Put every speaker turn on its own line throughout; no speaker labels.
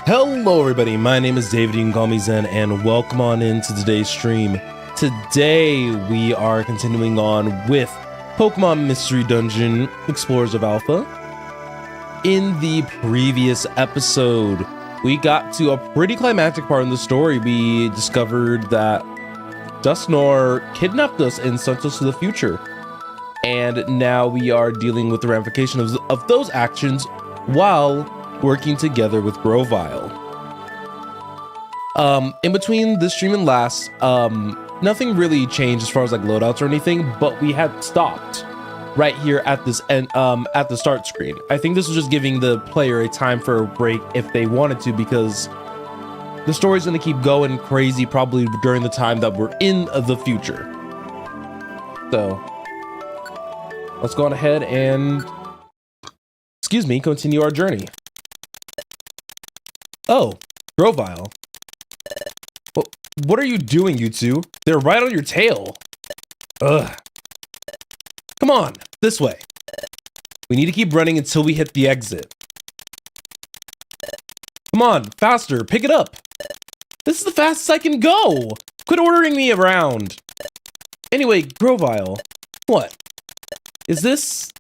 Hello everybody, my name is David, you can call me Zen, and welcome on into today's stream. Today we are continuing on with Pokemon Mystery Dungeon Explorers of Alpha. In the previous episode, we got to a pretty climactic part in the story. We discovered that Dusknoir kidnapped us and sent us to the future. And now we are dealing with the ramifications of those actions while working together with Grovyle. In between this stream and last, nothing really changed as far as like loadouts or anything, but we had stopped right here at this end, at the start screen. I think this was just giving the player a time for a break if they wanted to, because the story's gonna keep going crazy probably during the time that we're in the future. So let's go on ahead and, continue our journey. Oh, Grovyle. What are you doing, you two? They're right on your tail. Ugh. Come on, this way. We need to keep running until we hit the exit. Come on, faster, pick it up. This is the fastest I can go. Quit ordering me around. Anyway, Grovyle, what? Is this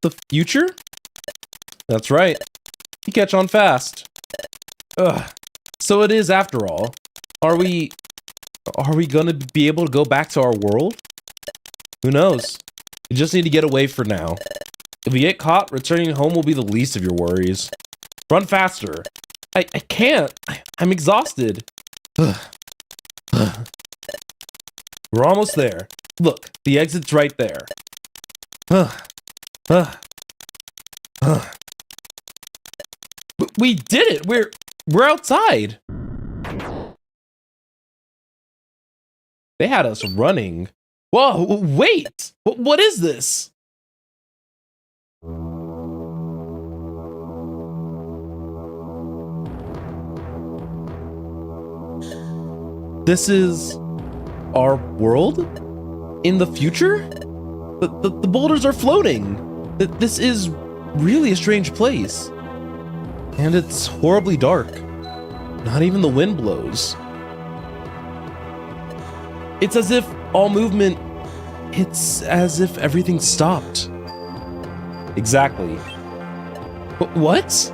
the future? That's right. You catch on fast. Ugh. So it is after all. Are we gonna be able to go back to our world? Who knows? We just need to get away for now. If we get caught, returning home will be the least of your worries. Run faster. I can't. I'm exhausted. We're almost there. Look, the exit's right there. We did it! We're outside! They had us running. Whoa, wait! What is this? This is our world? In the future? The boulders are floating. This is really a strange place. And it's horribly dark. Not even the wind blows. It's as if all movement, it's as if everything stopped. Exactly. What?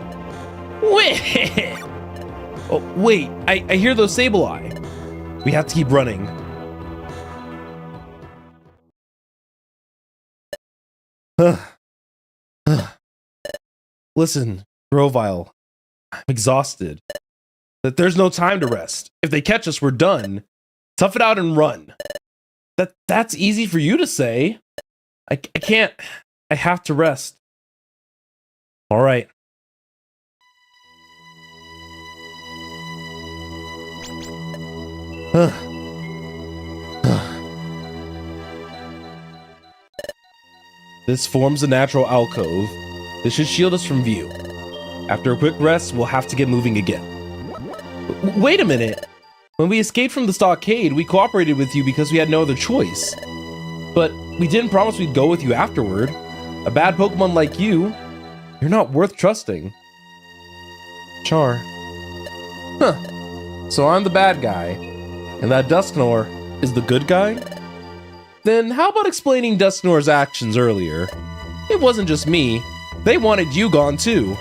Wait! Oh, wait, I hear those Sableye. We have to keep running. Listen, Grovyle, I'm exhausted. That there's no time to rest. If they catch us, we're done. Tough it out and run. That's easy for you to say. I can't. I have to rest. All right. This forms a natural alcove. This should shield us from view. After a quick rest, we'll have to get moving again. Wait a minute! When we escaped from the stockade, we cooperated with you because we had no other choice. But we didn't promise we'd go with you afterward. A bad Pokemon like you, you're not worth trusting. Char. Huh. So I'm the bad guy, and that Dusknoir is the good guy? Then how about explaining Dusknoir's actions earlier? It wasn't just me. They wanted you gone too.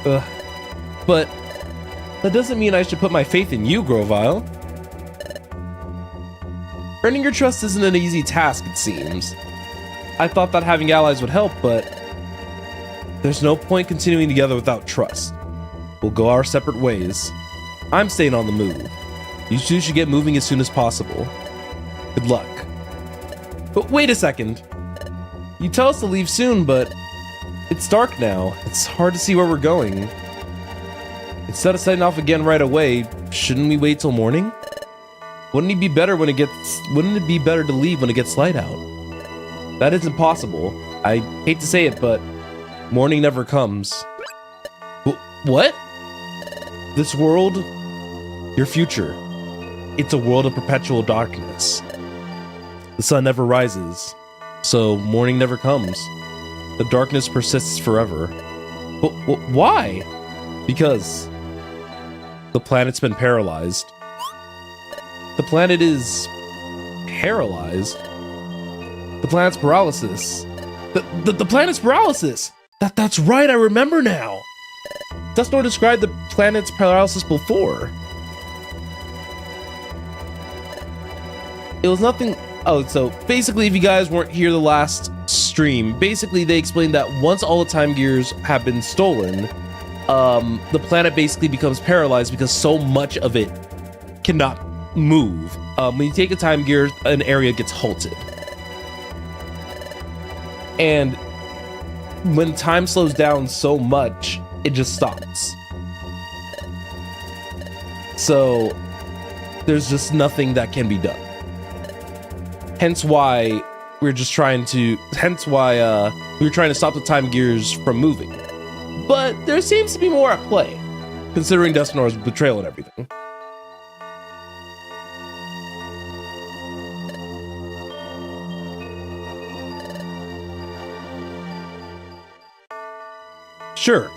But that doesn't mean I should put my faith in you, Grovyle. Earning your trust isn't an easy task, it seems. I thought that having allies would help, but there's no point continuing together without trust. We'll go our separate ways. I'm staying on the move. You two should get moving as soon as possible. Good luck. But wait a second. You tell us to leave soon, but it's dark now. It's hard to see where we're going. Instead of setting off again right away, shouldn't we wait till morning? Wouldn't it be better to leave when it gets light out? That isn't possible. I hate to say it, but morning never comes. What? This world, your future, it's a world of perpetual darkness. The sun never rises, so morning never comes. The darkness persists forever. But why? Because The planet's been paralyzed. The planet is paralyzed? The planet's paralysis. The planet's paralysis! That's right, I remember now! Dustnor described the planet's paralysis before. It was nothing... Oh, so basically, if you guys weren't here the last stream, basically they explained that once all the time gears have been stolen, the planet basically becomes paralyzed because so much of it cannot move. When you take a time gear, an area gets halted. And when time slows down so much, it just stops. So there's just nothing that can be done. Hence why we're trying to stop the time gears from moving. But there seems to be more at play, considering Dustnor's betrayal and everything. Sure,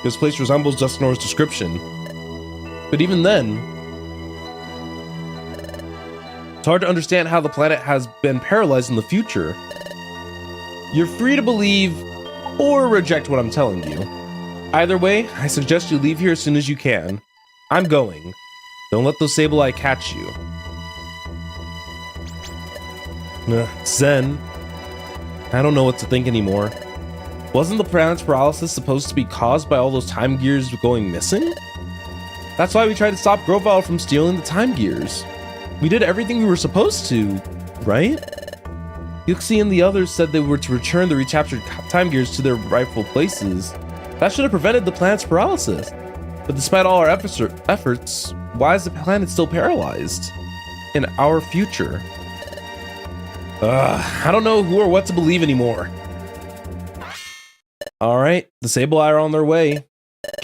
this place resembles Dustnor's description, but even then, it's hard to understand how the planet has been paralyzed in the future. You're free to believe or reject what I'm telling you. Either way, I suggest you leave here as soon as you can. I'm going. Don't let those Sableye catch you. Zen. I don't know what to think anymore. Wasn't the planet's paralysis supposed to be caused by all those time gears going missing? That's why we tried to stop Grovile from stealing the time gears. We did everything we were supposed to, right? Yuxi and the others said they were to return the recaptured time gears to their rightful places. That should have prevented the planet's paralysis. But despite all our efforts, why is the planet still paralyzed? In our future? I don't know who or what to believe anymore. Alright, the Sableye are on their way.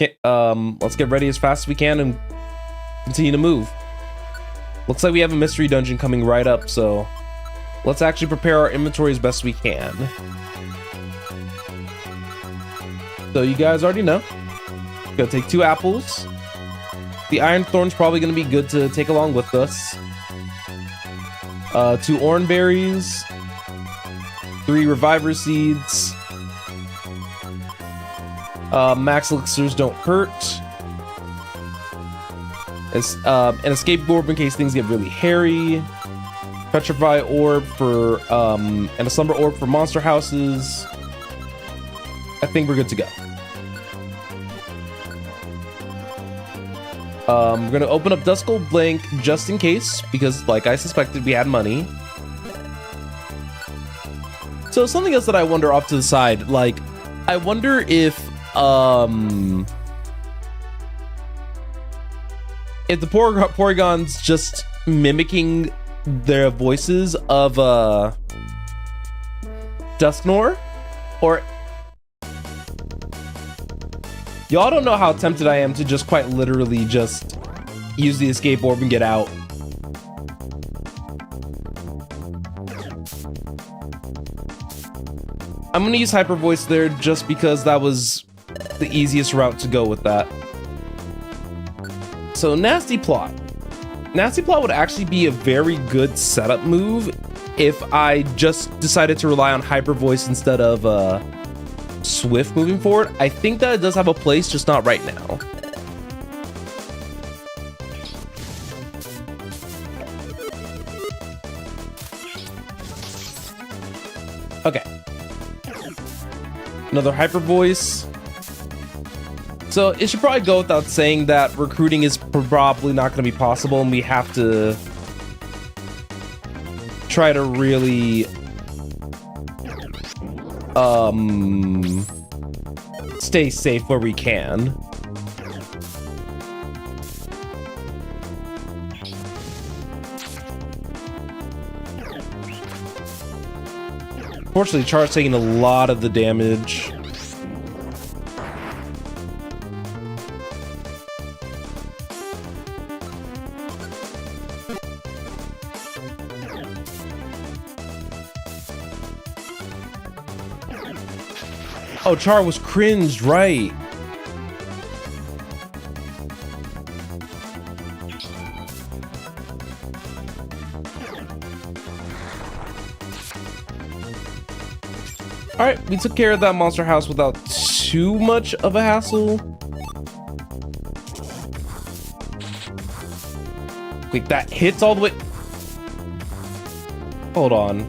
Let's get ready as fast as we can and continue to move. Looks like we have a mystery dungeon coming right up, so let's actually prepare our inventory as best we can. So you guys already know. Gotta take 2 apples. The Iron Thorn's probably gonna be good to take along with us. 2 orange berries. 3 reviver seeds. Max elixirs don't hurt. An escape orb in case things get really hairy. Petrify orb for, and a slumber orb for monster houses. I think we're good to go. We're gonna open up Duskull Blank just in case, because like I suspected, we had money. So something else that I wonder off to the side, like, I wonder if the Porygon's just mimicking their voices of Dusknor, or y'all don't know how tempted I am to just quite literally just use the escape orb and get out. I'm gonna use Hyper Voice there just because that was the easiest route to go with that. So Nasty Plot. Nasty Plot would actually be a very good setup move if I just decided to rely on Hyper Voice instead of Swift moving forward. I think that it does have a place, just not right now. Okay. Another Hyper Voice. So it should probably go without saying that recruiting is probably not going to be possible, and we have to try to really stay safe where we can. Fortunately, Char's taking a lot of the damage. Oh, Char was cringed, right? Alright, we took care of that monster house without too much of a hassle. Wait, that hits all the way. Hold on.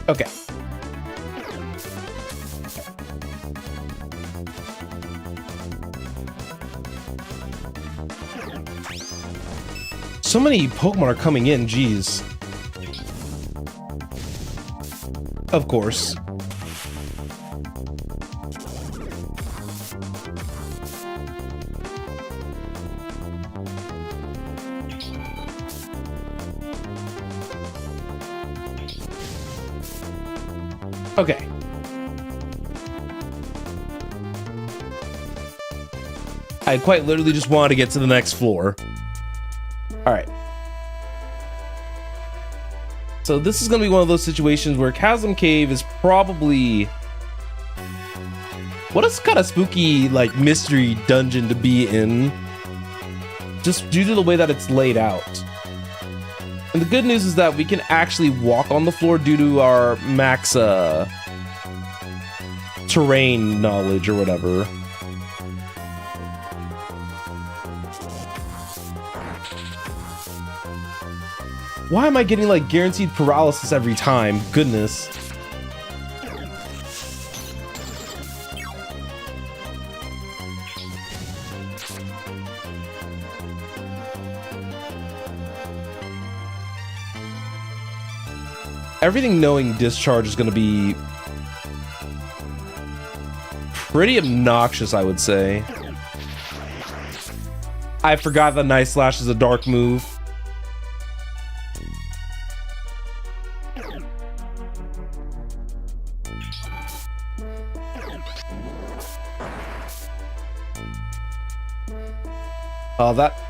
Okay. So many Pokemon are coming in, geez. Of course. Okay. I quite literally just wanted to get to the next floor. All right. So this is going to be one of those situations where Chasm Cave is probably... What a kind of spooky, like, mystery dungeon to be in. Just due to the way that it's laid out. And the good news is that we can actually walk on the floor due to our max terrain knowledge or whatever. Why am I getting like guaranteed paralysis every time? Goodness. Everything knowing discharge is going to be pretty obnoxious, I would say. I forgot that Night Slash is a dark move.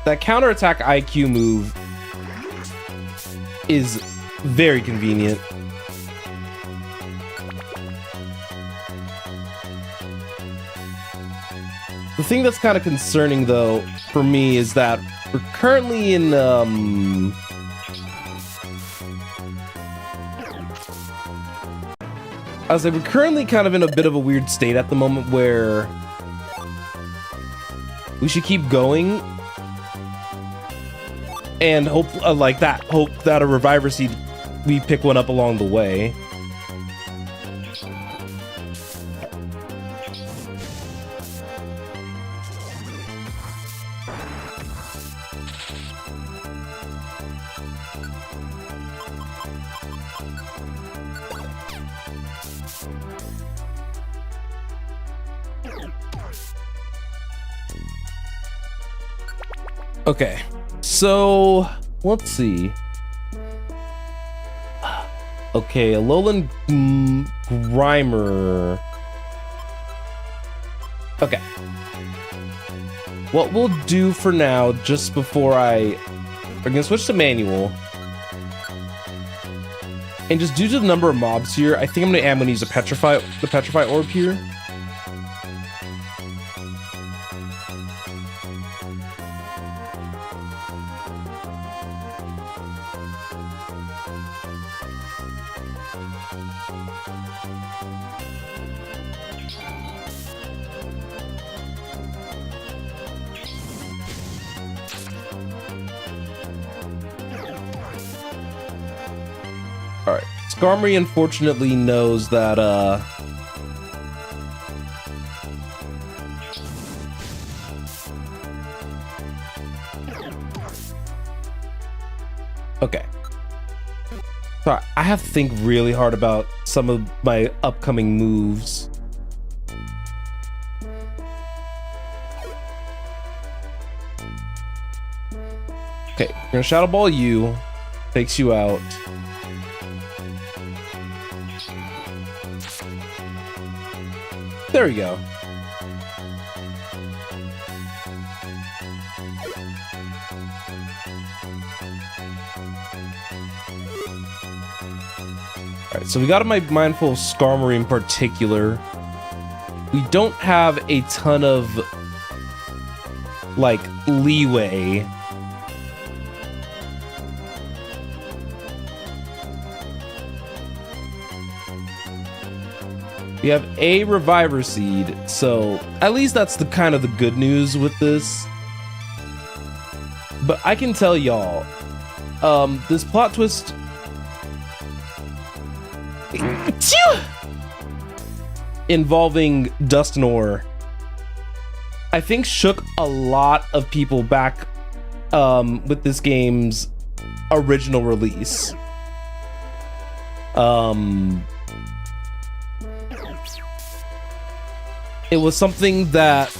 That counterattack IQ move is very convenient. The thing that's kind of concerning though for me is that we're currently in I was like, we're currently kind of in a bit of a weird state at the moment where we should keep going and hope that a Reviver Seed, we pick one up along the way. Okay, so let's see. Okay, a Alolan Grimer. Okay. What we'll do for now, just before we're gonna switch to manual. And just due to the number of mobs here, I think I'm gonna use the Petrify Orb here. Alright, Skarmory unfortunately knows that, okay. Sorry, I have to think really hard about some of my upcoming moves. Okay, we're gonna Shadow Ball you, takes you out. There we go. Alright, so we got my mindful of Skarmory in particular. We don't have a ton of, like, leeway. We have a Reviver Seed, so at least that's the kind of the good news with this. But I can tell y'all, this plot twist involving Dusknoir, I think shook a lot of people back with this game's original release. It was something that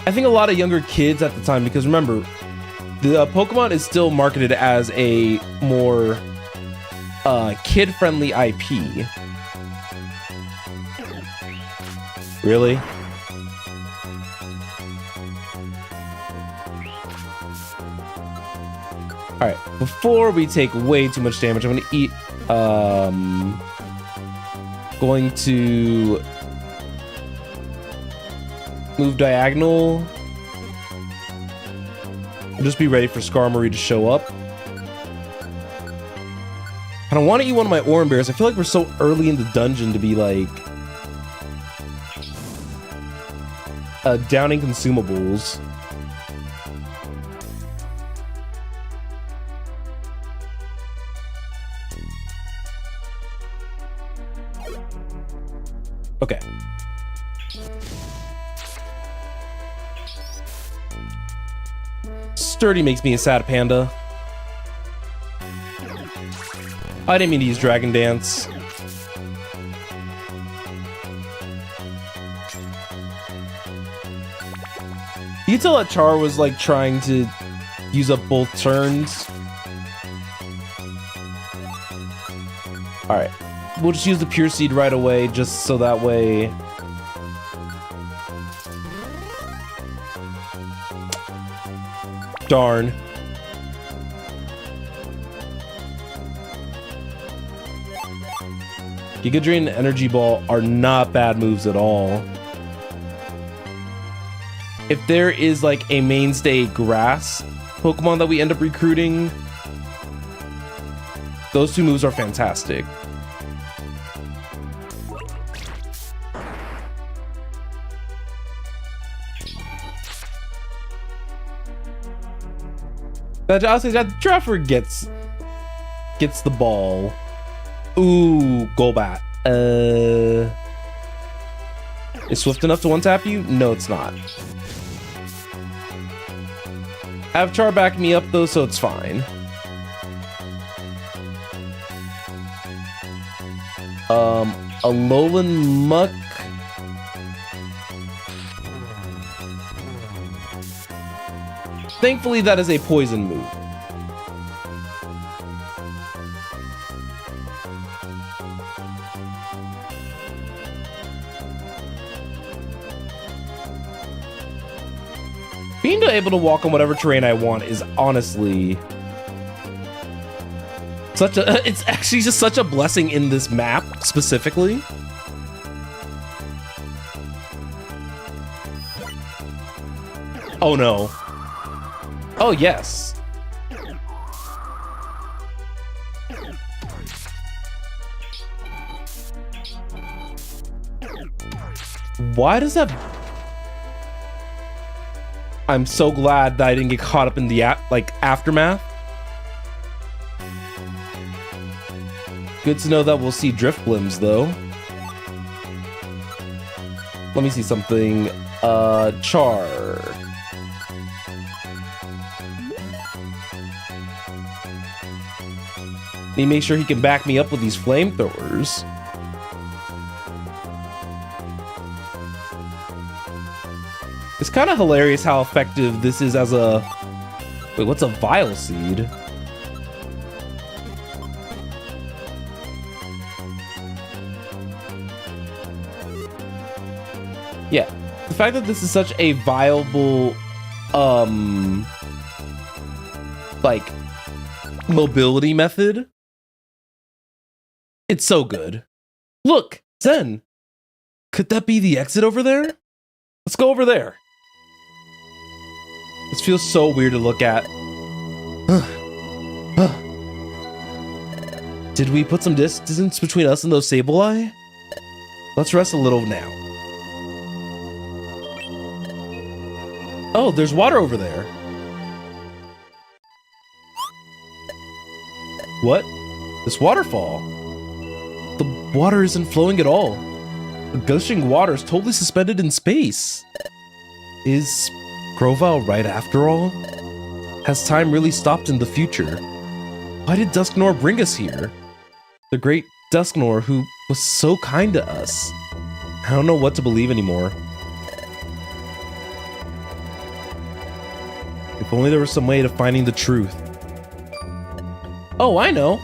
I think a lot of younger kids at the time, because remember, the Pokemon is still marketed as a more kid-friendly IP. Really? Alright, before we take way too much damage, I'm gonna eat, going to move diagonal. Just be ready for Skarmory to show up. I don't want to eat one of my Oran Berries. I feel like we're so early in the dungeon to be like downing consumables. Okay. Sturdy makes me a sad panda. I didn't mean to use Dragon Dance. You can tell that Char was like trying to use up both turns. Alright. We'll just use the Pure Seed right away, just so that way... Darn. Giga Drain and Energy Ball are not bad moves at all. If there is like a mainstay grass Pokemon that we end up recruiting, those two moves are fantastic. I'll say that Traffer gets the ball. Ooh, Golbat. Is Swift enough to one-tap you? No, it's not. I have Char back me up though, so it's fine. Alolan Muck. Thankfully, that is a poison move. Being able to walk on whatever terrain I want is honestly such a... It's actually just such a blessing in this map, specifically. Oh no. Oh, yes. Why does that... I'm so glad that I didn't get caught up in the aftermath. Good to know that we'll see Driftblims, though. Let me see something. Char. Need to make sure he can back me up with these flamethrowers. It's kind of hilarious how effective this is as a... Wait, what's a Vile Seed? Yeah, the fact that this is such a viable, like, mobility method. It's so good. Look, Zen. Could that be the exit over there? Let's go over there. This feels so weird to look at. Did we put some distance between us and those Sableye? Let's rest a little now. Oh, there's water over there. What? This waterfall? The water isn't flowing at all. The gushing water is totally suspended in space. Is Grovyle right after all? Has time really stopped in the future? Why did Dusknor bring us here? The great Dusknor who was so kind to us. I don't know what to believe anymore. If only there was some way to finding the truth. Oh, I know.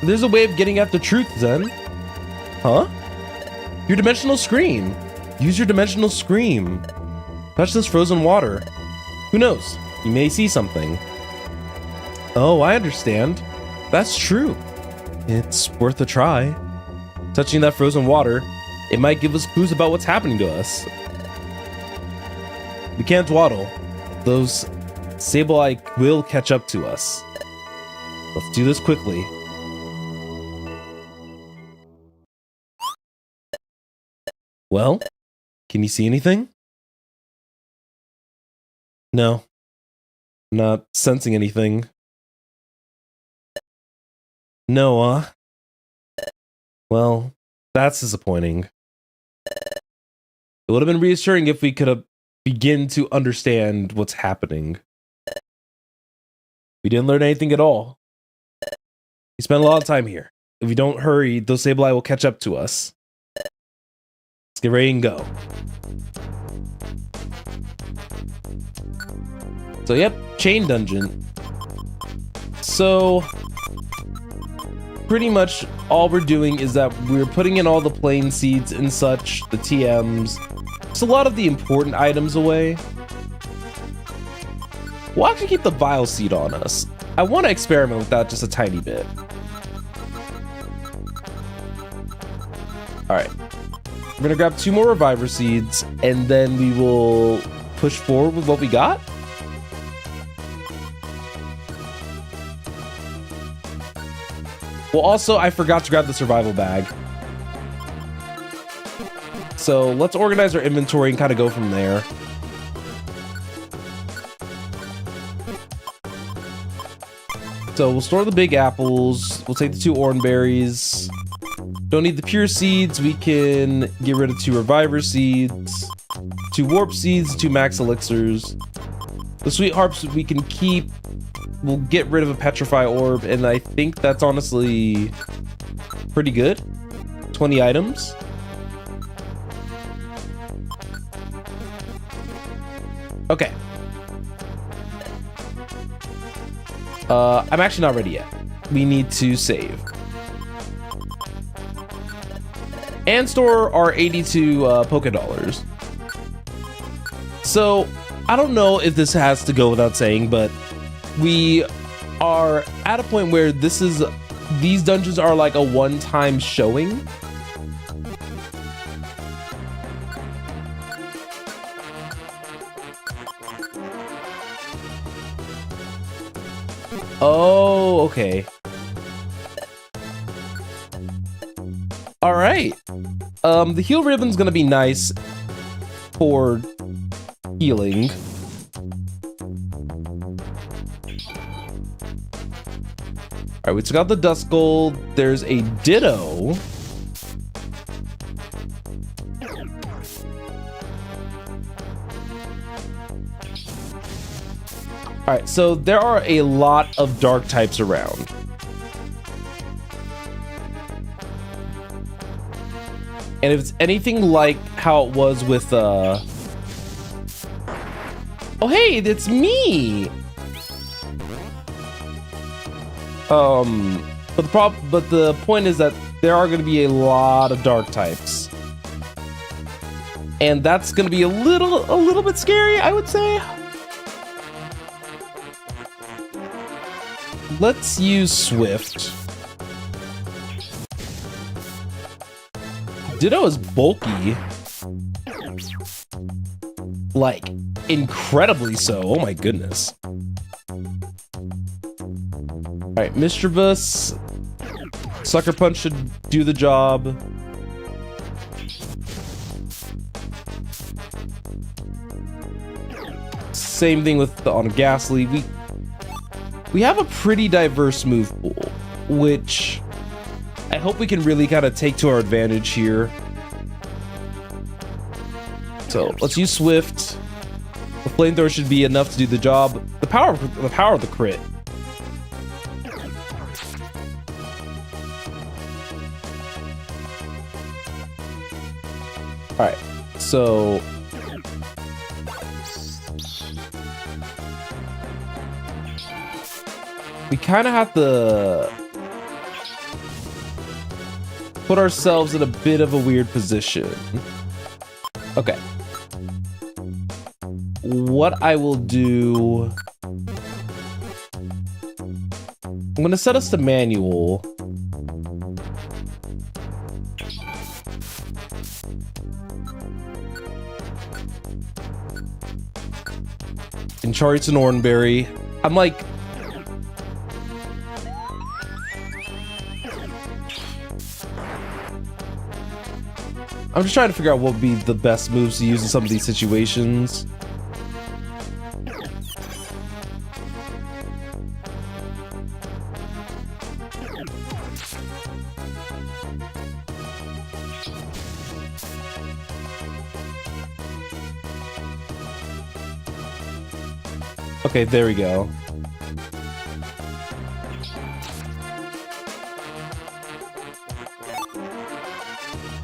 There's a way of getting at the truth, Zen. Huh? Your dimensional scream. Use your dimensional scream. Touch this frozen water. Who knows? You may see something. Oh, I understand. That's true. It's worth a try. Touching that frozen water, it might give us clues about what's happening to us. We can't dawdle. Those Sableye will catch up to us. Let's do this quickly. Well, can you see anything? No. I'm not sensing anything. No, well, that's disappointing. It would have been reassuring if we could have begin to understand what's happening. We didn't learn anything at all. We spent a lot of time here. If we don't hurry, those Sableye will catch up to us. Let's get ready and go. So, yep, chain dungeon. So, pretty much all we're doing is that we're putting in all the plain seeds and such, the TMs. Just a lot of the important items away. We'll actually keep the Vile Seed on us. I want to experiment with that just a tiny bit. Alright. We're going to grab 2 more Reviver Seeds, and then we will push forward with what we got. Well, also, I forgot to grab the Survival Bag. So let's organize our inventory and kind of go from there. So we'll store the big apples. We'll take the 2 Oran Berries. Don't need the pure seeds. We can get rid of 2 Reviver Seeds, 2 Warp Seeds, 2 Max Elixirs. The Sweet Harps we can keep. We'll get rid of a Petrify Orb, and I think that's honestly pretty good. 20 items. Okay. I'm actually not ready yet. We need to save. And store our 82 Poké Dollars. So, I don't know if this has to go without saying, but we are at a point where these dungeons are like a one-time showing. Oh, okay. All right. The heal ribbon's gonna be nice for healing. All right, we took out the Dust Gold. There's a Ditto. All right, so there are a lot of dark types around. And if it's anything like how it was with, oh, hey, it's me! But the point is that there are going to be a lot of dark types. And that's going to be a little bit scary, I would say. Let's use Swift. Ditto is bulky. Like, incredibly so. Oh my goodness. Alright, Mischievous. Sucker Punch should do the job. Same thing with the on Ghastly. We have a pretty diverse move pool, which I hope we can really kind of take to our advantage here. So let's use Swift. The Flamethrower should be enough to do the job. The power of the crit. All right, so we kind of have to put ourselves in a bit of a weird position. Okay. What I will do, I'm gonna set us to manual. And Charts and Oranberry. I'm like, I'm just trying to figure out what would be the best moves to use in some of these situations. Okay, there we go.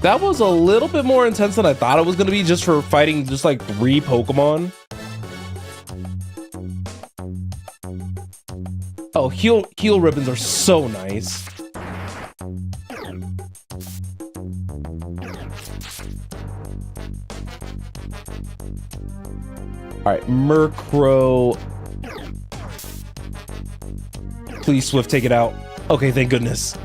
That was a little bit more intense than I thought it was going to be, just for fighting just like 3 Pokemon. Oh, heal ribbons are so nice. All right, Murkrow. Please, Swift, take it out. Okay, thank goodness.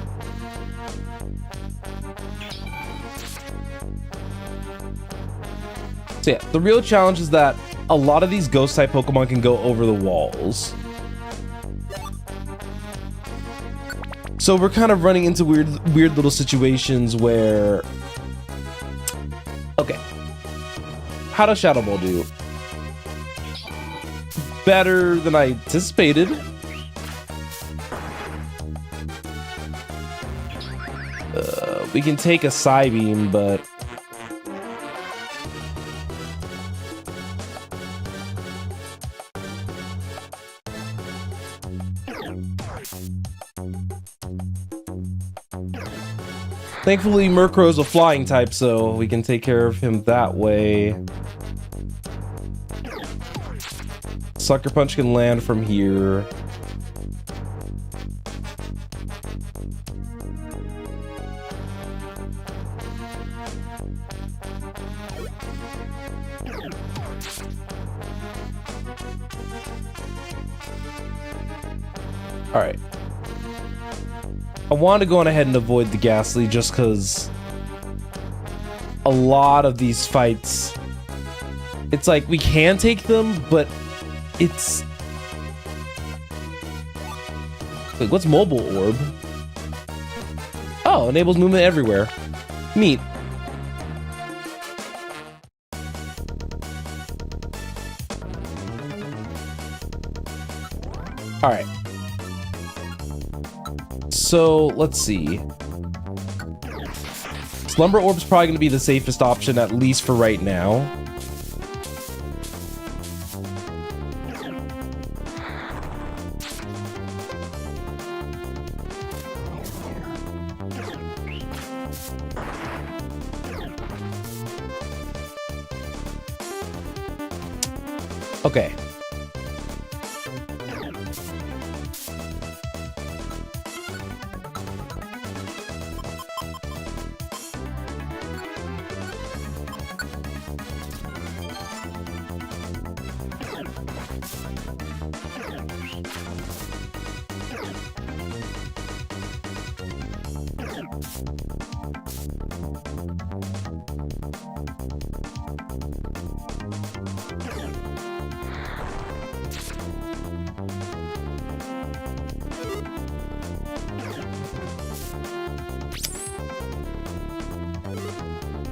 So yeah, the real challenge is that a lot of these Ghost-type Pokemon can go over the walls. So we're kind of running into weird little situations where... Okay. How does Shadow Ball do? Better than I anticipated. We can take a Psybeam, but... Thankfully, Murkrow's a flying type, so we can take care of him that way. Sucker Punch can land from here. All right. I want to go on ahead and avoid the Ghastly just because a lot of these fights, it's like we can take them, but it's... Wait, what's Mobile Orb? Oh, enables movement everywhere. Neat. All right. So, let's see. Slumber Orb's probably going to be the safest option, at least for right now. Okay.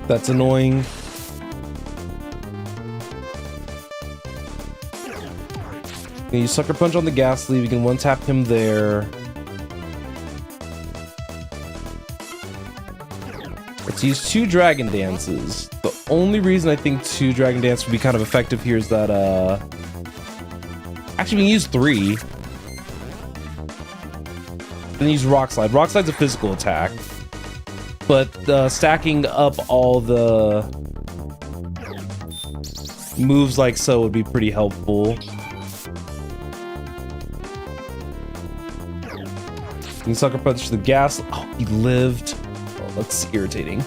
That's annoying. You sucker punch on the gas sleeve. You can one tap him there. Let's use 2 dragon dances. The only reason I think 2 dragon dance would be kind of effective here is that actually we can use 3. Then use rock slide. Rock slide's a physical attack, but stacking up all the moves like so would be pretty helpful. You can sucker punch the gas. Oh, he lived. Oh, that's irritating.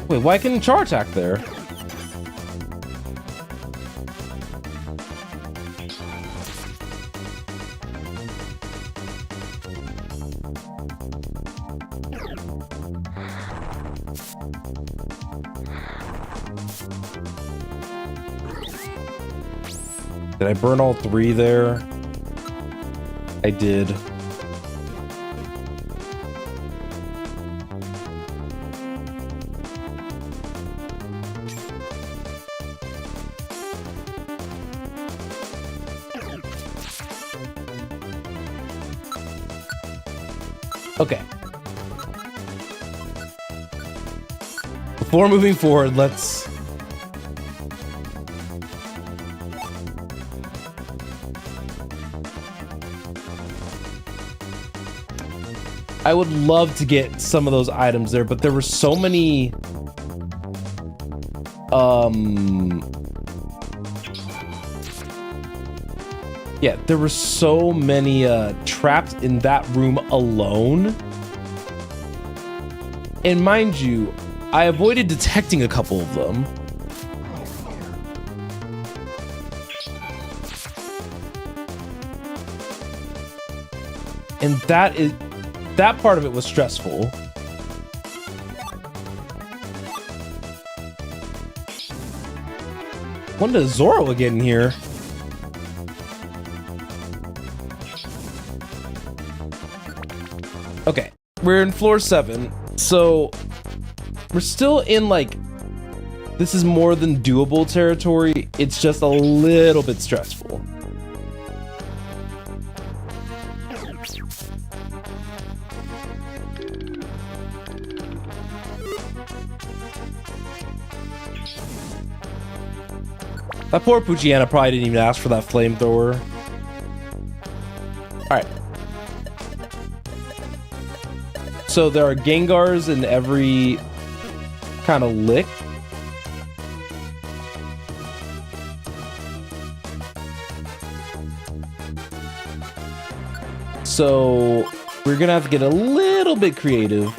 Wait, why couldn't char attack there? Did I burn all 3 there? I did. Okay. Before moving forward, let's... I would love to get some of those items there, but there were so many... Yeah, there were so many trapped in that room alone. And mind you, I avoided detecting a couple of them. And that part of it was stressful. When does Zoro get in here? Okay, we're in floor 7, so we're still in, like, this is more than doable territory. It's just a little bit stressful. That poor Puchiana probably didn't even ask for that flamethrower. Alright. So there are Gengars in every kind of lick. So we're gonna have to get a little bit creative.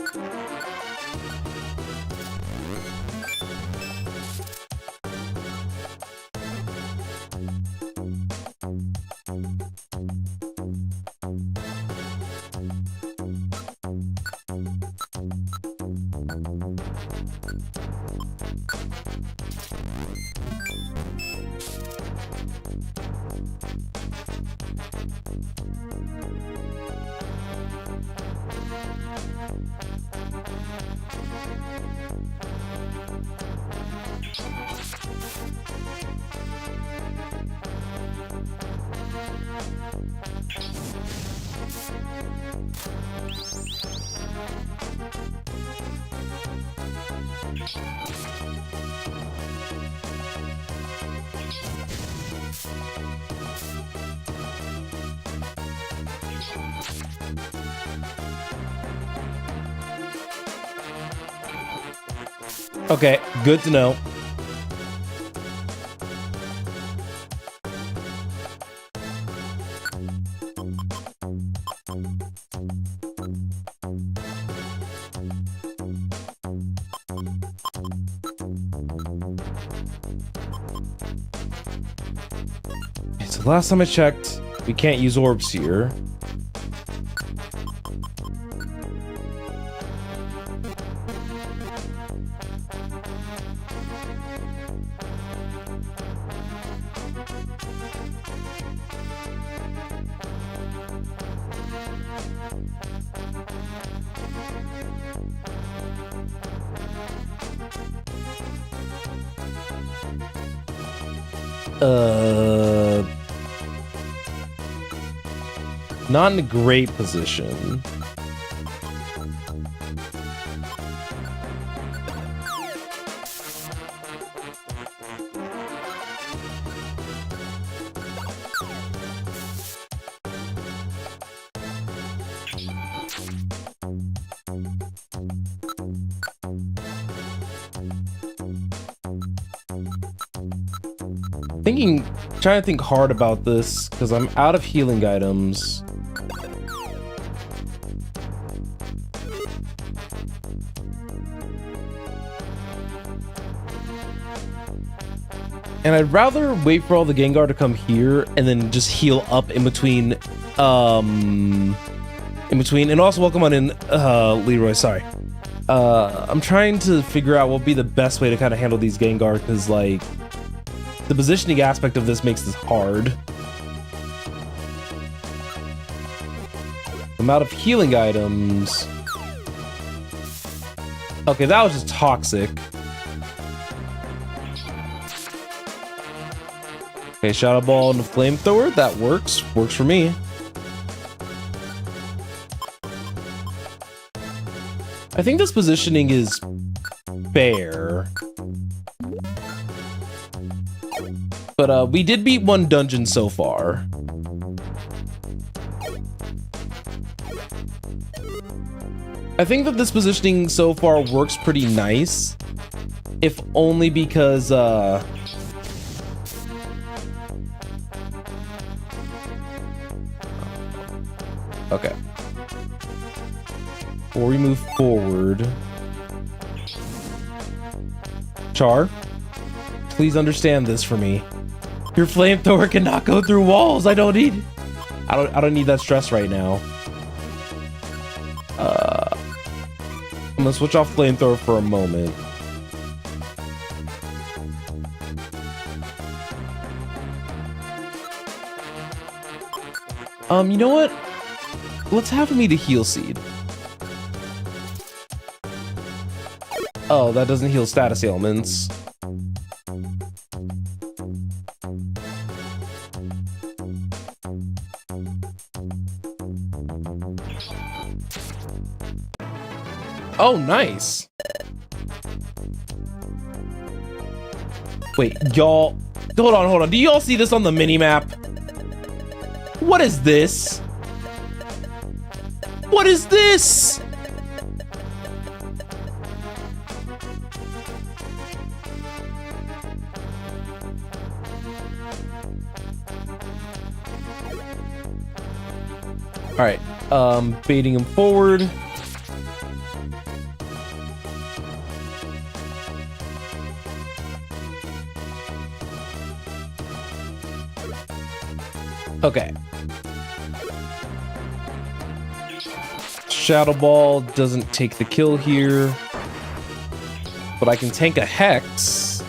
Okay, good to know. So last time I checked, we can't use orbs here. Not in a great position. Trying to think hard about this because I'm out of healing items. And I'd rather wait for all the Gengar to come here and then just heal up in between. And also welcome on in, Leroy, sorry. I'm trying to figure out what would be the best way to kind of handle these Gengar because, like, the positioning aspect of this makes this hard. I'm out of healing items. Okay, that was just toxic. Okay, Shadow Ball and a Flamethrower, that works. Works for me. I think this positioning is fair. But we did beat one dungeon so far. I think that this positioning so far works pretty nice. If only because, okay. Before we move forward, Char, please understand this for me. Your Flamethrower cannot go through walls. I don't need that stress right now. I'm gonna switch off Flamethrower for a moment. You know what? Let's have me to Heal Seed. Oh, that doesn't heal status ailments. Oh, nice. Wait, y'all. Hold on. Do y'all see this on the mini-map? What is this? What is this? All right, baiting him forward. Okay. Shadow Ball doesn't take the kill here, but I can tank a Hex.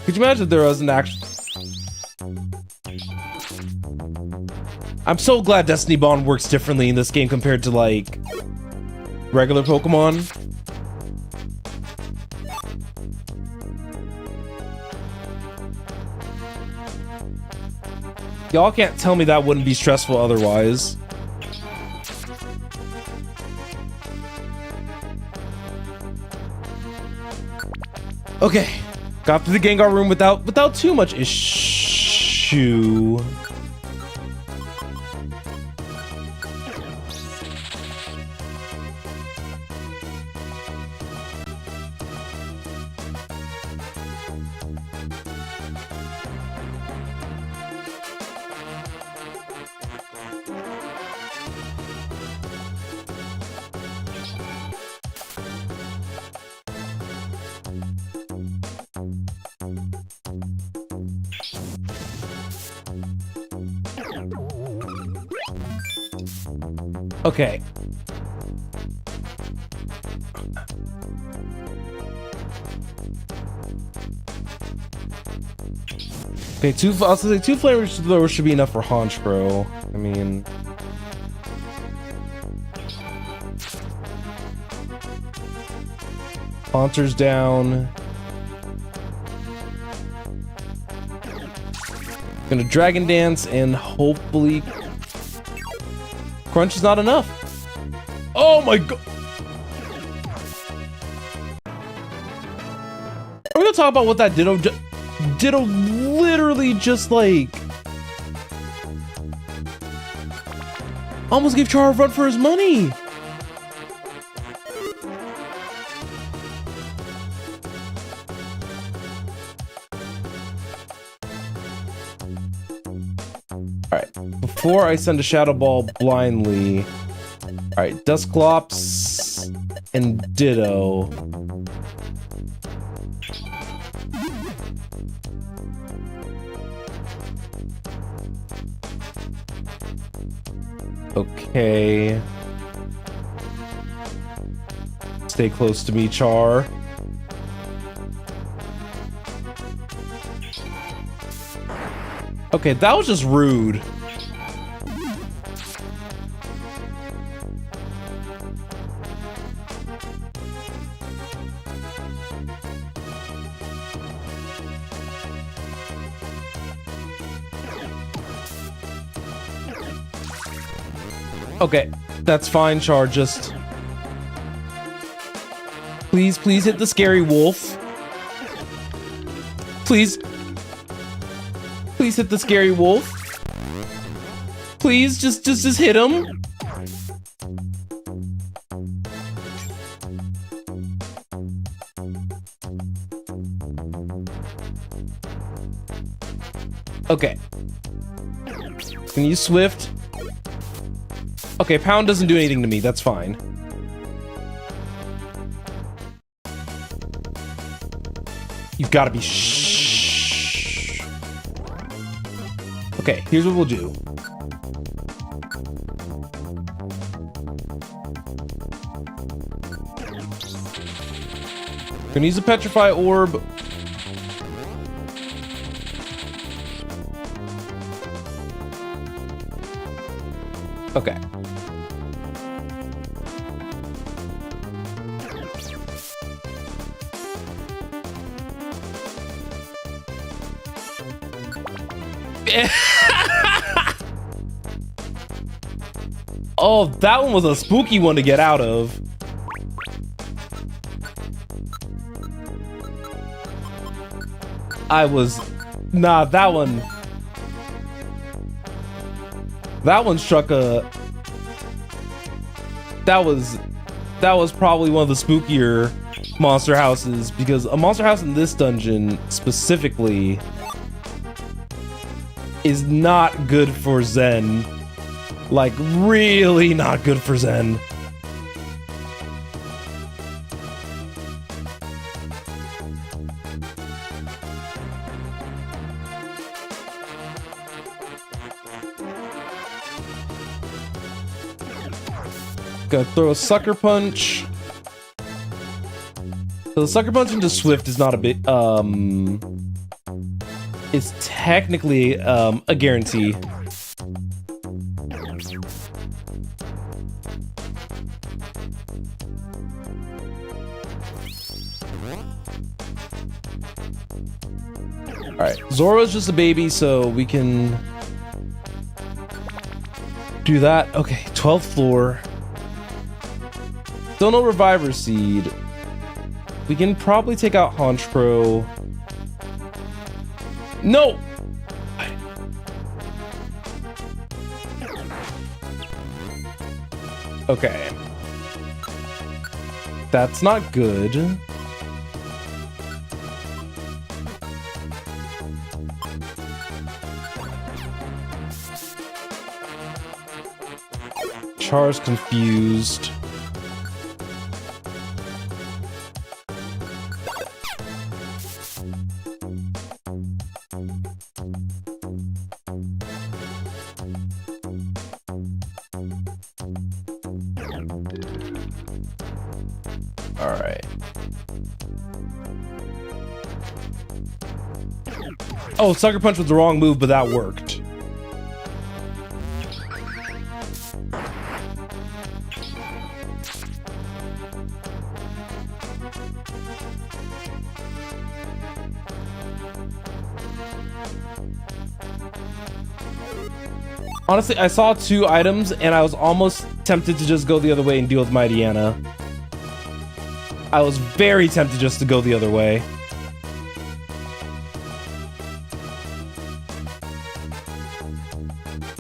Could you imagine if there was an actual... I'm so glad Destiny Bond works differently in this game compared to, like, regular Pokemon. Y'all can't tell me that wouldn't be stressful otherwise. Okay, got through the Gengar room without too much issue. Okay. Okay, I was gonna say 2 flamethrowers should be enough for Honchkrow. I mean, Haunter's down. Gonna Dragon Dance and hopefully Crunch is not enough. Oh my god! Are we gonna talk about what that Ditto literally just like almost gave Char a run for his money. Alright, before I send a Shadow Ball blindly. Alright, Dusclops and Ditto. Okay. Stay close to me, Char. Okay, that was just rude. Okay, that's fine, Char. Just please hit the scary wolf. Please hit the scary wolf. Please just hit him. Okay. Can you Swift? Okay, Pound doesn't do anything to me. That's fine. You've got to be shh. Okay, here's what we'll do. Gonna use a Petrify Orb. Okay. Oh, that one was a spooky one to get out of. Nah, that one struck a... That was probably one of the spookier monster houses, because a monster house in this dungeon specifically is not good for Zen. Like, really not good for Zen. Gonna throw a Sucker Punch. So the Sucker Punch into Swift is not a bit, it's technically, a guarantee. Alright, Zoro's just a baby, so we can do that. Okay, 12th floor. Still no Reviver Seed. We can probably take out Honchkrow. No! Okay. That's not good. Char's confused. Oh, Sucker Punch was the wrong move, but that worked. Honestly, I saw 2 items and I was almost tempted to just go the other way and deal with my Deanna. I was very tempted just to go the other way.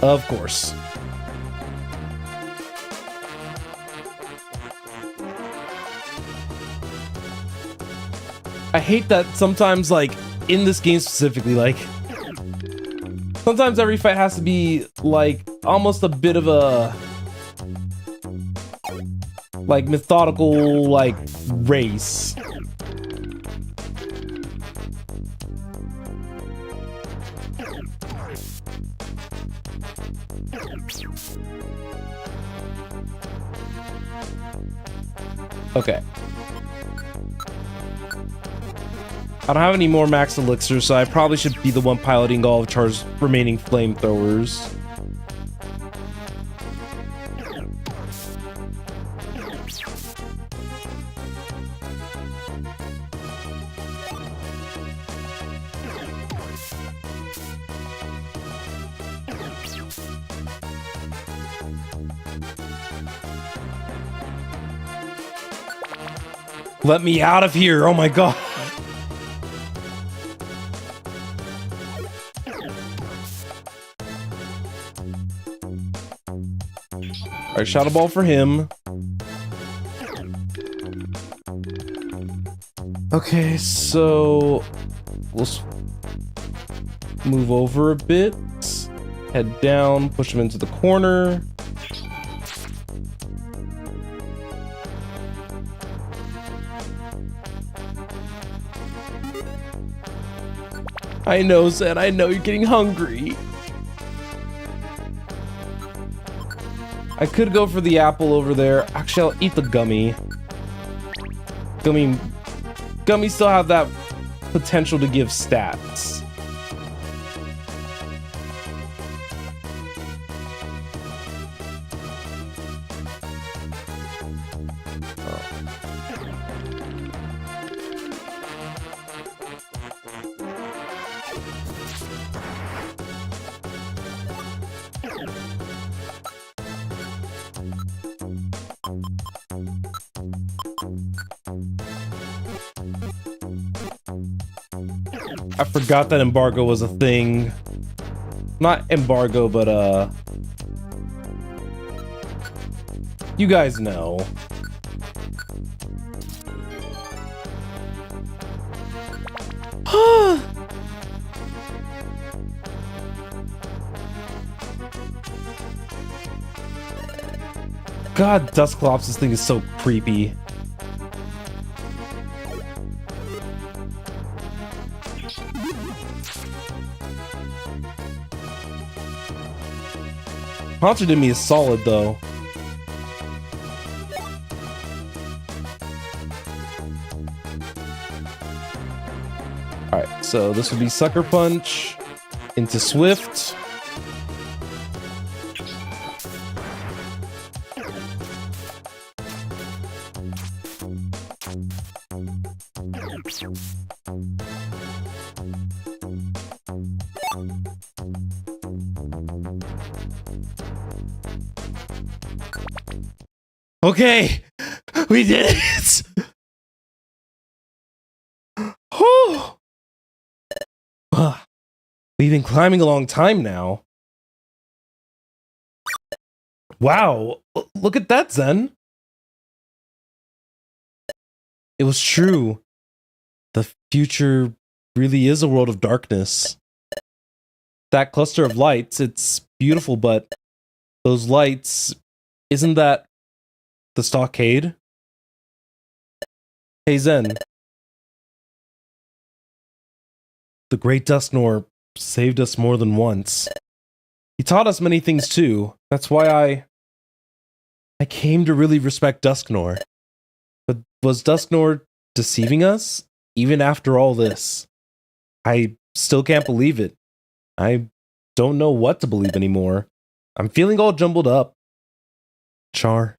Of course. I hate that sometimes, like, in this game specifically, like, sometimes every fight has to be, like, almost a bit of a, like, methodical, like, race. Okay. I don't have any more max elixirs, so I probably should be the one piloting all of Char's remaining flamethrowers. Let me out of here! Oh my god! Alright, Shadow Ball for him. Okay, so we'll move over a bit. Head down, push him into the corner. I know, Zen, I know you're getting hungry. I could go for the apple over there. Actually, I'll eat the gummy. Gummy still have that potential to give stats. I forgot that embargo was a thing. Not embargo, but you guys know. God, Dusclops, this thing is so creepy. Haunted in me is solid, though. Alright, so this would be Sucker Punch into Swift. Okay, we did it. We've been climbing a long time now. Wow, look at that, Zen. It was true. The future really is a world of darkness. That cluster of lights, it's beautiful, but those lights, isn't that the stockade? Hey, Zen. The Great Dusknor saved us more than once. He taught us many things too. That's why I came to really respect Dusknor. But was Dusknor deceiving us? Even after all this, I still can't believe it. I don't know what to believe anymore. I'm feeling all jumbled up. Char.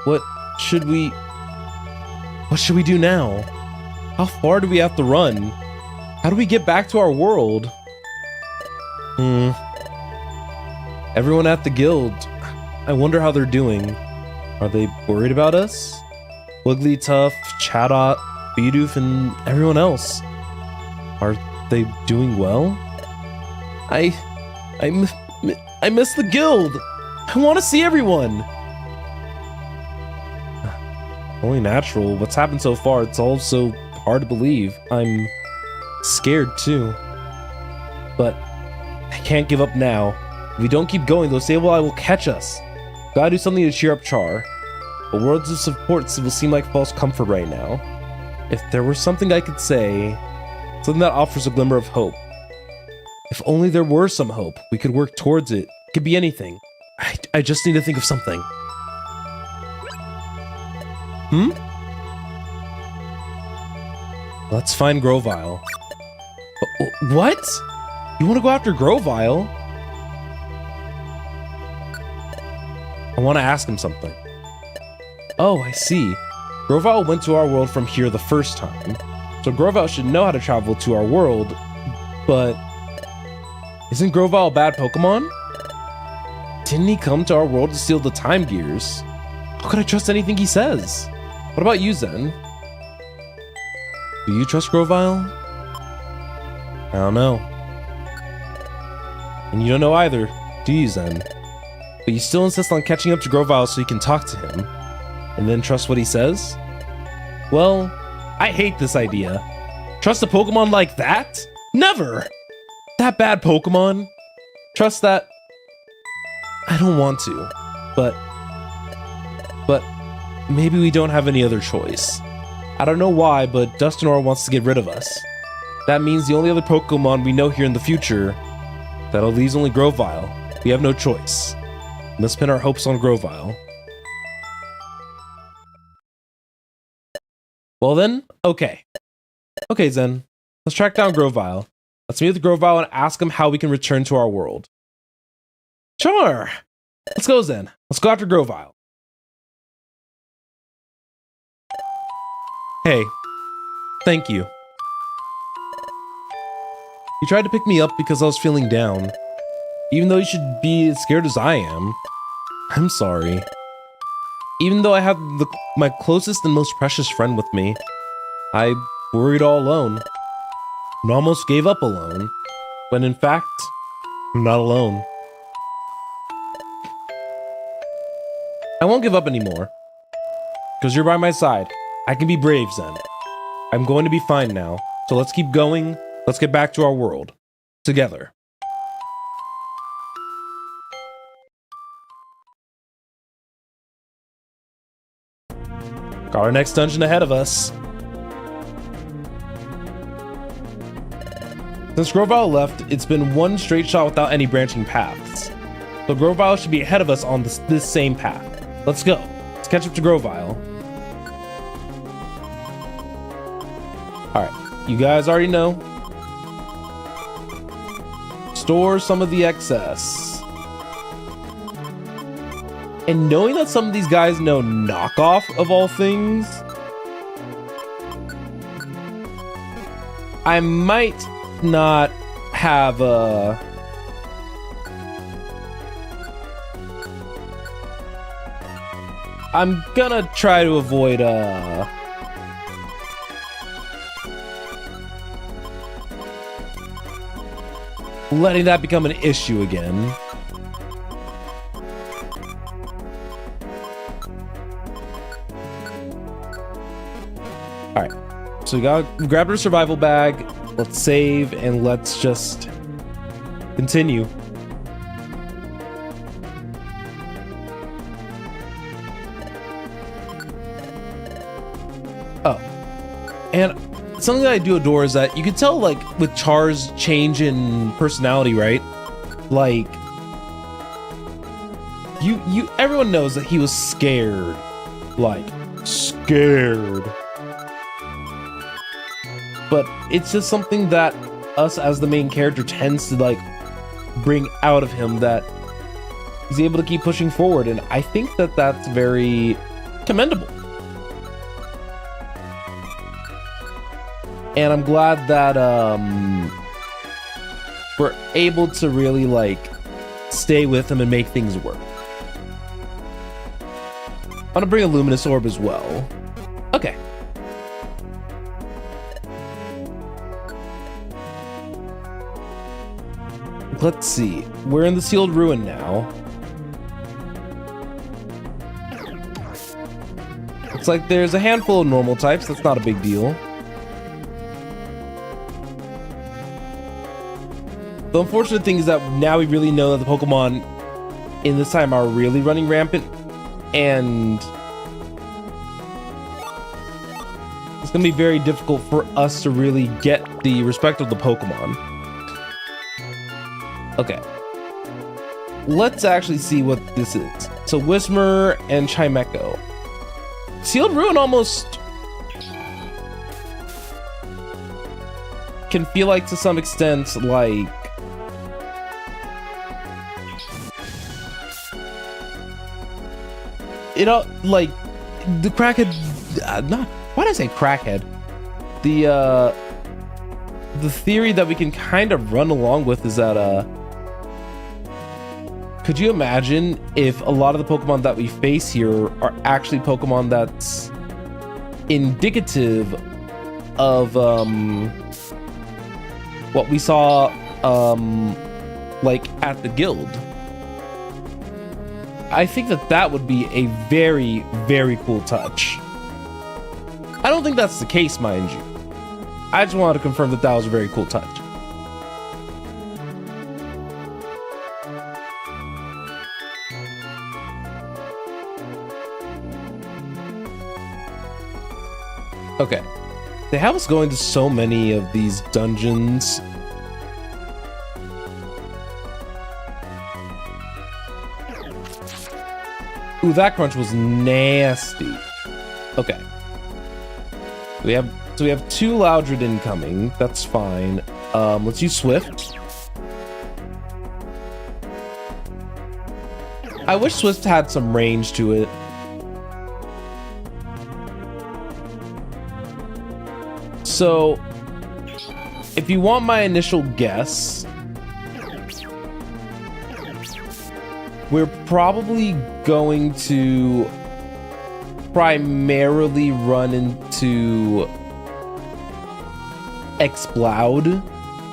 What should we do now? How far do we have to run? How do we get back to our world? Everyone at the guild, I wonder how they're doing. Are they worried about us? Wigglytuff, Chatot, Bidoof, and everyone else. Are they doing well? I miss the guild. I want to see everyone. Only natural. What's happened so far, it's all so hard to believe. I'm scared too. But I can't give up now. If we don't keep going, those Sable Eye will catch us. Gotta do something to cheer up Char. But words of support will seem like false comfort right now. If there were something I could say, something that offers a glimmer of hope. If only there were some hope, we could work towards it. It could be anything. I just need to think of something. Let's find Grovyle. What? You want to go after Grovyle? I want to ask him something. Oh, I see. Grovyle went to our world from here the first time. So Grovyle should know how to travel to our world. But isn't Grovyle a bad Pokemon? Didn't he come to our world to steal the Time Gears? How could I trust anything he says? What about you, Zen? Do you trust Grovyle? I don't know. And you don't know either, do you, Zen? But you still insist on catching up to Grovyle so you can talk to him, and then trust what he says? Well, I hate this idea. Trust a Pokemon like that? Never! That bad Pokemon? Trust that? I don't want to, but maybe we don't have any other choice. I don't know why, but Dustanor wants to get rid of us. That means the only other Pokemon we know here in the future, that'll leave only Grovyle. We have no choice. We must pin our hopes on Grovyle. Well then, okay. Okay, Zen. Let's track down Grovyle. Let's meet with Grovyle and ask him how we can return to our world. Sure! Let's go, Zen. Let's go after Grovyle. Hey. Thank you. You tried to pick me up because I was feeling down. Even though you should be as scared as I am. I'm sorry. Even though I have my closest and most precious friend with me, I worried all alone. And almost gave up alone. When in fact, I'm not alone. I won't give up anymore. Because you're by my side. I can be brave, Zen. I'm going to be fine now. So let's keep going. Let's get back to our world. Together. Got our next dungeon ahead of us. Since Grovyle left, it's been one straight shot without any branching paths. So Grovyle should be ahead of us on this same path. Let's go. Let's catch up to Grovyle. Alright, you guys already know. Store some of the excess. And knowing that some of these guys know knockoff of all things, I might not have a... I'm gonna try to avoid letting that become an issue again. Alright, so we grabbed our survival bag. Let's save and let's just continue. Oh, and something that I do adore is that you can tell, like, with Char's change in personality, right? Like, everyone knows that he was scared. Like, scared. but it's just something that us as the main character tends to like bring out of him, that he's able to keep pushing forward, and I think that that's very commendable. And I'm glad that we're able to really like stay with him and make things work. I'm gonna bring a luminous orb as well. Okay. Let's see. We're in the sealed ruin now. Looks like there's a handful of normal types. That's not a big deal. The unfortunate thing is that now we really know that the Pokemon in this time are really running rampant, and it's gonna be very difficult for us to really get the respect of the Pokemon. Okay. Let's actually see what this is. So Whismur and Chimecho. Sealed Ruin almost can feel like, to some extent, like like the crackhead, not, why did I say crackhead? The theory that we can kind of run along with is that, could you imagine if a lot of the Pokemon that we face here are actually Pokemon that's indicative of, what we saw, like at the guild? I think that that would be a very, very cool touch. I don't think that's the case, mind you. I just wanted to confirm that that was a very cool touch. Okay. They have us going to so many of these dungeons. Ooh, that crunch was nasty. Okay. We have two Loudred incoming. That's fine. Let's use Swift. I wish Swift had some range to it. So, if you want my initial guess, we're probably going to primarily run into Exploud.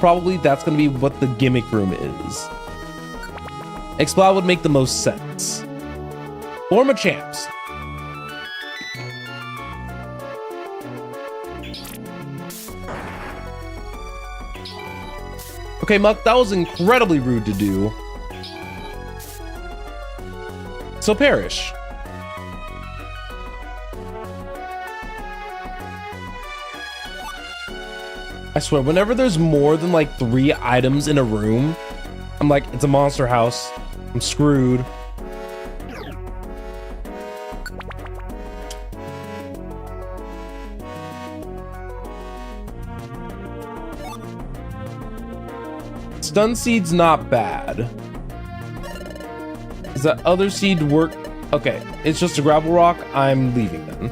Probably that's going to be what the gimmick room is. Exploud would make the most sense. Or Machamps. Okay, Muck, that was incredibly rude to do. So perish. I swear, whenever there's more than like 3 items in a room, I'm like, it's a monster house. I'm screwed. Stun Seed's not bad. Does that other seed work? Okay, it's just a gravel rock. I'm leaving then.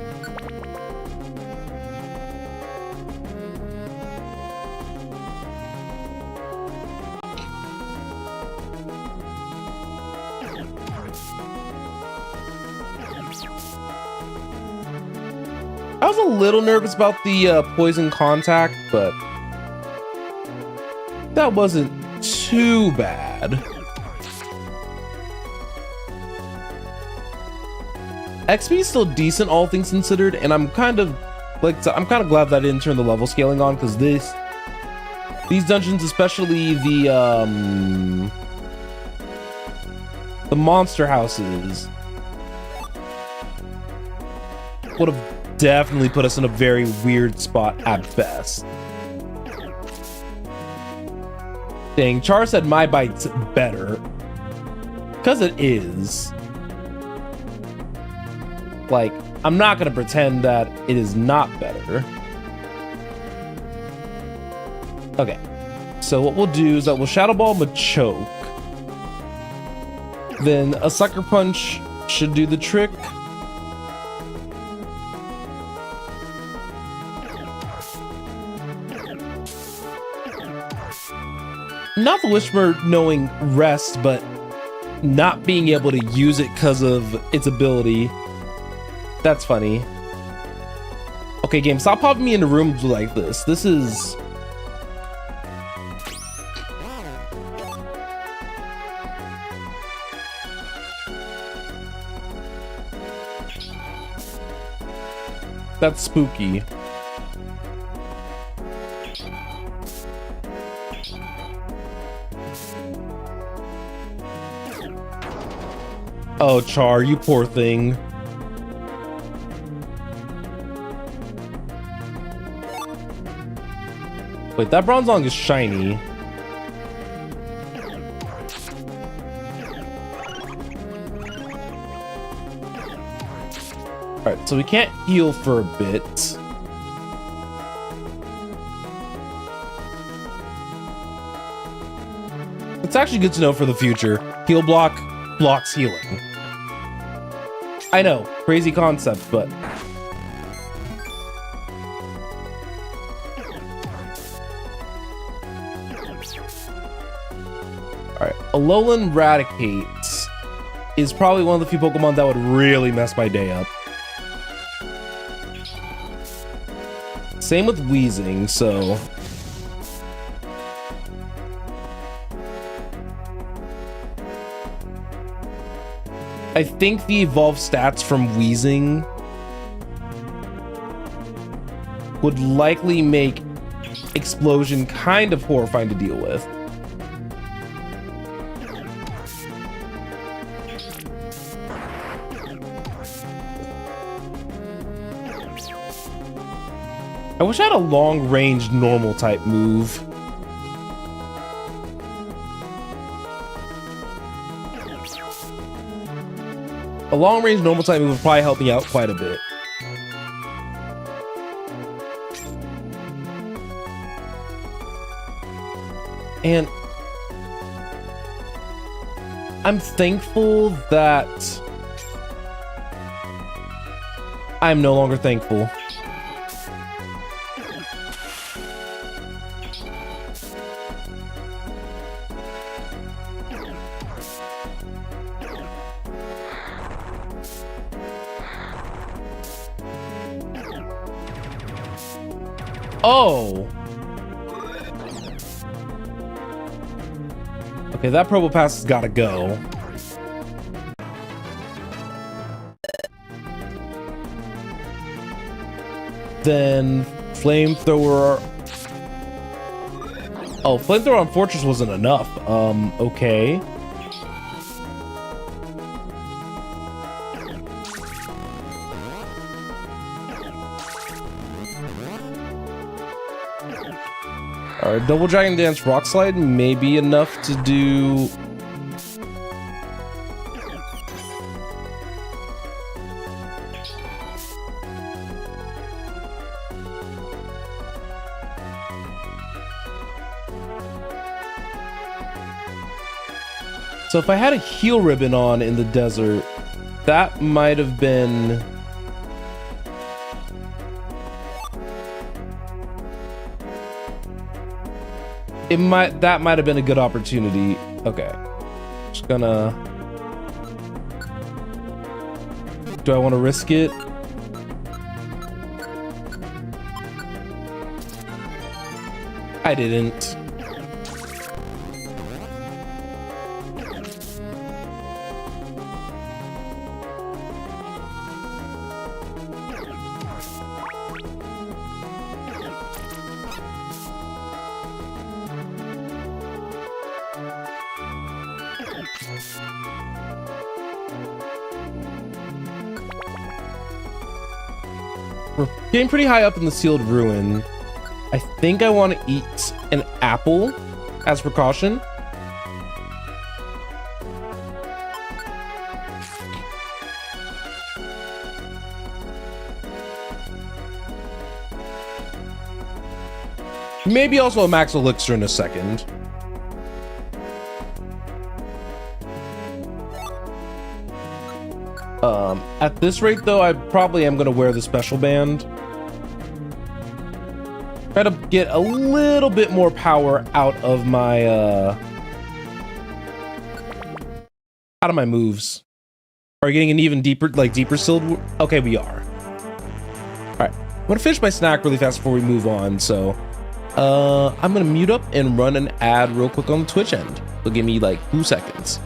I was a little nervous about the poison contact, but that wasn't too bad. XP is still decent, all things considered, and I'm kind of glad that I didn't turn the level scaling on, because these dungeons, especially the monster houses, would have definitely put us in a very weird spot at best. Dang, Char said my bite's better. Because it is. Like, I'm not gonna pretend that it is not better. Okay. So what we'll do is that we'll Shadow Ball Machoke. Then a Sucker Punch should do the trick. Not the Whisper knowing rest, but not being able to use it because of its ability. That's funny. Okay, game, stop popping me into rooms like this. This is... That's spooky. Oh, Char, you poor thing. Wait, that Bronzong is shiny. Alright, so we can't heal for a bit. It's actually good to know for the future. Heal block blocks healing. I know, crazy concept, but... Alright, Alolan Raticate is probably one of the few Pokemon that would really mess my day up. Same with Weezing, so... I think the evolved stats from Weezing would likely make Explosion kind of horrifying to deal with. I wish I had a long-range normal type move. A long-range normal type move would probably help me out quite a bit. And I'm thankful that I'm no longer thankful. Oh. Okay, that Probopass has got to go. Then Flamethrower. Oh, Flamethrower on Fortress wasn't enough. Okay. Alright, Double Dragon Dance Rock Slide may be enough to do... So if I had a heal ribbon on in the desert, that might have been... that might have been a good opportunity. Okay. Just gonna... Do I want to risk it? I didn't. We're getting pretty high up in the Sealed Ruin. I think I want to eat an apple as precaution. Maybe also a max elixir in a second. At this rate, though, I probably am going to wear the special band. Try to get a little bit more power out of my moves. Are we getting an even deeper, deeper sealed? Okay, we are. All right, I'm gonna finish my snack really fast before we move on. So, I'm gonna mute up and run an ad real quick on the Twitch end. It'll give me like 2 seconds.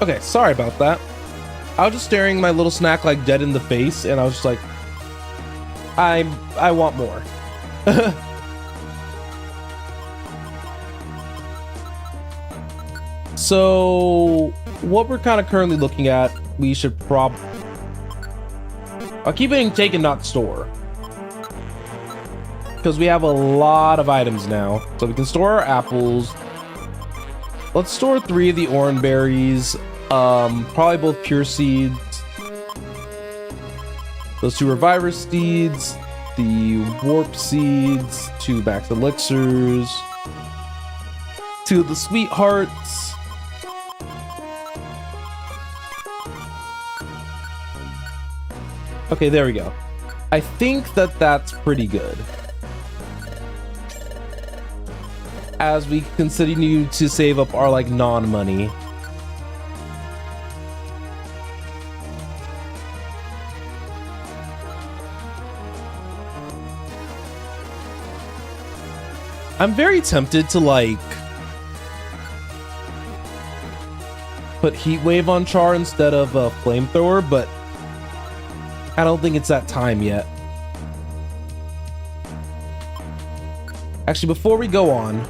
Okay, sorry about that. I was just staring my little snack like dead in the face, and I was just like, I want more. So, what we're kind of currently looking at, we should I'll keep it in take and not store. Because we have a lot of items now. So we can store our apples. Let's store 3 of the orange berries. Probably both pure seeds. Those 2 reviver seeds. The warp seeds. 2 max elixirs. 2 of the sweethearts. Okay, there we go. I think that that's pretty good. As we continue to save up our like non-money. I'm very tempted to like put heat wave on Char instead of a flamethrower, but I don't think it's that time yet. Actually, before we go on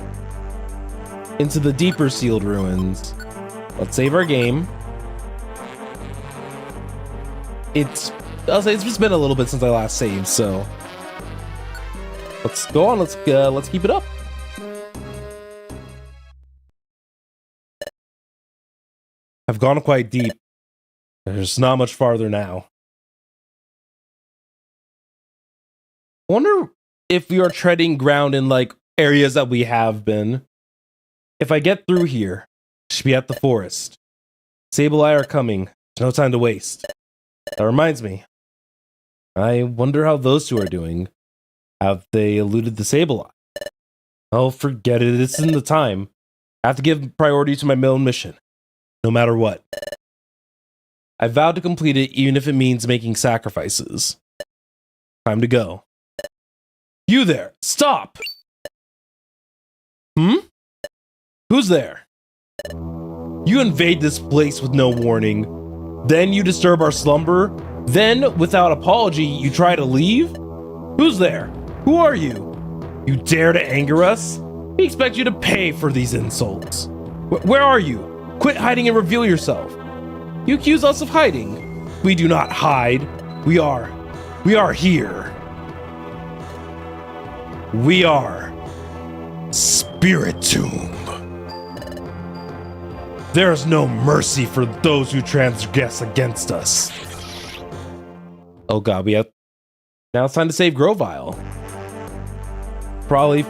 into the deeper sealed ruins, let's save our game. I'll say it's just been a little bit since I last saved, so let's go on. Let's keep it up. I've gone quite deep. There's not much farther now. I wonder if we are treading ground in like areas that we have been. If I get through here, I should be at the forest. Sable Eye are coming. There's no time to waste. That reminds me. I wonder how those 2 are doing. Have they eluded the Sable Eye? Oh, forget it. It's in the time. I have to give priority to my main mission. No matter what. I vowed to complete it even if it means making sacrifices. Time to go. You there! Stop! Who's there? You invade this place with no warning. Then you disturb our slumber. Then, without apology, you try to leave? Who's there? Who are you? You dare to anger us? We expect you to pay for these insults. Where are you? Quit hiding and reveal yourself. You accuse us of hiding. We do not hide. We are here. We are Spirit Tomb. There is no mercy for those who transgress against us. Oh god, now it's time to save Grovile. Probably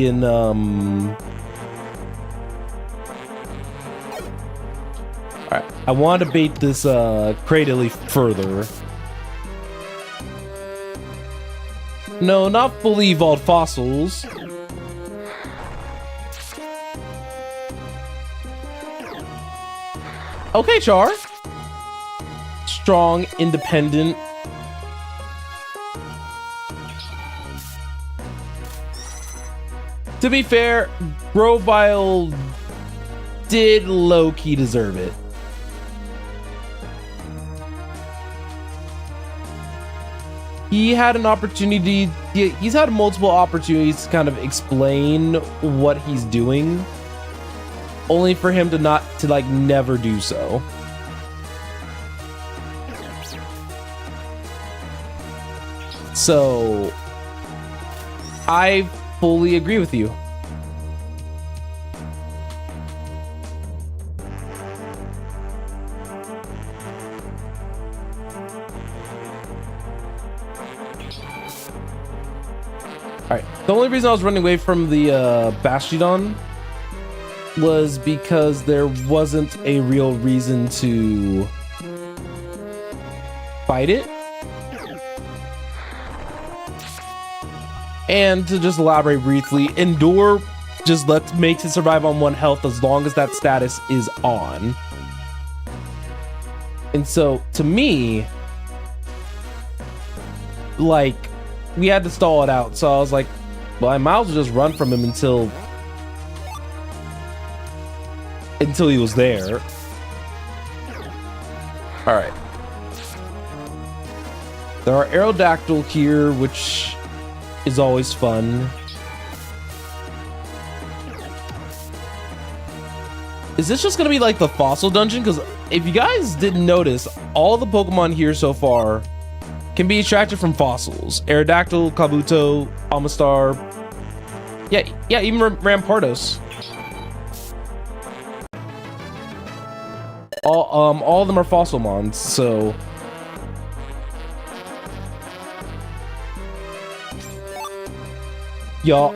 in Alright, I want to bait this Cradily further. No, not fully evolved fossils. Okay, Char. Strong, independent. To be fair, Grovile did low-key deserve it. He had an opportunity, he's had multiple opportunities to kind of explain what he's doing, only for him to never do so. So, I fully agree with you. Alright, the only reason I was running away from the Bastiodon was because there wasn't a real reason to fight it. And to just elaborate briefly, Endure just makes it survive on 1 health as long as that status is on. And so, to me, like, we had to stall it out. So I was like, well, I might as well just run from him until he was there. All right. There are Aerodactyl here, which is always fun. Is this just gonna be like the fossil dungeon? Because if you guys didn't notice, all the Pokemon here so far can be extracted from fossils. Aerodactyl, Kabuto, Amistar. Yeah, even Rampardos. All of them are fossil mons, so y'all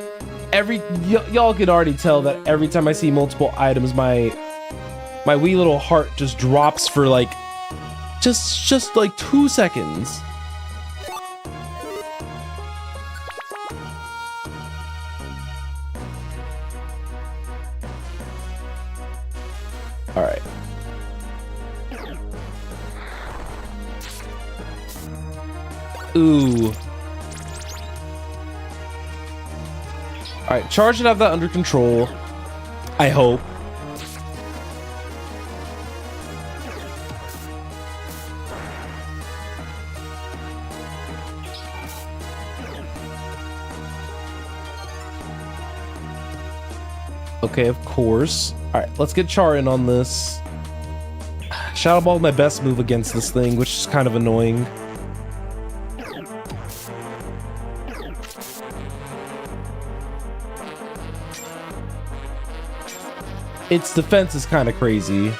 can already tell that every time I see multiple items, my wee little heart just drops for like just like 2 seconds. All right. Ooh. All right, Charge should have that under control. I hope. Okay, of course. All right, let's get Char in on this. Shadow Ball is my best move against this thing, which is kind of annoying. Its defense is kind of crazy.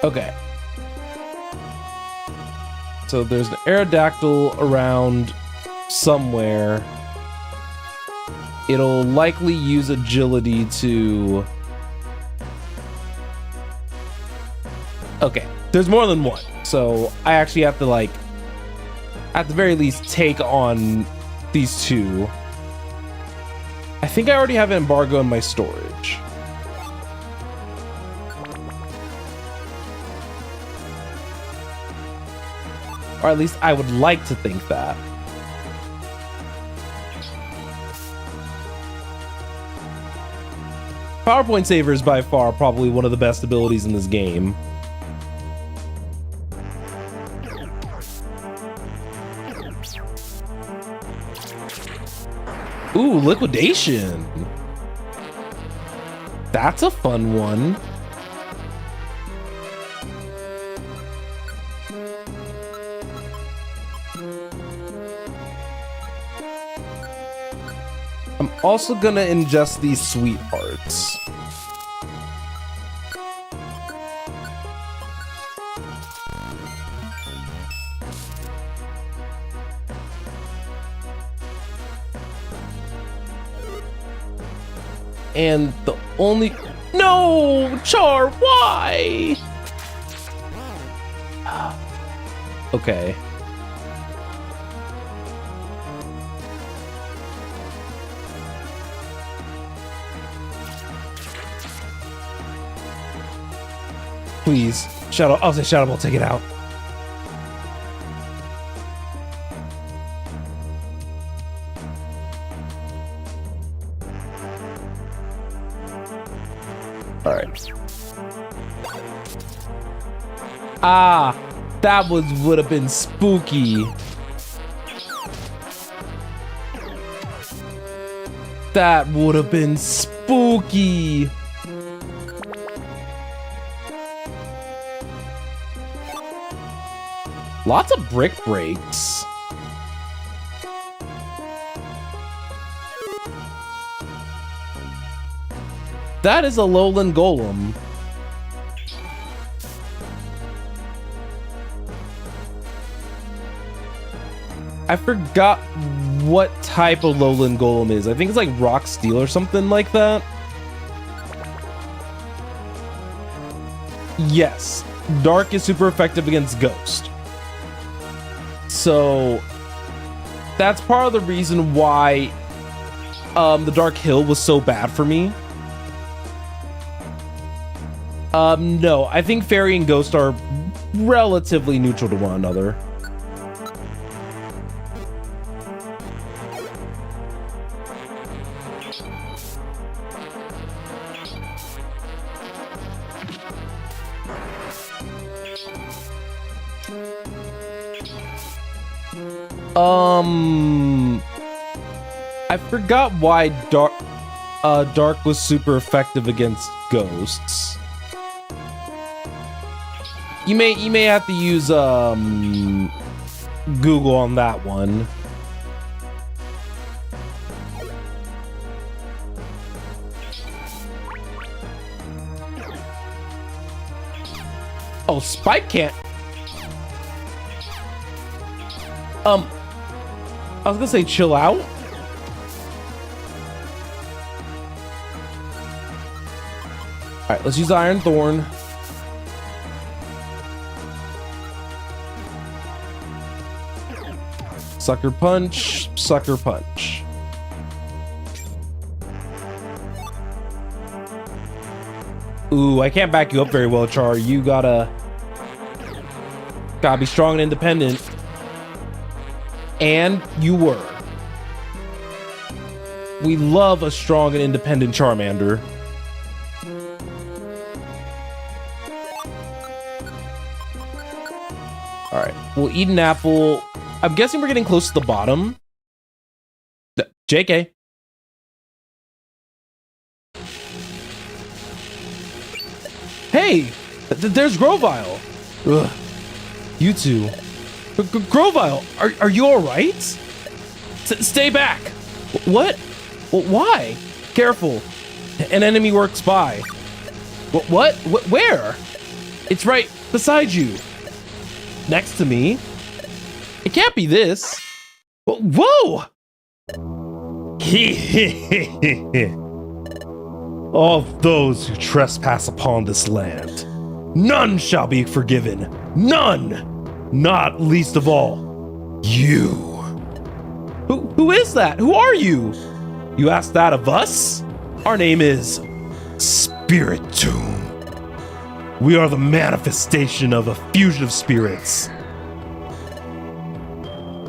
Okay. So there's an Aerodactyl around somewhere. It'll likely use agility to... Okay, there's more than one. So I actually have to, like, at the very least, take on these two. I think I already have an embargo in my storage. Or at least I would like to think that. PowerPoint Saver is by far probably one of the best abilities in this game. Ooh, liquidation. That's a fun one. I'm also gonna ingest these sweethearts. And the only... No! Char, why? Okay. Please. Shadow... I'll say Shadow Ball, take it out. Alright. Ah, that would have been spooky. That would have been spooky. Lots of brick breaks. That is a lowland golem. I forgot what type of lowland golem is. I think it's like rock steel or something like that. Yes, dark is super effective against ghost. So that's part of the reason why the Dark Hill was so bad for me. No, I think Fairy and Ghost are relatively neutral to one another. I forgot why Dark was super effective against ghosts. You may have to use Google on that one. Oh, Spike can't. I was gonna say chill out. All right, let's use Iron Thorn. Sucker Punch, Sucker Punch. Ooh, I can't back you up very well, Char. You gotta be strong and independent. And you were. We love a strong and independent Charmander. All right, we'll eat an apple. I'm guessing we're getting close to the bottom. JK. Hey, there's Grovile. Ugh. You two. Grovile, are you all right? Stay back. What? Why? Careful. An enemy works by. What? Where? It's right beside you. Next to me. It can't be this. Whoa! All those who trespass upon this land, none shall be forgiven. None! Not least of all, you. Who is that? Who are you? You asked that of us? Our name is Spirit Tomb. We are the manifestation of a fusion of spirits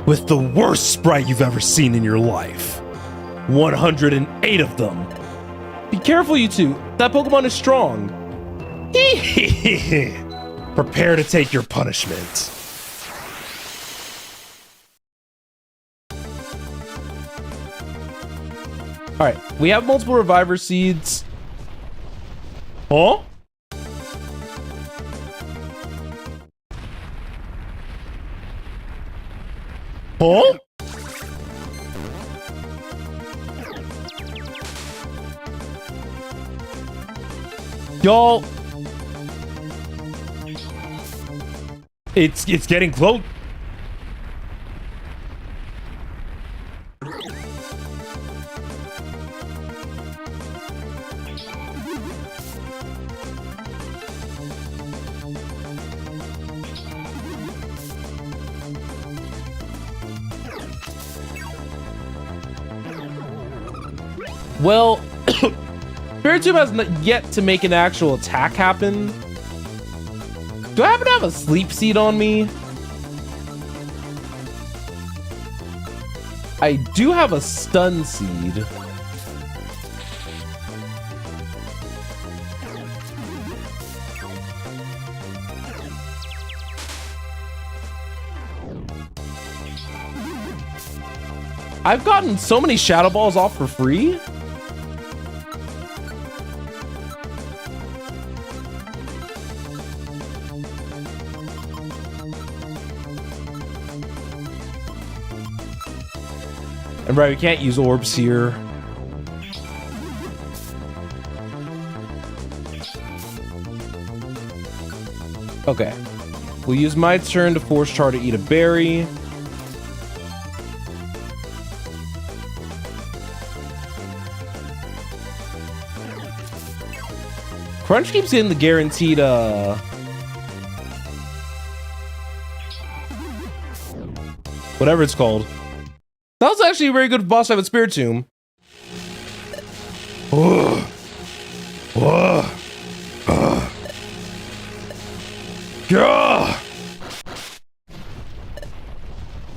with the worst sprite you've ever seen in your life. 108 of them. Be careful, you two. That Pokemon is strong. Prepare to take your punishment. All right, we have multiple reviver seeds. Huh? Huh? Y'all, it's getting close. Well, Spiritomb has not yet to make an actual attack happen. Do I happen to have a sleep seed on me? I do have a stun seed. I've gotten so many Shadow Balls off for free. And right, we can't use orbs here. Okay. We'll use my turn to force Char to eat a berry. Crunch keeps getting the guaranteed, whatever it's called. That was actually a very good boss fight with Spiritomb.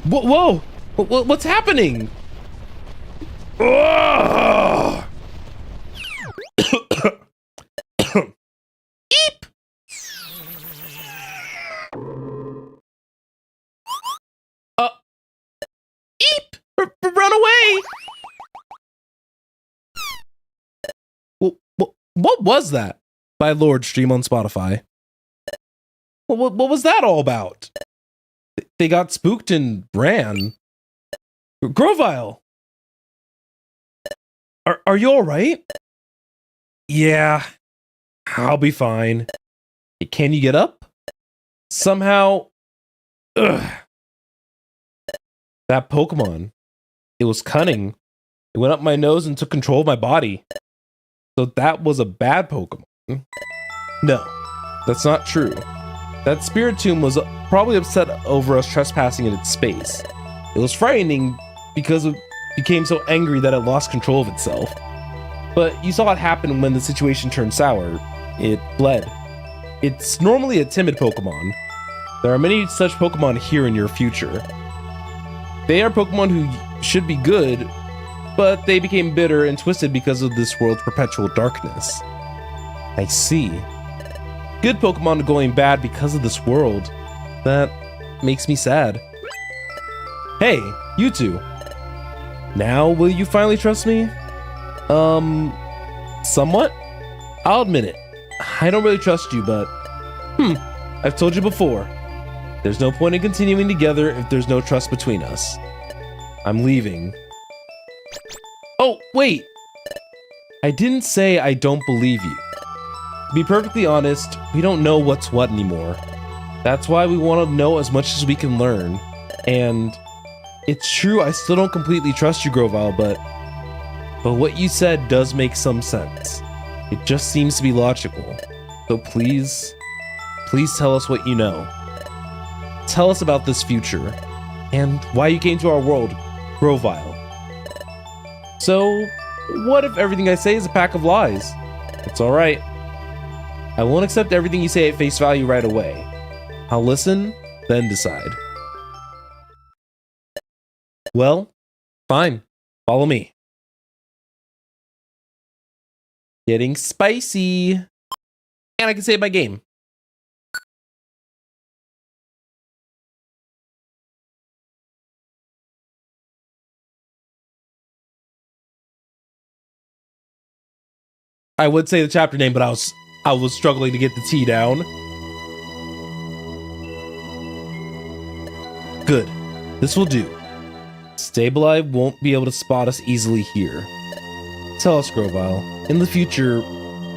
Whoa. What's happening? Eep. Eep. Run away. What was that? By Lord, stream on Spotify. What was that all about? They got spooked and ran. Grovile, are you all right? Yeah, I'll be fine. Can you get up? Somehow. Ugh. That Pokemon. It was cunning. It went up my nose and took control of my body. So that was a bad Pokemon. No, that's not true. That Spiritomb was probably upset over us trespassing in its space. It was frightening because it became so angry that it lost control of itself. But you saw what happened when the situation turned sour. It fled. It's normally a timid Pokemon. There are many such Pokemon here in your future. They are Pokemon who should be good, but they became bitter and twisted because of this world's perpetual darkness. I see. Good Pokemon are going bad because of this world. That makes me sad. Hey, you two. Now will you finally trust me? Somewhat? I'll admit it. I don't really trust you, but... I've told you before. There's no point in continuing together if there's no trust between us. I'm leaving. Oh, wait! I didn't say I don't believe you. To be perfectly honest, we don't know what's what anymore. That's why we want to know as much as we can learn. And it's true, I still don't completely trust you, Grovile, but what you said does make some sense. It just seems to be logical. So please tell us what you know. Tell us about this future and why you came to our world, Grovile. So, what if everything I say is a pack of lies? It's alright. I won't accept everything you say at face value right away. I'll listen, then decide. Well, fine. Follow me. Getting spicy. And I can save my game. I would say the chapter name, but I was struggling to get the T down. Good. This will do. Stableye won't be able to spot us easily here. Tell us, Grovile, in the future,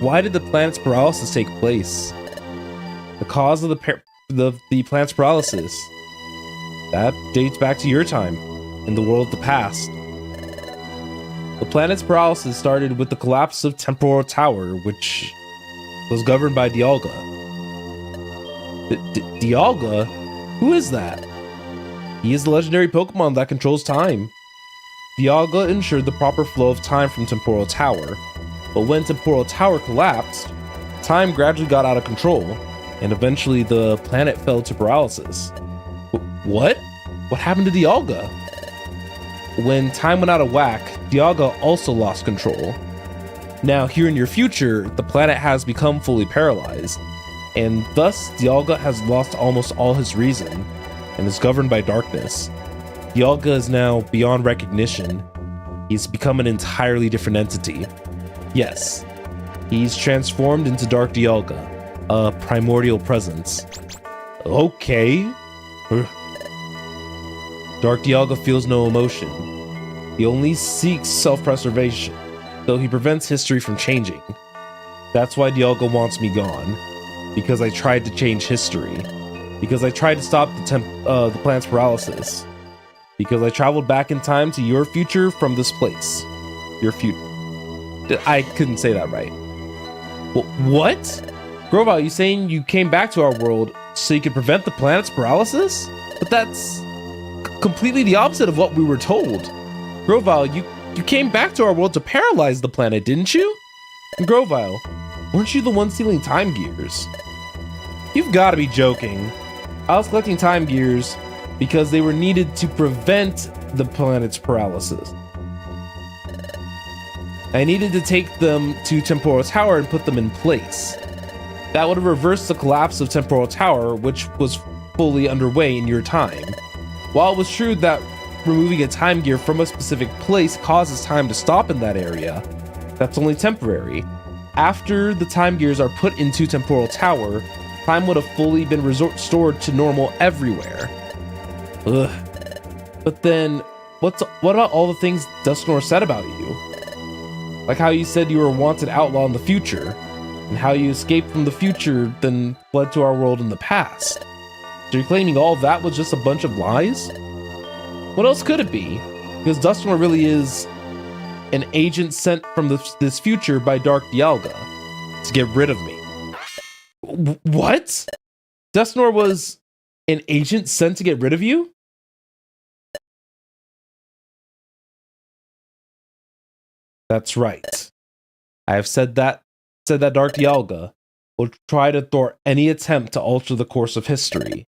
why did the planet's paralysis take place? The cause of the planet's paralysis. That dates back to your time, in the world of the past. The planet's paralysis started with the collapse of Temporal Tower, which was governed by Dialga. Dialga? Who is that? He is the legendary Pokemon that controls time. Dialga ensured the proper flow of time from Temporal Tower, but when Temporal Tower collapsed, time gradually got out of control, and eventually the planet fell to paralysis. What? What happened to Dialga? When time went out of whack, Dialga also lost control. Now, here in your future, the planet has become fully paralyzed, and thus Dialga has lost almost all his reason, and is governed by darkness. Dialga is now beyond recognition. He's become an entirely different entity. Yes, he's transformed into Dark Dialga, a primordial presence. Okay. Dark Dialga feels no emotion. He only seeks self-preservation, though he prevents history from changing. That's why Dialga wants me gone, because I tried to change history, because I tried to stop the planet's paralysis, because I traveled back in time to your future from this place. Your future. I couldn't say that right. What? Grovile, you saying you came back to our world so you could prevent the planet's paralysis? But that's completely the opposite of what we were told. Grovile, you came back to our world to paralyze the planet, didn't you? And Grovile, weren't you the one stealing time gears? You've got to be joking. I was collecting time gears because they were needed to prevent the planet's paralysis. I needed to take them to Temporal Tower and put them in place. That would have reversed the collapse of Temporal Tower, which was fully underway in your time. While it was true that removing a time gear from a specific place causes time to stop in that area, that's only temporary. After the time gears are put into Temporal Tower, time would have fully been restored to normal everywhere. Ugh. But then, what about all the things Dusknoir said about you? Like how you said you were a wanted outlaw in the future, and how you escaped from the future, then fled to our world in the past. So you're claiming all of that was just a bunch of lies? What else could it be? Because Dusknoir really is an agent sent from this future by Dark Dialga to get rid of me. What? Dusknoir was an agent sent to get rid of you? That's right. I have said that Dark Dialga will try to thwart any attempt to alter the course of history.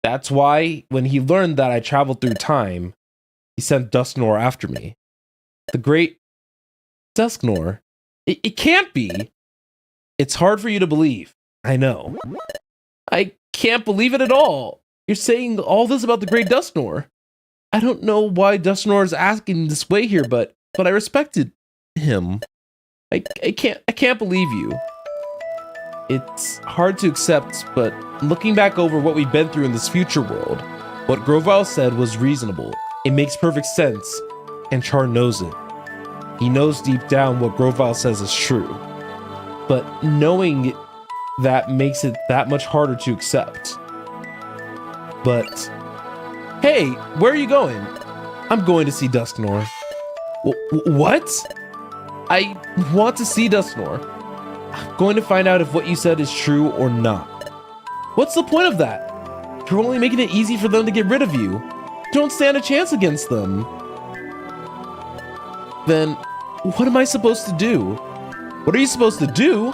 That's why, when he learned that I traveled through time, he sent Dusknoir after me. The great Dusknoir? It can't be! It's hard for you to believe. I know. I can't believe it at all. You're saying all this about the great Dusknoir. I don't know why Dusknoir is asking this way here, but I respected him. I can't believe you. It's hard to accept, but looking back over what we've been through in this future world, what Grovile said was reasonable. It makes perfect sense, and Char knows it. He knows deep down what Grovile says is true, but knowing that makes it that much harder to accept. But, hey, where are you going? I'm going to see Dusknoir. What? I want to see Dusknoir. I'm going to find out if what you said is true or not. What's the point of that? You're only making it easy for them to get rid of you. You don't stand a chance against them. Then, what am I supposed to do? What are you supposed to do?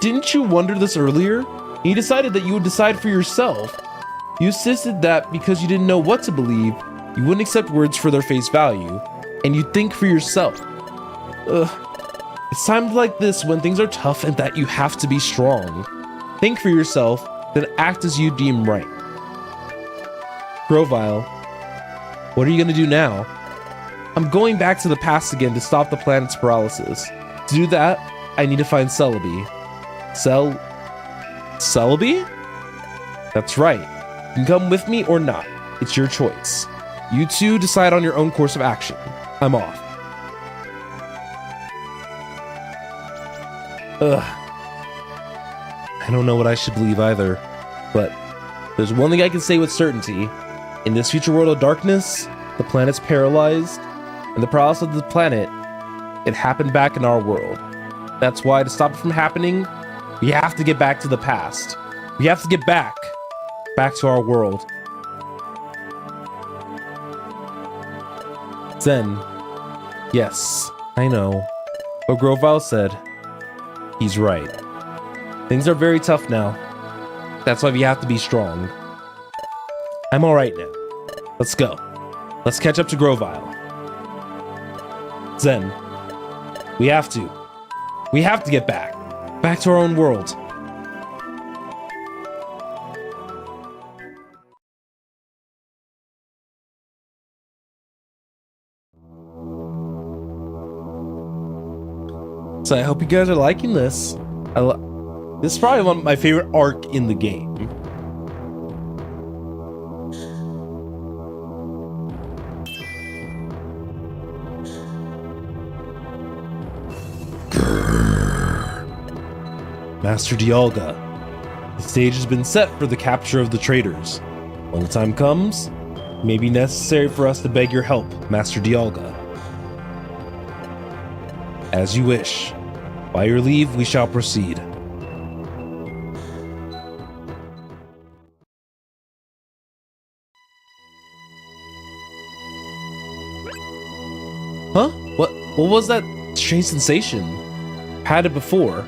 Didn't you wonder this earlier? You decided that you would decide for yourself. You insisted that because you didn't know what to believe, you wouldn't accept words for their face value, and you'd think for yourself. It's times like this when things are tough and that you have to be strong. Think for yourself, then act as you deem right. Grovile, what are you gonna do now? I'm going back to the past again to stop the planet's paralysis. To do that, I need to find Celebi. Celebi? That's right. You can come with me or not. It's your choice. You two decide on your own course of action. I'm off. Ugh. I don't know what I should believe either, but there's one thing I can say with certainty. In this future world of darkness, the planet's paralyzed, and the paralysis of the planet, it happened back in our world. That's why, to stop it from happening, we have to get back to the past. We have to get back to our world. Zen. Yes, I know. But Grovile said, he's right. Things are very tough now. That's why we have to be strong. I'm alright now. Let's go. Let's catch up to Grovile. Zen. We have to. We have to get back. Back to our own world. So I hope you guys are liking this. This is probably one of my favorite arc in the game. Master Dialga. The stage has been set for the capture of the traitors. When the time comes, it may be necessary for us to beg your help, Master Dialga. As you wish. By your leave, we shall proceed. Huh? What was that strange sensation? Had it before.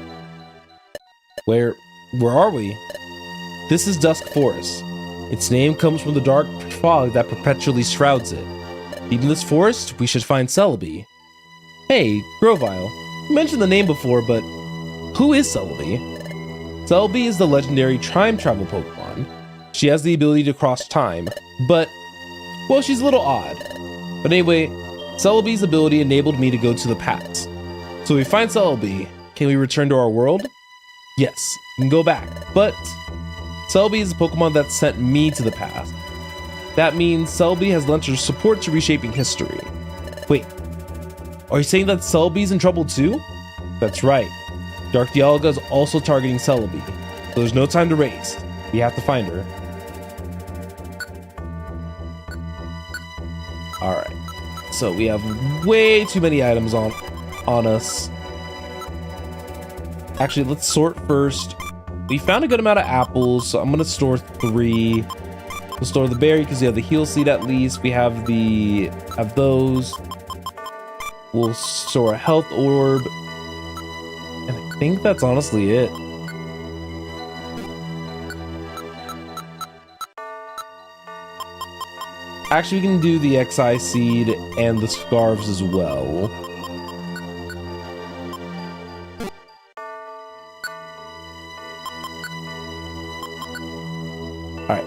Where are we? This is Dusk Forest. Its name comes from the dark fog that perpetually shrouds it. Leaving this forest, we should find Celebi. Hey, Grovile, you mentioned the name before, but who is Celebi? Celebi is the legendary time travel Pokemon. She has the ability to cross time, but, well, she's a little odd. But anyway, Celebi's ability enabled me to go to the past. So we find Celebi, can we return to our world? Yes, you can go back, but Celebi is a Pokemon that sent me to the past. That means Celebi has lent her support to reshaping history. Wait, are you saying that Celebi's in trouble too? That's right. Dark Dialga is also targeting Celebi, so there's no time to waste. We have to find her. Alright, so we have way too many items on us. Actually, let's sort first. We found a good amount of apples, so I'm gonna store 3. We'll store the berry because we have the heal seed at least. We have those. We'll store a health orb. And I think that's honestly it. Actually, we can do the XI seed and the scarves as well. Alright,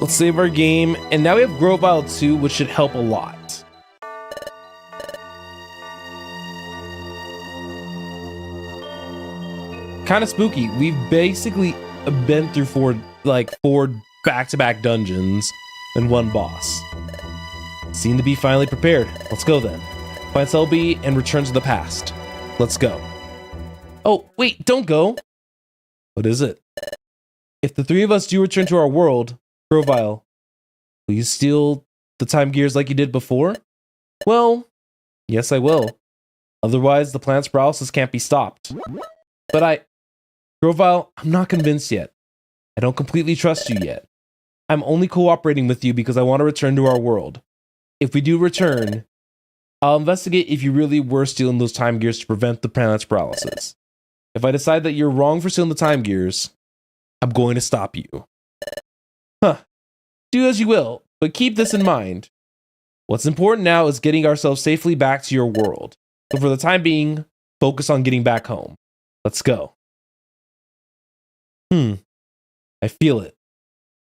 let's save our game. And now we have Grovile 2, which should help a lot. Kind of spooky. We've basically been through 4 back-to-back dungeons and 1 boss. Seem to be finally prepared. Let's go then. Find Celebi and return to the past. Let's go. Oh, wait, don't go. What is it? If the 3 of us do return to our world, Grovile, will you steal the time gears like you did before? Well, yes, I will. Otherwise, the planet's paralysis can't be stopped. But Grovile, I'm not convinced yet. I don't completely trust you yet. I'm only cooperating with you because I want to return to our world. If we do return, I'll investigate if you really were stealing those time gears to prevent the planet's paralysis. If I decide that you're wrong for stealing the time gears, I'm going to stop you. Huh. Do as you will, but keep this in mind. What's important now is getting ourselves safely back to your world. So for the time being, focus on getting back home. Let's go. I feel it.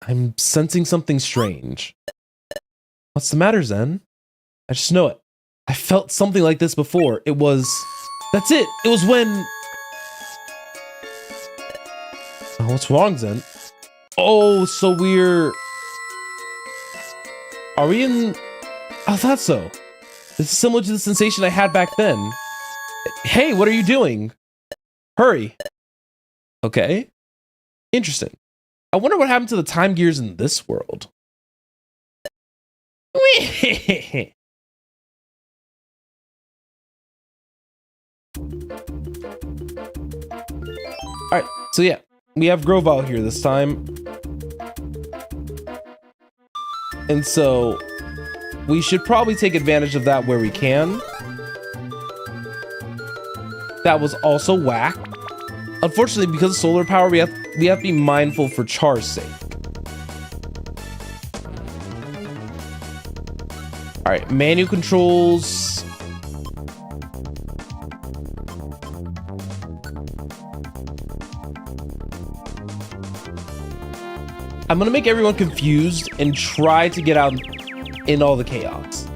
I'm sensing something strange. What's the matter, Zen? I just know it. I felt something like this before. That's it. It was when What's wrong, Zen? Oh, so we're... Are we in... I thought so. This is similar to the sensation I had back then. Hey, what are you doing? Hurry. Okay. Interesting. I wonder what happened to the time gears in this world. Alright, so yeah. We have Grovile here this time. And so we should probably take advantage of that where we can. That was also whack. Unfortunately, because of solar power, we have to be mindful for Char's sake. Alright, manual controls. I'm gonna make everyone confused and try to get out in all the chaos.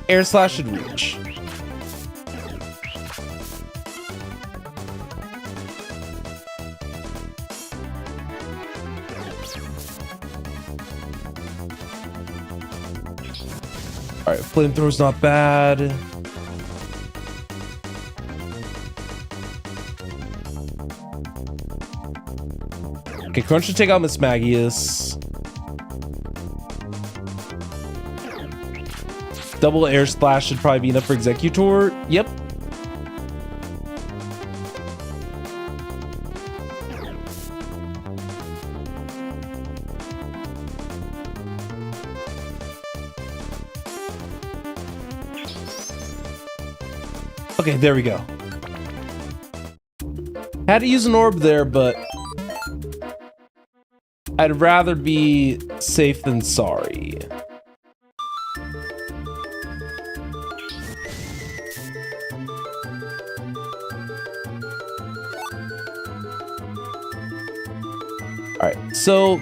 Air slash should reach. Alright, flamethrow's not bad. Okay, Crunch should take out Miss Magius. Double air splash should probably be enough for Executor. Yep. Okay, there we go. Had to use an orb there, but I'd rather be safe than sorry. Alright, so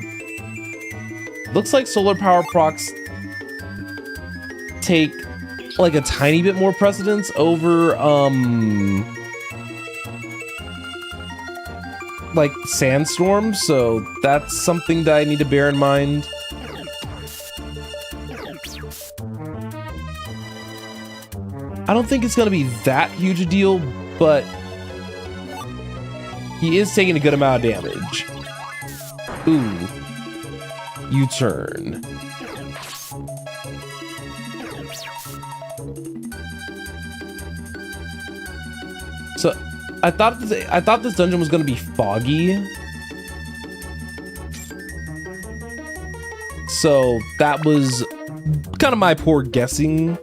looks like solar power procs take like a tiny bit more precedence over like sandstorms, so that's something that I need to bear in mind. I don't think it's gonna be that huge a deal, but he is taking a good amount of damage. Ooh. U-turn. So I thought this dungeon was gonna be foggy. So that was kind of my poor guessing.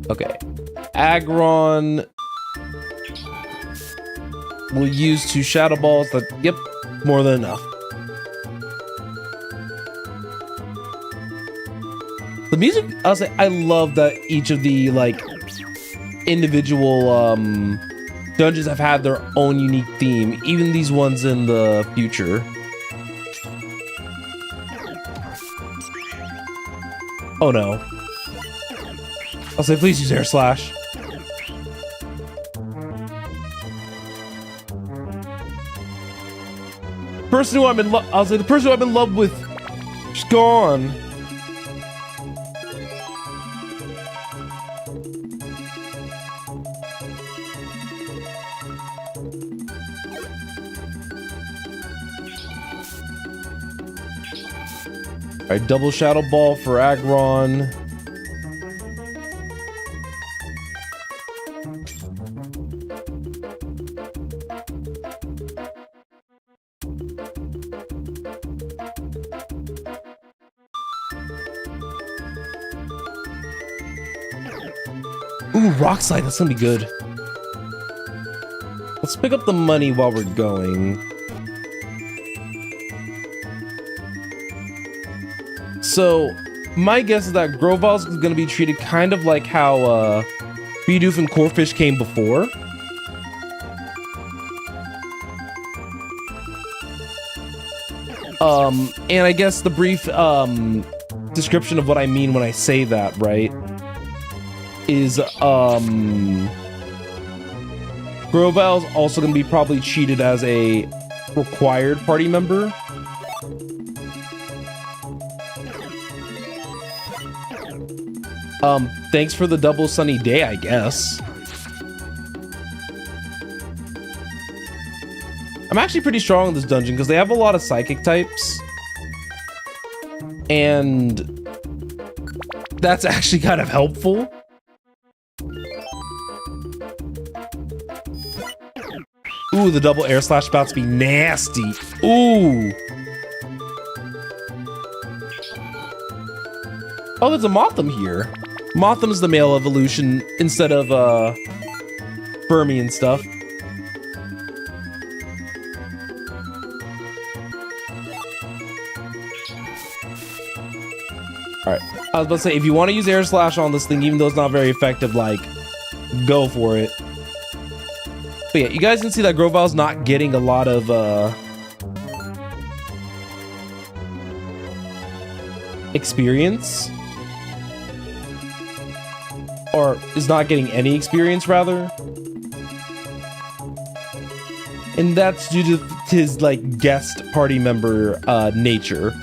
Okay. Aggron. We'll use 2 Shadow Balls. Yep, more than enough. The music, I'll say, I love that each of the like individual dungeons have had their own unique theme. Even these ones in the future. Oh no. I'll say, please use Air Slash. Person who I'm in love, I'll say the person who I'm in love with, she's gone. All right, double Shadow Ball for Aggron. Ooh, Rock Slide, that's gonna be good. Let's pick up the money while we're going. So, my guess is that Grovile's is gonna be treated kind of like how Bidoof and Corphish came before. And I guess the brief description of what I mean when I say that, right, is Groval's also going to be probably treated as a required party member. Thanks for the double sunny day, I guess. I'm actually pretty strong in this dungeon because they have a lot of psychic types. And that's actually kind of helpful. Ooh, the double air slash about to be nasty. Ooh. Oh, there's a Motham here. Motham's the male evolution instead of Burmy and stuff. Alright, I was about to say, if you want to use air slash on this thing, even though it's not very effective, like, go for it. But yeah, you guys can see that Groval's not getting a lot of experience. Or is not getting any experience, rather. And that's due to his, like, guest party member nature.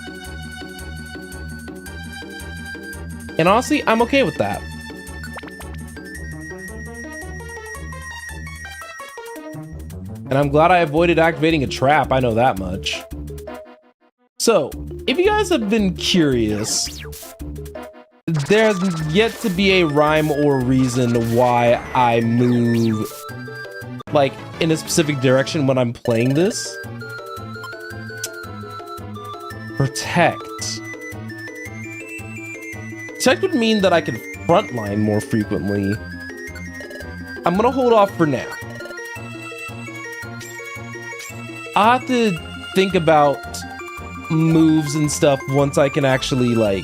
And honestly, I'm okay with that. And I'm glad I avoided activating a trap, I know that much. So, if you guys have been curious, there's yet to be a rhyme or reason why I move, like, in a specific direction when I'm playing this. Protect. Protect would mean that I could frontline more frequently. I'm gonna hold off for now. I'll have to think about moves and stuff once I can actually, like,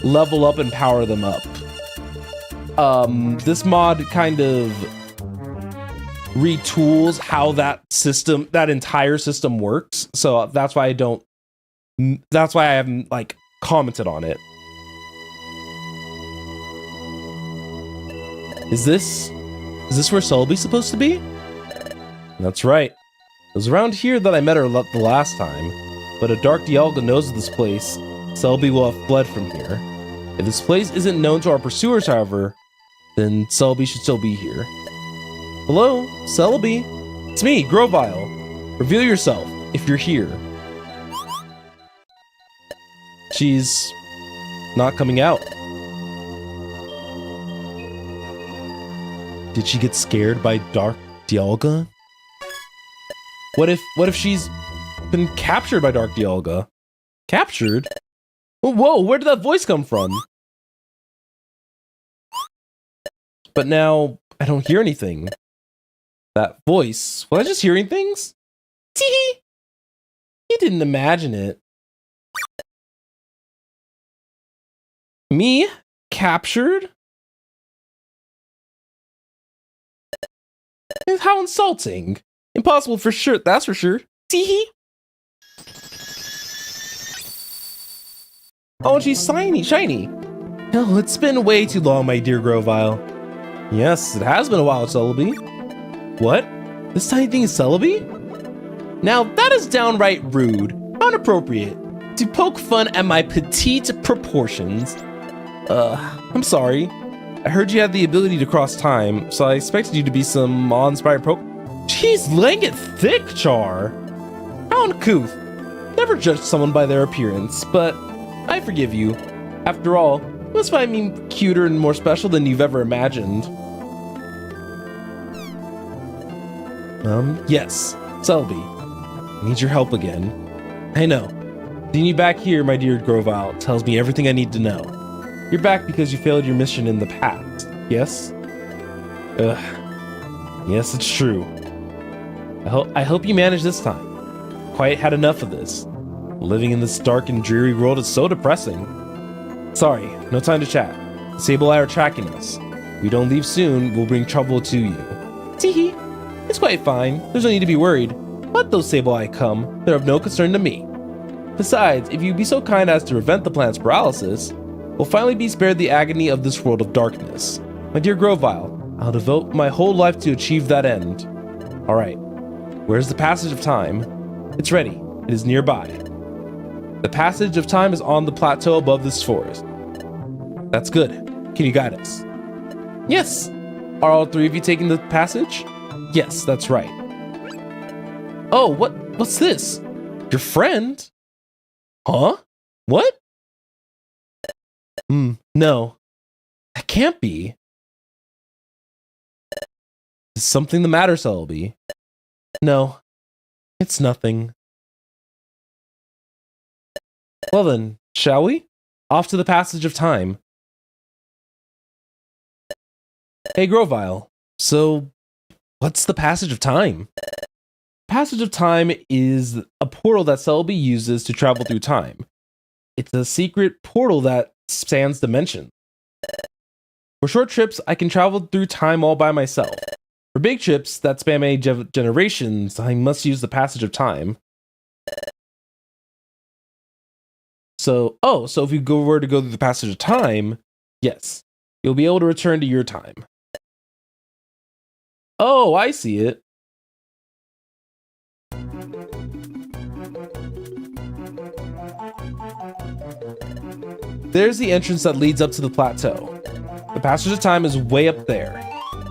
level up and power them up. This mod kind of retools how that entire system works. So that's why I haven't, like, commented on it. Is this where Selby's supposed to be? That's right. It was around here that I met her the last time, but if Dark Dialga knows of this place, Selby will have fled from here. If this place isn't known to our pursuers, however, then Selby should still be here. Hello, Selby? It's me, Grovile. Reveal yourself, if you're here. She's not coming out. Did she get scared by Dark Dialga? What if she's been captured by Dark Dialga? Captured? Whoa, where did that voice come from? But now, I don't hear anything. That voice, was I just hearing things? Tee-hee! You didn't imagine it. Me? Captured? How insulting. Impossible for sure, that's for sure. Tee-hee! Oh, she's shiny. Oh, it's been way too long, my dear Grovile. Yes, it has been a while, Celebi. What? This tiny thing is Celebi? Now, that is downright rude, inappropriate, to poke fun at my petite proportions. I'm sorry. I heard you had the ability to cross time, so I expected you to be some awe-inspired Jeez, laying it thick, Char. How uncouth. Never judge someone by their appearance, but I forgive you. After all, you must find me cuter and more special than you've ever imagined. Yes, Selby. I need your help again. I know. Seeing you back here, my dear Grovile, tells me everything I need to know. You're back because you failed your mission in the past, yes? Yes, it's true. I hope you manage this time. Quite had enough of this. Living in this dark and dreary world is so depressing. Sorry, no time to chat. Sableye are tracking us. If we don't leave soon, we'll bring trouble to you. Teehee. It's quite fine. There's no need to be worried. Let those Sableye come. They're of no concern to me. Besides, if you'd be so kind as to prevent the plant's paralysis, we'll finally be spared the agony of this world of darkness. My dear Grovile, I'll devote my whole life to achieve that end. Alright, where's the passage of time? It's ready. It is nearby. The passage of time is on the plateau above this forest. That's good. Can you guide us? Yes. Are all three of you taking the passage? Yes, that's right. Oh, what's this? Your friend? Huh? What? No. That can't be. Is something the matter, Selby? No. It's nothing. Well then, shall we? Off to the passage of time. Hey, Grovile. So, what's the passage of time? Passage of time is a portal that Selby uses to travel through time. It's a secret portal that spans dimensions. For short trips, I can travel through time all by myself. For big trips that span many generations, I must use the passage of time. So if you were to go through the passage of time, yes, you'll be able to return to your time. Oh, I see it. There's the entrance that leads up to the plateau. The passage of time is way up there.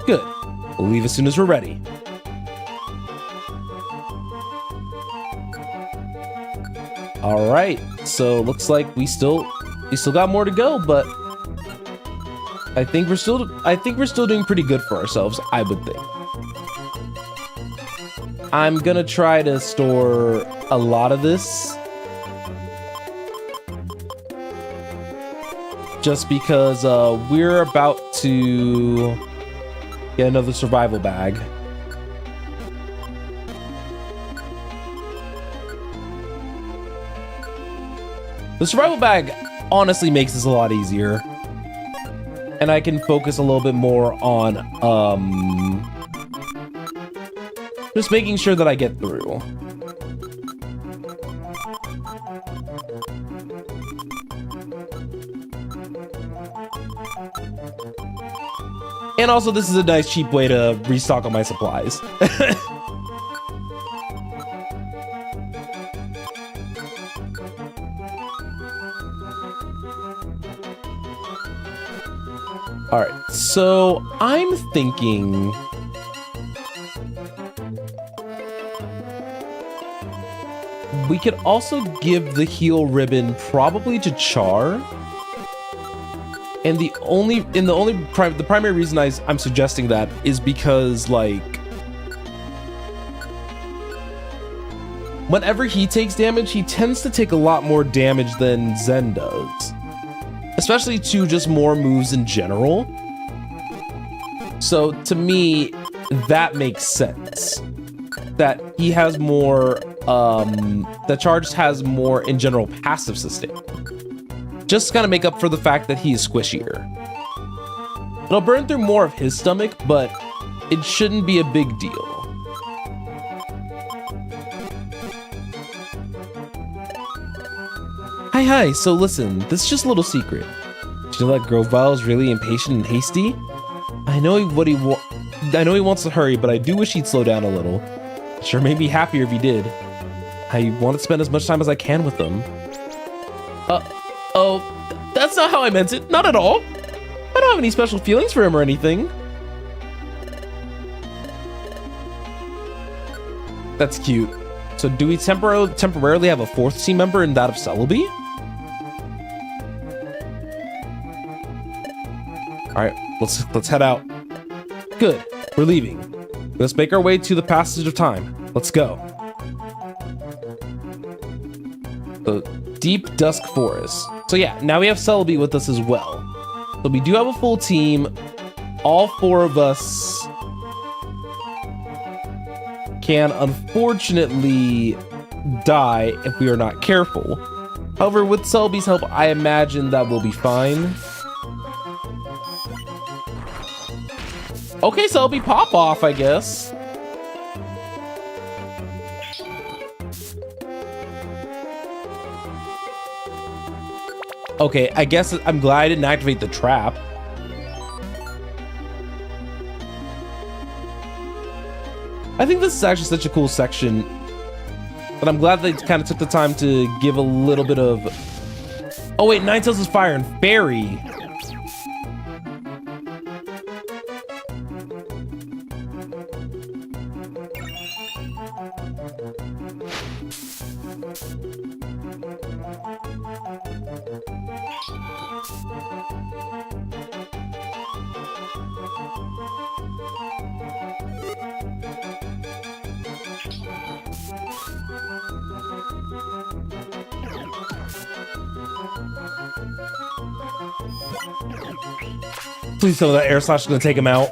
Good. We'll leave as soon as we're ready. All right. So looks like we still got more to go, but I think we're still doing pretty good for ourselves, I would think. I'm gonna try to store a lot of this just because we're about to get another survival bag. The survival bag honestly makes this a lot easier, and I can focus a little bit more on just making sure that I get through. And also, this is a nice cheap way to restock on my supplies. All right, so I'm thinking we could also give the heal ribbon probably to Char. And the primary reason I'm suggesting that is because, like, whenever he takes damage, he tends to take a lot more damage than Zen does, especially to just more moves in general. So to me, that makes sense. That he has more, that Charge has more in general passive sustain. Just to kind of make up for the fact that he is squishier. It'll burn through more of his stomach, but it shouldn't be a big deal. Hi, so listen, this is just a little secret. Do you know that Grovile is really impatient and hasty? I know he wants to hurry, but I do wish he'd slow down a little. Sure made me happier if he did. I want to spend as much time as I can with him. Oh, that's not how I meant it. Not at all. I don't have any special feelings for him or anything. That's cute. So do we temporarily have a fourth team member in that of Celebi? All right, let's head out. Good, we're leaving. Let's make our way to the passage of time. Let's go. The deep dusk forest. So yeah, now we have Celebi with us as well. So we do have a full team. All four of us can unfortunately die if we are not careful. However, with Celebi's help, I imagine that we'll be fine. Okay, Celebi, pop off, I guess. Okay, I guess I'm glad I didn't activate the trap. I think this is actually such a cool section, but I'm glad they kind of took the time to give a little bit of... Oh wait, Ninetales is fire and fairy. Please tell me that air slash is gonna take him out.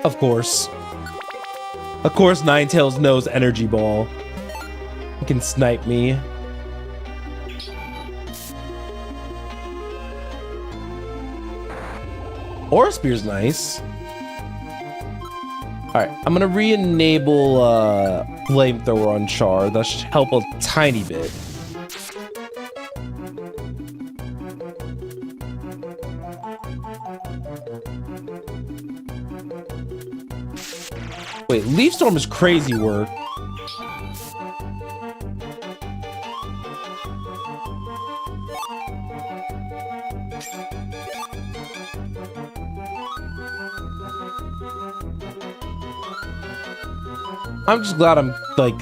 Of course. Of course, Ninetales knows Energy Ball. He can snipe me. Aura Spear's nice. Alright, I'm gonna re-enable Flamethrower on Char. That should help a tiny bit. Wait, Leaf Storm is crazy work. I'm just glad I'm like...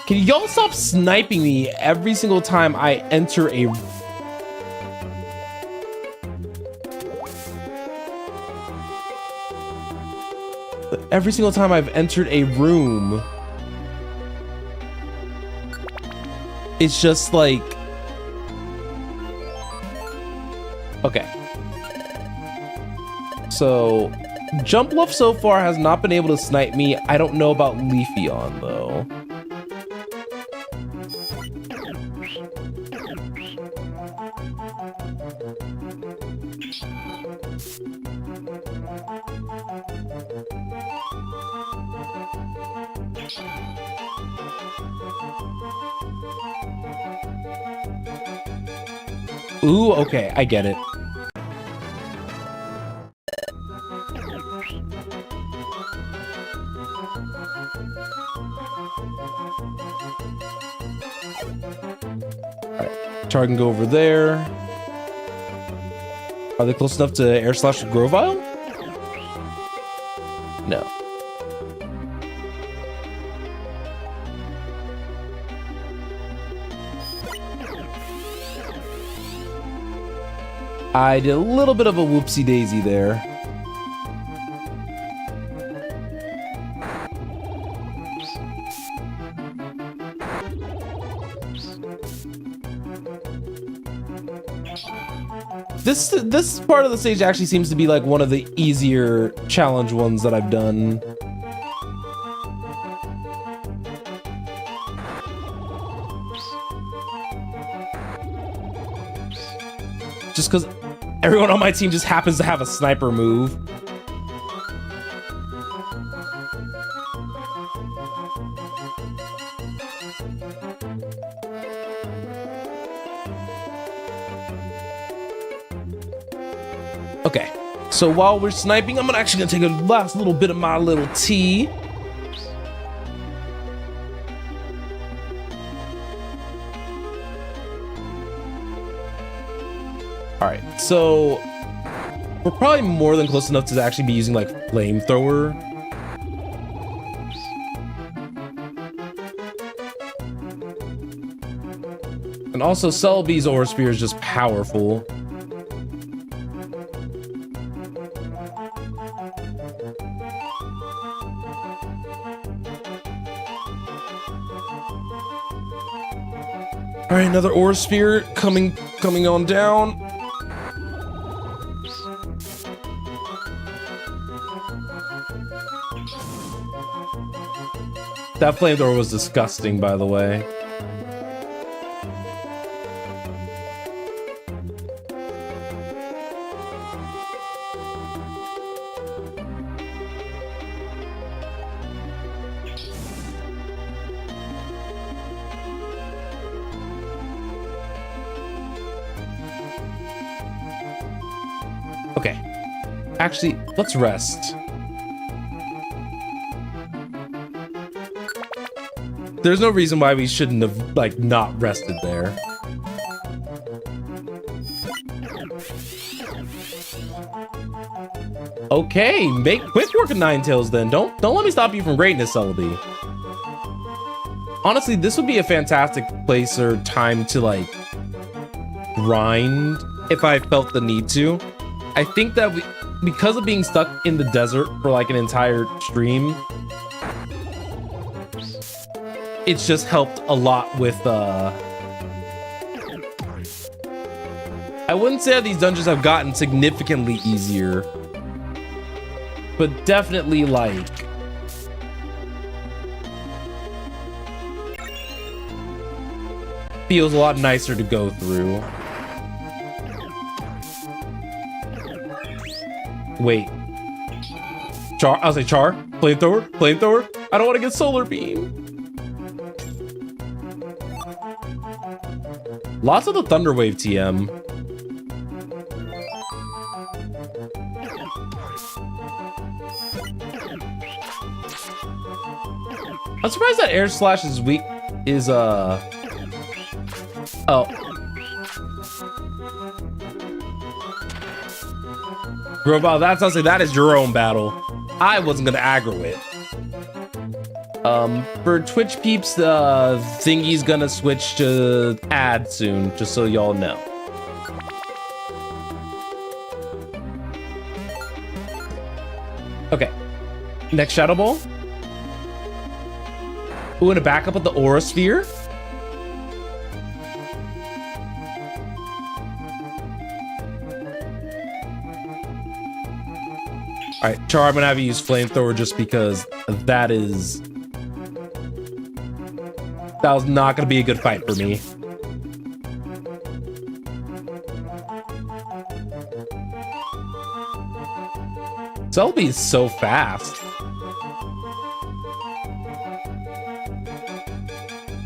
Can y'all stop sniping me every single time I enter a... Every single time I've entered a room, it's just like... Okay. So, Jump Bluff so far has not been able to snipe me. I don't know about Leafeon though. Ooh, okay, I get it. Alright, Char can go over there. Are they close enough to Air Slash with Grovyle? No. I did a little bit of a whoopsie daisy there. This part of the stage actually seems to be like one of the easier challenge ones that I've done. Just because everyone on my team just happens to have a sniper move. Okay, so while we're sniping, I'm actually gonna take a last little bit of my little tea. All right, so we're probably more than close enough to actually be using like Flamethrower. And also Celebi's Aura Spear is just powerful. All right, another Aura Spear coming on down. That Flamethrower was disgusting, by the way. Okay. Actually, let's rest. There's no reason why we shouldn't have, like, not rested there. Okay, make quick work of Ninetales then. Don't let me stop you from greatness, Celebi. Honestly, this would be a fantastic place or time to, like, grind if I felt the need to. I think that because of being stuck in the desert for like an entire stream, it's just helped a lot with I wouldn't say that these dungeons have gotten significantly easier, but definitely like feels a lot nicer to go through. Wait. Char? I'll say Char. Flamethrower? Flamethrower? I don't want to get Solar Beam. Lots of the Thunder Wave TM. I'm surprised that Air Slash is weak. Oh. Bro, that's honestly, that is your own battle. I wasn't gonna aggro it. For Twitch peeps, the thingy's gonna switch to ad soon, just so y'all know. Okay. Next Shadow Ball. Ooh, and a backup of the Aura Sphere. All right, Char, I'm gonna have you use Flamethrower just because that was not gonna be a good fight for me. Celebi is so fast.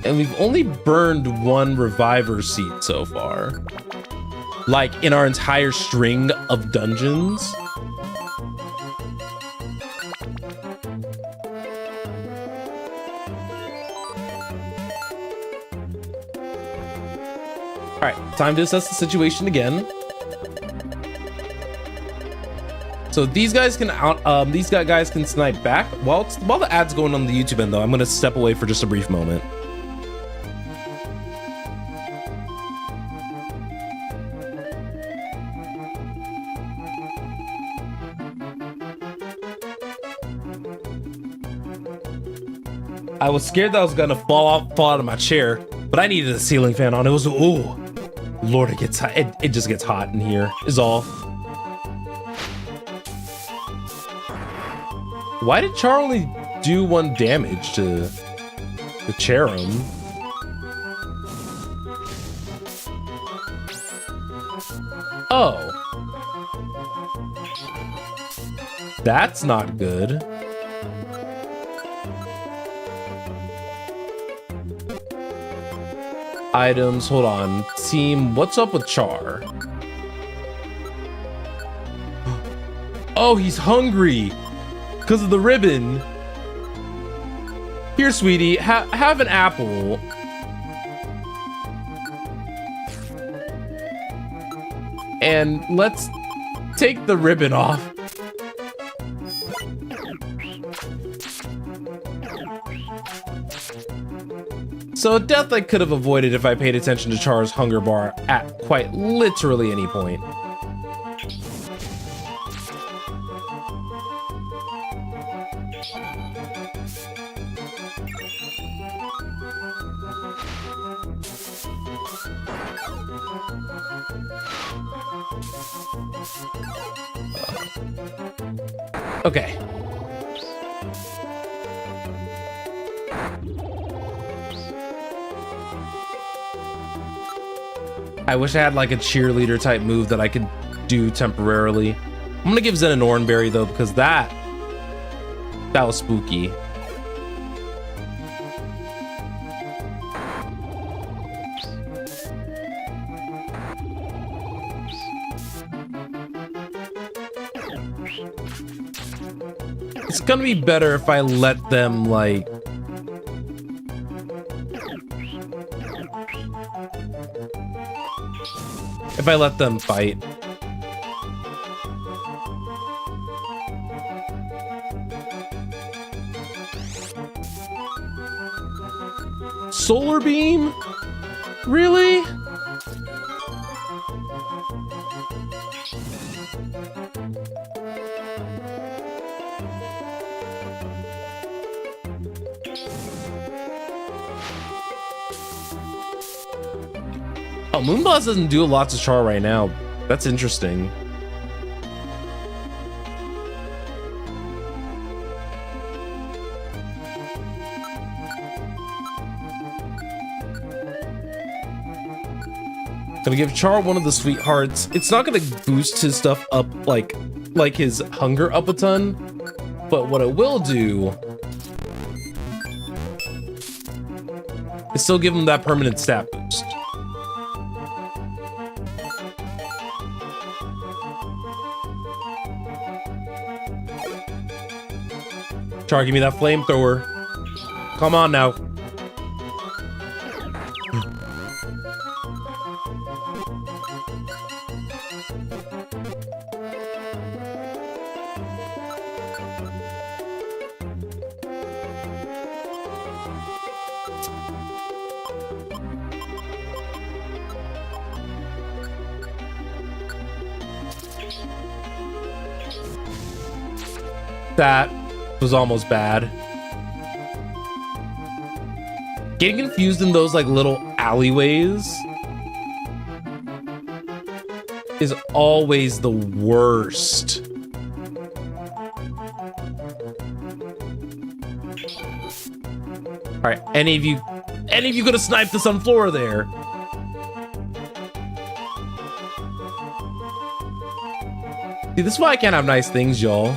And we've only burned one Reviver seed so far. Like in our entire string of dungeons. All right, time to assess the situation again. So these guys can guys can snipe back. While the ad's going on the YouTube end though, I'm gonna step away for just a brief moment. I was scared that I was gonna fall out of my chair, but I needed a ceiling fan on. It was, ooh, Lord, it gets hot. It just gets hot in here, is all. Why did Char only do 1 damage to the Cherum? Oh. That's not good. Items, hold on. Team, what's up with Char? Oh, he's hungry because of the ribbon. Here, sweetie, have an apple. And let's take the ribbon off. So death I could have avoided if I paid attention to Char's hunger bar at quite literally any point. Okay. I wish I had like a cheerleader type move that I could do temporarily. I'm gonna give Zen an Oranberry though, because that was spooky. It's gonna be better if I let them, like... If I let them fight. Solar beam? Really? Oh, Moonblast doesn't do a lot to Char right now. That's interesting. Gonna give Char one of the sweethearts. It's not gonna boost his stuff up like his hunger up a ton, but what it will do is still give him that permanent stat boost. Char, give me that flamethrower. Come on now. That was almost bad. Getting confused in those like little alleyways is always the worst. All right, any of you gonna snipe the Sunflora there? See, this is why I can't have nice things, y'all.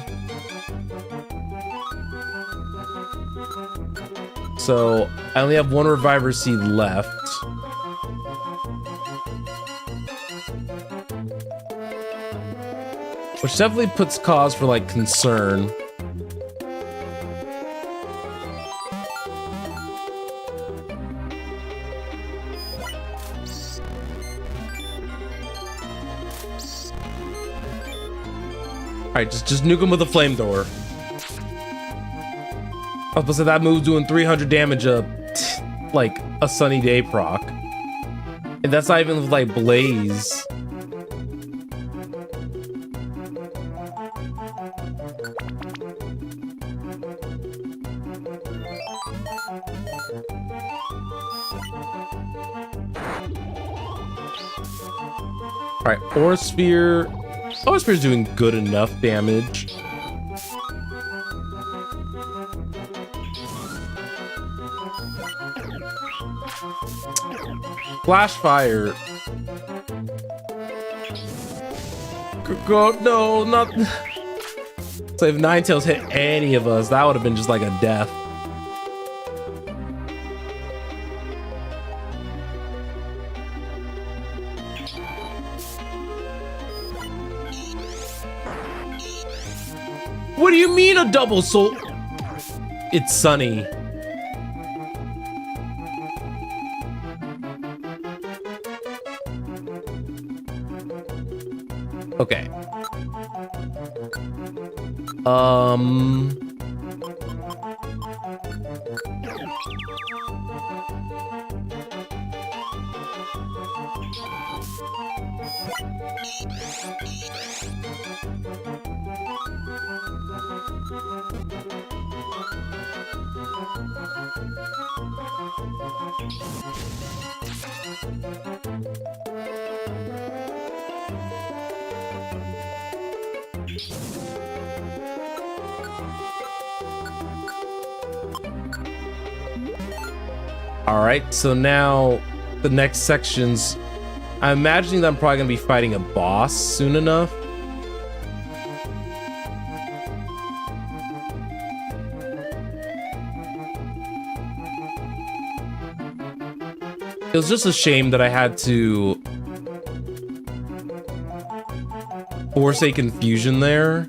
So I only have one Reviver Seed left. Which definitely puts cause for like concern. Alright, just nuke him with a flamethrower. I was supposed to say that move's doing 300 damage like a sunny day proc. And that's not even with like Blaze. Alright, Aura Sphere. Aura Sphere's doing good enough damage. Flash Fire. Go, no, not. So if Ninetales hit any of us, that would have been just like a death. What do you mean a double soul? It's Sunny. Okay. All right, so now the next sections, I'm imagining that I'm probably gonna be fighting a boss soon enough. It was just a shame that I had to force a confusion there.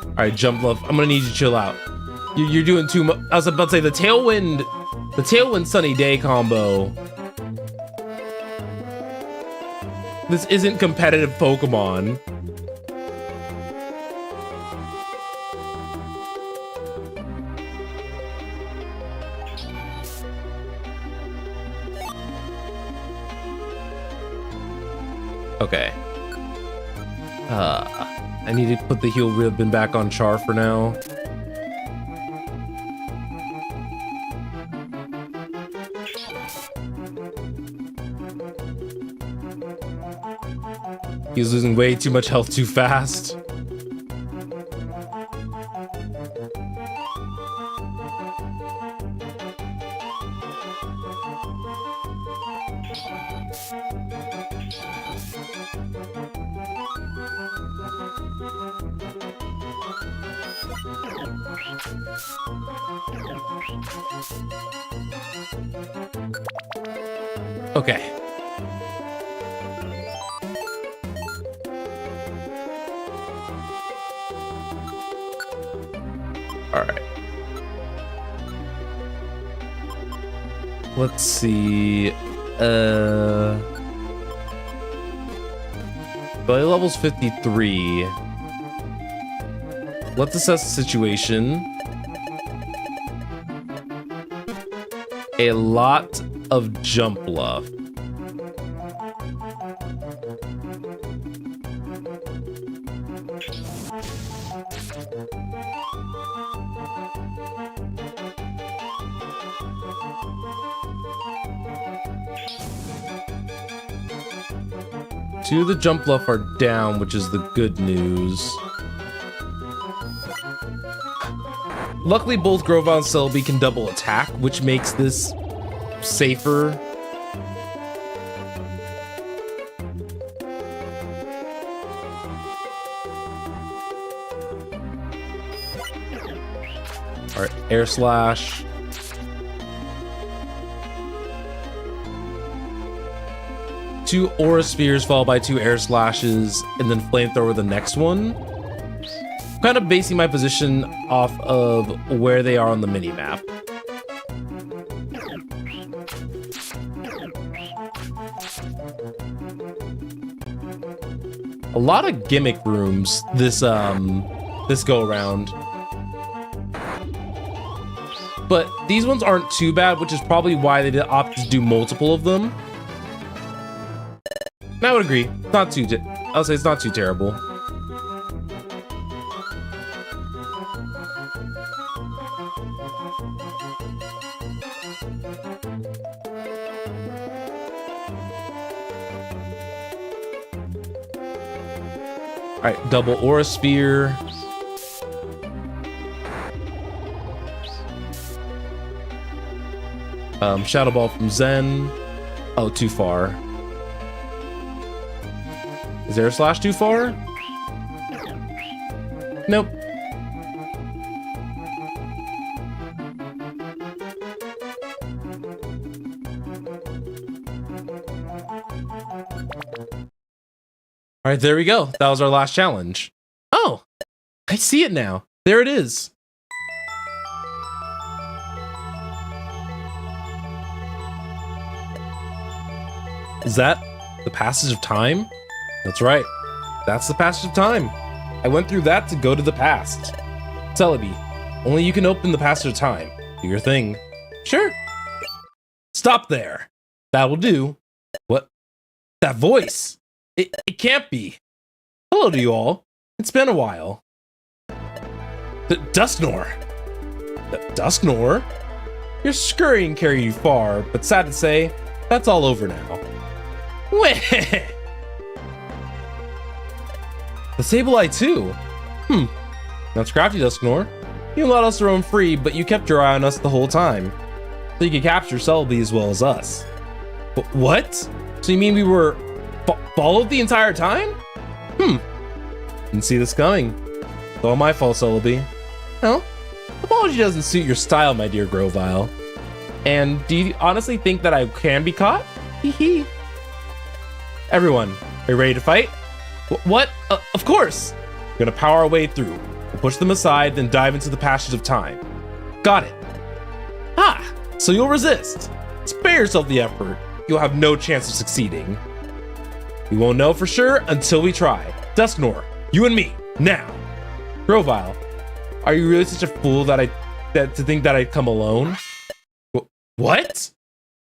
All right, Jump Love, I'm gonna need you to chill out. You're doing too much. I was about to say the Tailwind Sunny Day combo. This isn't competitive Pokemon. Okay. I need to put the heal ribbon back on Char for now. He's losing way too much health too fast. Okay. All right. Let's see. Belly level's 53. Let's assess the situation. A lot of Jump Bluff. Two of the Jump Bluff are down, which is the good news. Luckily, both Grovyle and Celebi can double attack, which makes this safer. All right, Air Slash. Two Aura Spheres followed by two Air Slashes, and then Flamethrower the next one. I'm kind of basing my position off of where they are on the mini-map. A lot of gimmick rooms this go around. But these ones aren't too bad, which is probably why they did opt to do multiple of them. I would agree. Not too. I'll say it's not too terrible. All right, double Aura Spear. Shadow Ball from Zen. Oh, too far. Is Air Slash too far? Nope. All right, there we go. That was our last challenge. Oh, I see it now. There it is. Is that the passage of time? That's right. That's the passage of time. I went through that to go to the past. Celebi, only you can open the passage of time. Do your thing. Sure. Stop there. That will do. What? That voice. It can't be. Hello to you all. It's been a while. Dusknor. Dusknor? Your scurrying carried you far, but sad to say, that's all over now. Weh! The Sableye too? That's crafty, Dusknor. You let us roam free, but you kept your eye on us the whole time. So you could capture Celebi as well as us. What? So you mean we were followed the entire time? Didn't see this coming. It's all my fault, Celebi. Well, apology doesn't suit your style, my dear Grovyle. And do you honestly think that I can be caught? Hee hee. Everyone, are you ready to fight? What? Of course! We're gonna power our way through. We'll push them aside, then dive into the passage of time. Got it. Ah, so you'll resist. Spare yourself the effort. You'll have no chance of succeeding. We won't know for sure until we try. Dusknor, you and me, now. Grovile, are you really such a fool to think that I'd come alone? What?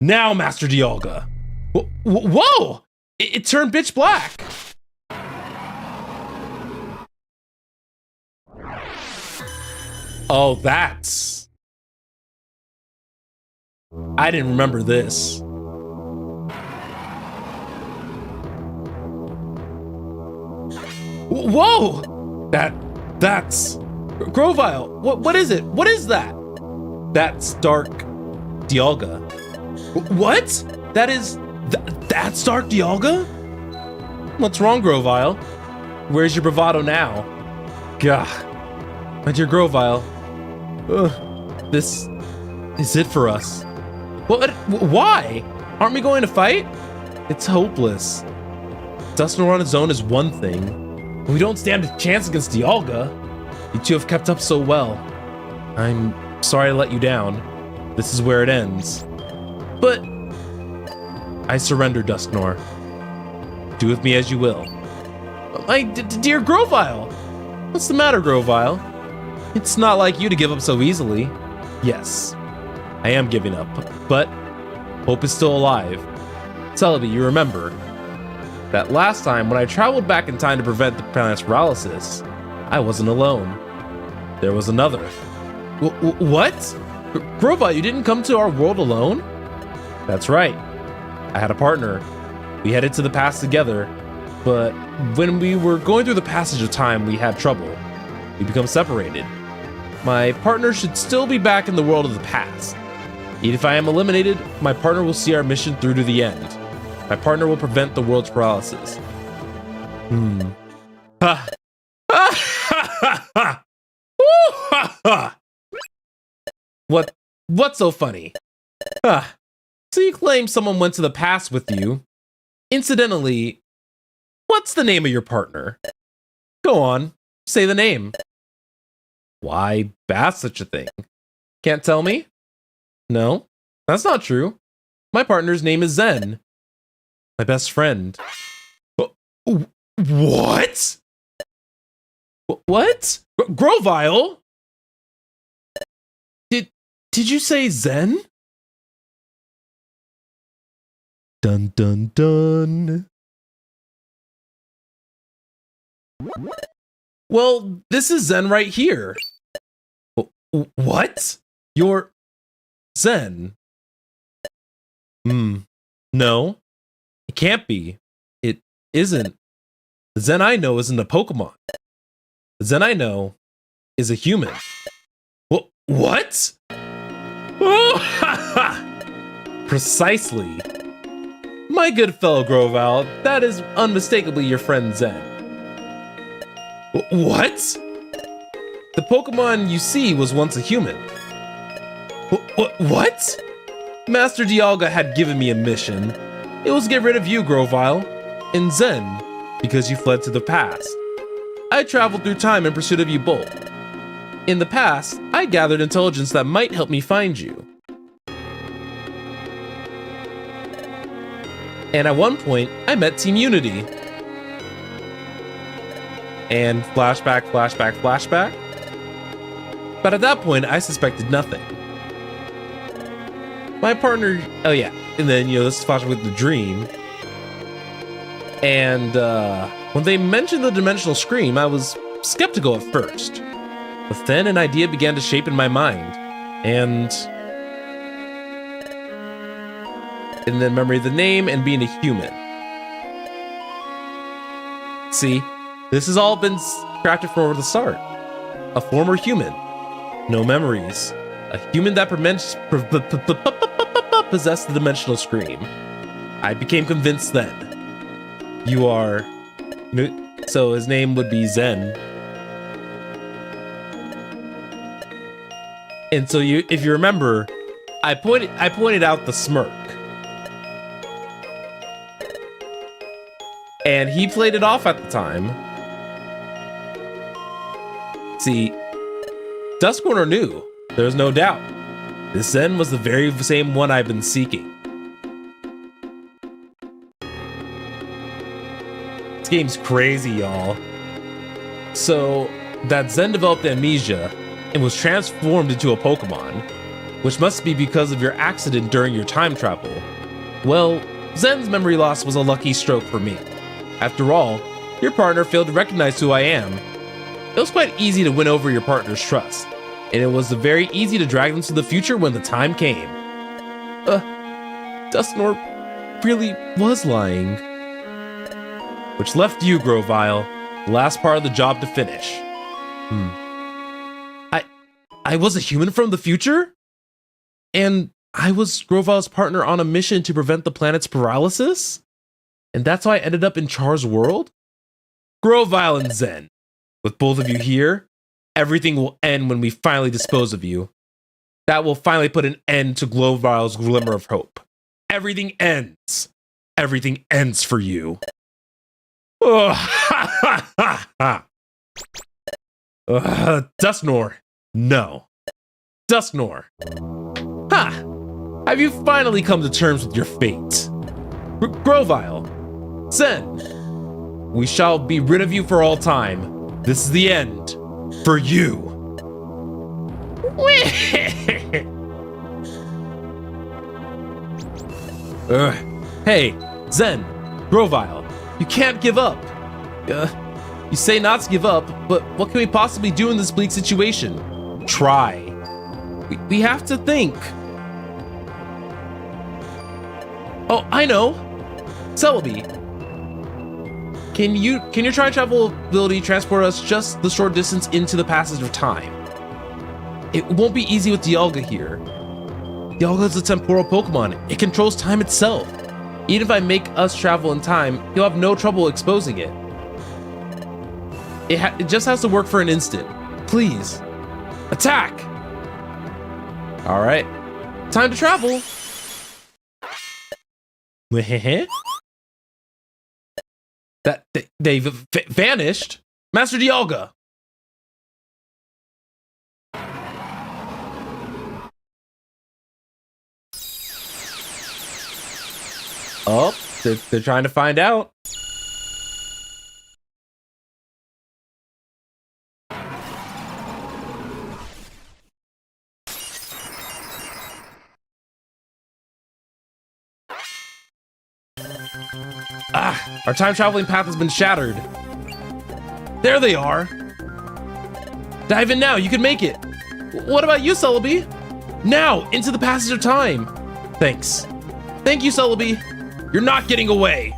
Now, Master Dialga. Whoa! It turned pitch black. Oh, that's... I didn't remember this. Whoa! That's... Grovile, what is it? What is that? That's Dark Dialga. What? That's Dark Dialga? What's wrong, Grovile? Where's your bravado now? Gah. My dear Grovile. This is it for us. What? Why? Aren't we going to fight? It's hopeless. Dusknor on his own is one thing. We don't stand a chance against Dialga. You two have kept up so well. I'm sorry to let you down. This is where it ends. But I surrender, Dusknor. Do with me as you will. My dear Grovile! What's the matter, Grovile? It's not like you to give up so easily. Yes, I am giving up, but hope is still alive. Celebi, you remember that last time when I traveled back in time to prevent the planet's paralysis, I wasn't alone. There was another. What? Grovile, you didn't come to our world alone? That's right. I had a partner. We headed to the past together, but when we were going through the passage of time, we had trouble. We become separated. My partner should still be back in the world of the past. Even if I am eliminated, my partner will see our mission through to the end. My partner will prevent the world's paralysis. Ha. What's so funny? So you claim someone went to the past with you. Incidentally, what's the name of your partner? Go on, say the name. Why bath such a thing? Can't tell me? No, that's not true. My partner's name is Zen. My best friend. What? What? Grovile? Did you say Zen? Dun dun dun. Well, this is Zen right here. What? You're Zen? No, it can't be. It isn't. The Zen I know isn't a Pokemon. The Zen I know is a human. What? Precisely. My good fellow Grovile, that is unmistakably your friend Zen. What? The Pokemon you see was once a human. What? Master Dialga had given me a mission. It was to get rid of you, Grovile, and Zen, because you fled to the past. I traveled through time in pursuit of you both. In the past, I gathered intelligence that might help me find you. And at one point, I met Team Unity. And flashback, flashback, flashback. But at that point, I suspected nothing. My partner, oh yeah, and then, this is flashback with the dream. And when they mentioned the dimensional scream, I was skeptical at first. But then an idea began to shape in my mind. And then memory of the name and being a human. See, this has all been crafted from the start. A former human. No memories. A human that possessed the dimensional scream. I became convinced then. You are... So his name would be Zen. And so if you remember, I pointed out the smirk. And he played it off at the time. See, Duskcorner knew, there's no doubt. This Zen was the very same one I've been seeking. This game's crazy, y'all. So, that Zen developed amnesia and was transformed into a Pokemon, which must be because of your accident during your time travel. Well, Zen's memory loss was a lucky stroke for me. After all, your partner failed to recognize who I am. It was quite easy to win over your partner's trust, and it was very easy to drag them to the future when the time came. Dusknor really was lying. Which left you, Grovyle, the last part of the job to finish. I was a human from the future? And I was Grovyle's partner on a mission to prevent the planet's paralysis? And that's how I ended up in Char's world? Grovyle and Zen, with both of you here, everything will end when we finally dispose of you. That will finally put an end to Grovyle's glimmer of hope. Everything ends. Everything ends for you. Dusknor, no. Dusknor. Ha! Have you finally come to terms with your fate? Grovyle, Zen, we shall be rid of you for all time. This is the end. For you. Hey, Zen, Grovyle, you can't give up. You say not to give up, but what can we possibly do in this bleak situation? Try. We have to think. Oh, I know. Celebi, can your time travel ability transport us just the short distance into the passage of time? It won't be easy with Dialga here. Dialga is a temporal Pokemon. It controls time itself. Even if I make us travel in time, you'll have no trouble exposing it. It just has to work for an instant. Please. Attack! Alright. Time to travel. They've vanished. Master Dialga. Oh, they're trying to find out. Our time traveling path has been shattered. There they are. Dive in now, you can make it. What about you, Celebi? Now, into the passage of time. Thanks. Thank you, Celebi. You're not getting away.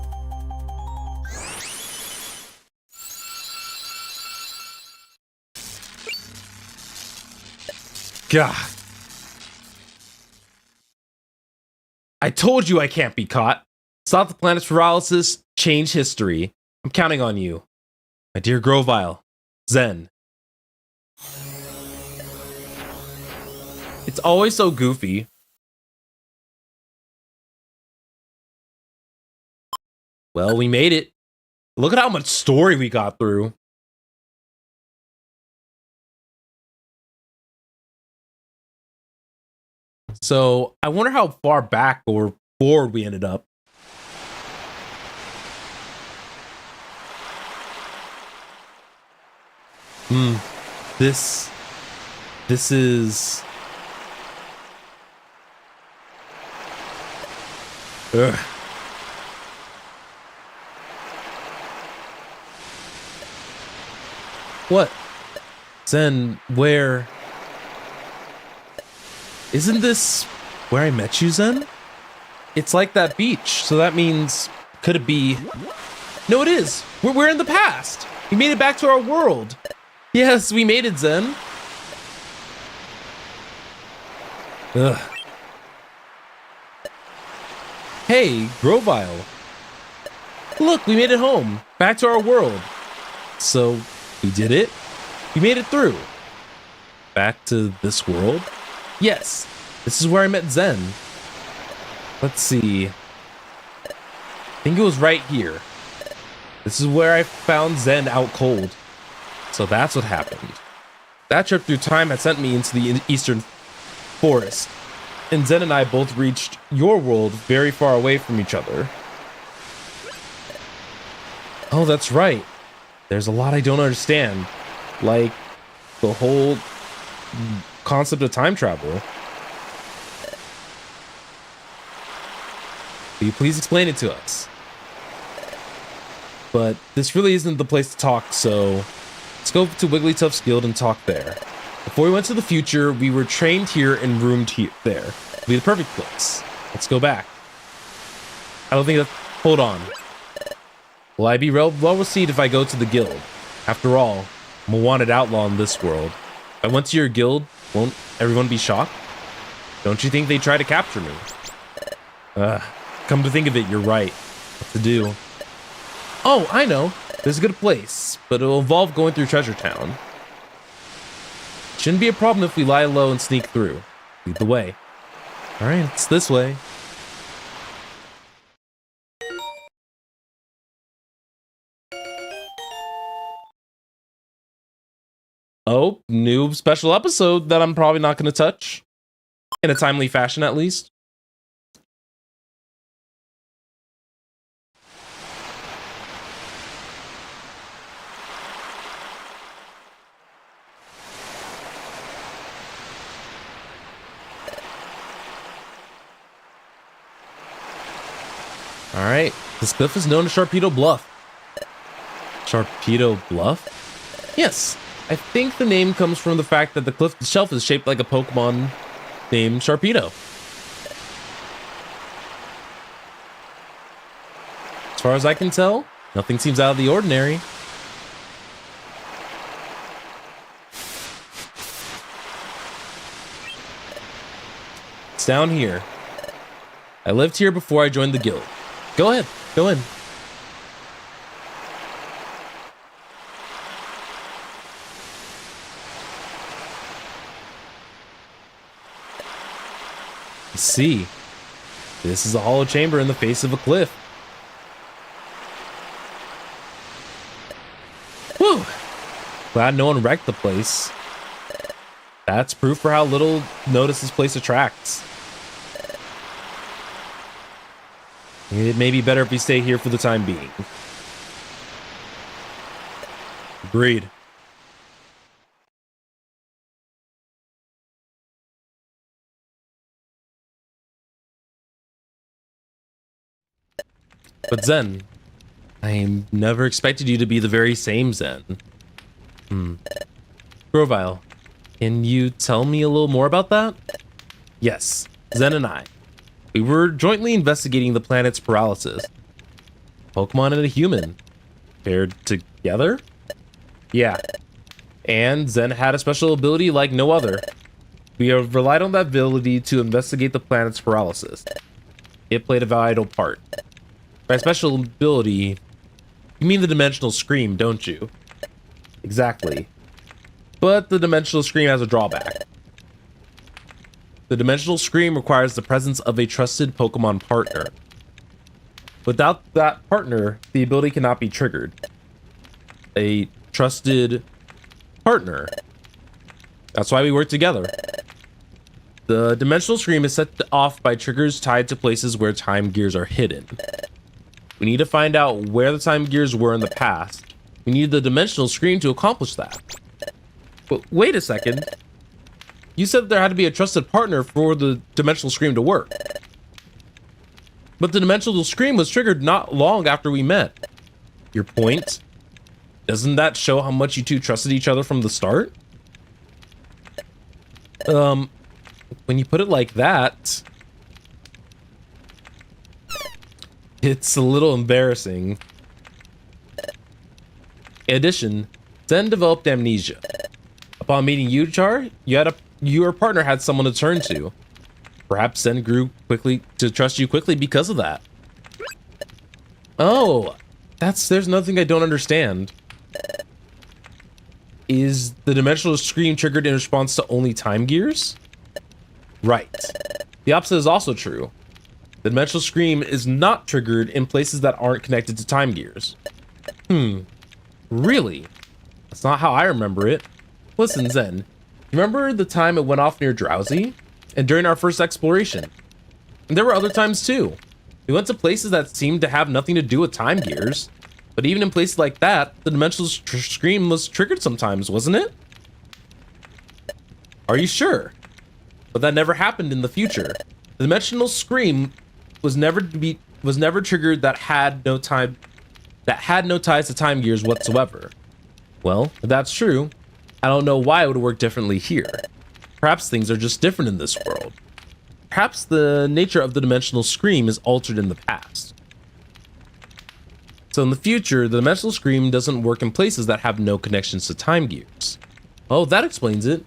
God. I told you I can't be caught. Stop the planet's paralysis, change history. I'm counting on you. My dear Grovyle, Zen. It's always so goofy. Well, we made it. Look at how much story we got through. So, I wonder how far back or forward we ended up. This is... Ugh. What? Zen, where? Isn't this where I met you, Zen? It's like that beach, so that means... Could it be... No, it is! We're in the past! We made it back to our world! Yes, we made it, Zen. Ugh. Hey, Grovyle. Look, we made it home. Back to our world. So, we did it. We made it through. Back to this world? Yes, this is where I met Zen. Let's see. I think it was right here. This is where I found Zen out cold. So that's what happened. That trip through time had sent me into the eastern forest. And Zen and I both reached your world very far away from each other. Oh, that's right. There's a lot I don't understand. Like the whole concept of time travel. Will you please explain it to us? But this really isn't the place to talk, so let's go to Wigglytuff's guild and talk there. Before we went to the future, we were trained here and roomed here. There. It'll be the perfect place. Let's go back. I don't think that... Hold on. Will I be well received if I go to the guild? After all, I'm a wanted outlaw in this world. If I went to your guild, won't everyone be shocked? Don't you think they'd try to capture me? Come to think of it, you're right. What to do? Oh, I know. There's a good place, but it'll involve going through Treasure Town. Shouldn't be a problem if we lie low and sneak through. Lead the way. Alright, it's this way. Oh, new special episode that I'm probably not going to touch. In a timely fashion, at least. Alright, this cliff is known as Sharpedo Bluff. Sharpedo Bluff? Yes, I think the name comes from the fact that the cliff itself is shaped like a Pokemon named Sharpedo. As far as I can tell, nothing seems out of the ordinary. It's down here. I lived here before I joined the guild. Go ahead, go in. See, this is a hollow chamber in the face of a cliff. Whew! Glad no one wrecked the place. That's proof for how little notice this place attracts. It may be better if we stay here for the time being. Agreed. But Zen, I never expected you to be the very same Zen. Grovile, can you tell me a little more about that? Yes, Zen and I. We were jointly investigating the planet's paralysis. Pokemon and a human. Paired together? Yeah. And Zen had a special ability like no other. We have relied on that ability to investigate the planet's paralysis. It played a vital part. By special ability, you mean the Dimensional Scream, don't you? Exactly. But the Dimensional Scream has a drawback. The Dimensional Scream requires the presence of a trusted Pokemon partner. Without that partner, the ability cannot be triggered. A trusted partner. That's why we work together. The Dimensional Scream is set off by triggers tied to places where time gears are hidden. We need to find out where the time gears were in the past. We need the Dimensional Scream to accomplish that. But wait a second. You said there had to be a trusted partner for the Dimensional Scream to work. But the Dimensional Scream was triggered not long after we met. Your point? Doesn't that show how much you two trusted each other from the start? When you put it like that, it's a little embarrassing. In addition, Zen developed amnesia. Upon meeting Yuchar, your partner had someone to turn to. Perhaps Zen grew quickly to trust you quickly because of that. Oh, there's another thing I don't understand. Is the Dimensional Scream triggered in response to only time gears? Right. The opposite is also true. The Dimensional Scream is not triggered in places that aren't connected to time gears. Really? That's not how I remember it. Listen, Zen, remember the time it went off near Drowsy? And during our first exploration? And there were other times too. We went to places that seemed to have nothing to do with time gears. But even in places like that, the dimensional scream was triggered sometimes, wasn't it? Are you sure? But that never happened in the future. The dimensional scream was never triggered that had no ties to time gears whatsoever. Well, if that's true, I don't know why it would work differently here. Perhaps things are just different in this world. Perhaps the nature of the dimensional scream is altered in the past. So in the future, the dimensional scream doesn't work in places that have no connections to time gears. Oh, that explains it.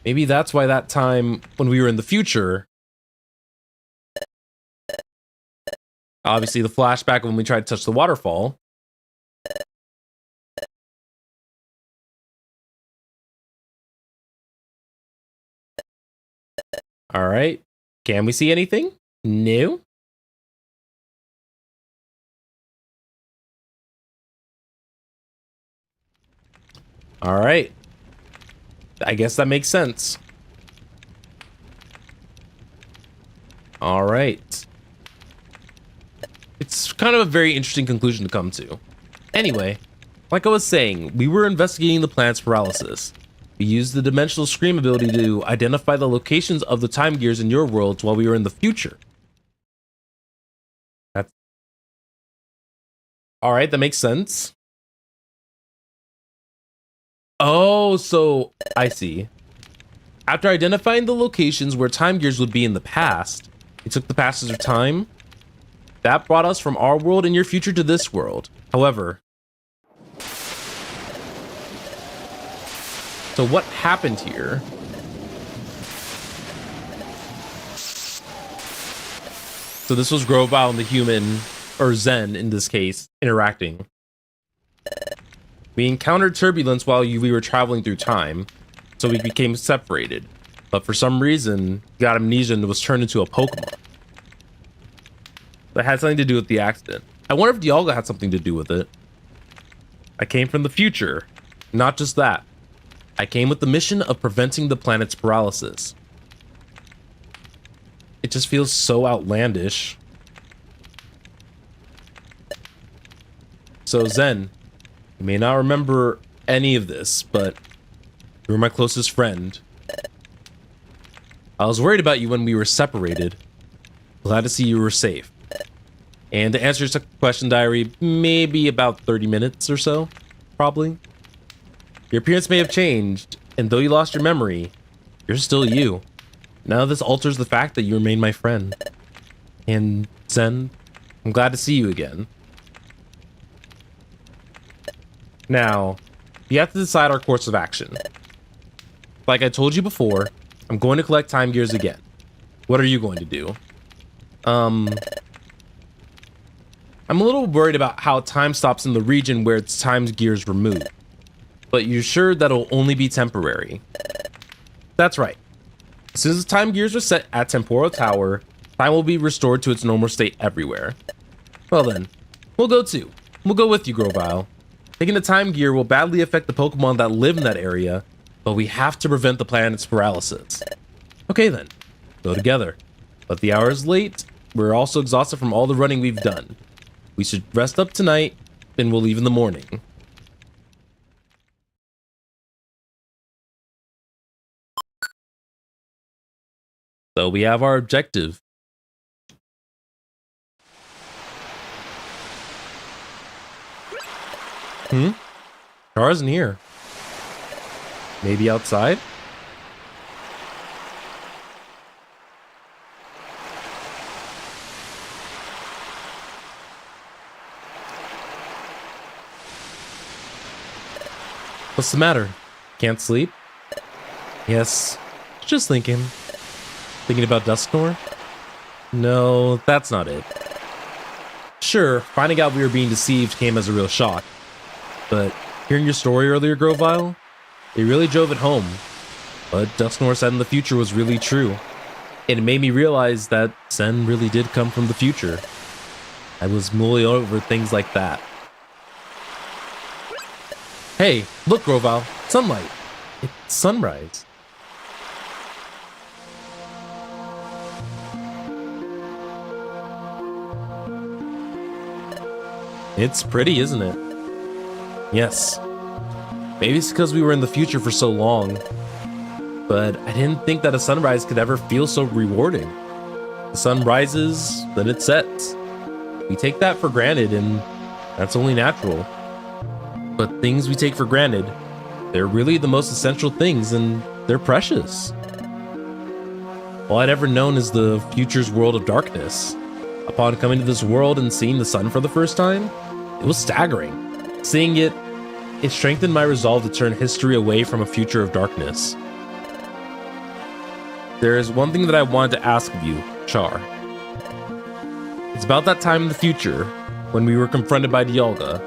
Maybe that's why that time when we were in the future, obviously the flashback when we tried to touch the waterfall. All right. Can we see anything? No. All right. I guess that makes sense. All right. It's kind of a very interesting conclusion to come to. Anyway, like I was saying, we were investigating the planet's paralysis. We used the dimensional scream ability to identify the locations of the time gears in your worlds while we were in the future. That's... All right, that makes sense. Oh, so I see. After identifying the locations where time gears would be in the past, it took the passage of time. That brought us from our world in your future to this world. However, so what happened here? So this was Grovile and the human, or Zen in this case, interacting. We encountered turbulence while we were traveling through time, so we became separated. But for some reason, he got amnesia and was turned into a Pokemon. That had something to do with the accident. I wonder if Dialga had something to do with it. I came from the future. Not just that. I came with the mission of preventing the planet's paralysis. It just feels so outlandish. So Zen, you may not remember any of this, but you were my closest friend. I was worried about you when we were separated. Glad to see you were safe. And to answer your question, diary, maybe about 30 minutes or so, probably. Your appearance may have changed, and though you lost your memory, you're still you. None of this alters the fact that you remain my friend. And Zen, I'm glad to see you again. Now, you have to decide our course of action. Like I told you before, I'm going to collect time gears again. What are you going to do? I'm a little worried about how time stops in the region where its time gears removed. But you're sure that'll only be temporary? That's right. As soon as the time gears are set at Temporal Tower, time will be restored to its normal state everywhere. Well then, we'll go too. We'll go with you, Grovile. Taking the time gear will badly affect the Pokemon that live in that area, but we have to prevent the planet's paralysis. Okay then, go together. But the hour is late. We're also exhausted from all the running we've done. We should rest up tonight, and we'll leave in the morning. So we have our objective. Car isn't here. Maybe outside? What's the matter? Can't sleep? Yes, just thinking. Thinking about Dusknor? No, that's not it. Sure, finding out we were being deceived came as a real shock. But hearing your story earlier, Grovile, it really drove it home. What Dusknor said in the future was really true. And it made me realize that Zen really did come from the future. I was mulling over things like that. Hey, look, Grovile. Sunlight. It's sunrise. It's pretty, isn't it? Yes. Maybe it's because we were in the future for so long, but I didn't think that a sunrise could ever feel so rewarding. The sun rises, then it sets. We take that for granted, and that's only natural. But things we take for granted, they're really the most essential things, and they're precious. All I'd ever known is the future's world of darkness. Upon coming to this world and seeing the sun for the first time, it was staggering. Seeing it strengthened my resolve to turn history away from a future of darkness. There is one thing that I wanted to ask of you, Char. It's about that time in the future, when we were confronted by Dialga.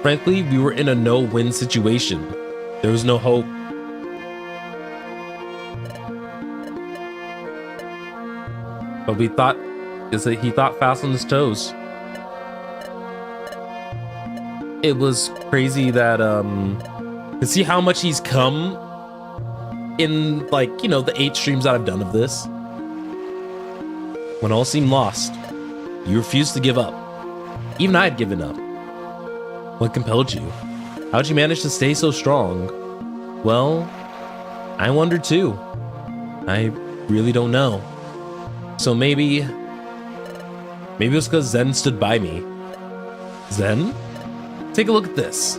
Frankly, we were in a no-win situation. There was no hope. But he thought fast on his toes. It was crazy that, to see how much he's come in, like, you know, the 8 streams that I've done of this. When all seemed lost, you refused to give up. Even I had given up. What compelled you? How'd you manage to stay so strong? Well, I wonder too. I really don't know. So maybe it was because Zen stood by me. Zen? Take a look at this.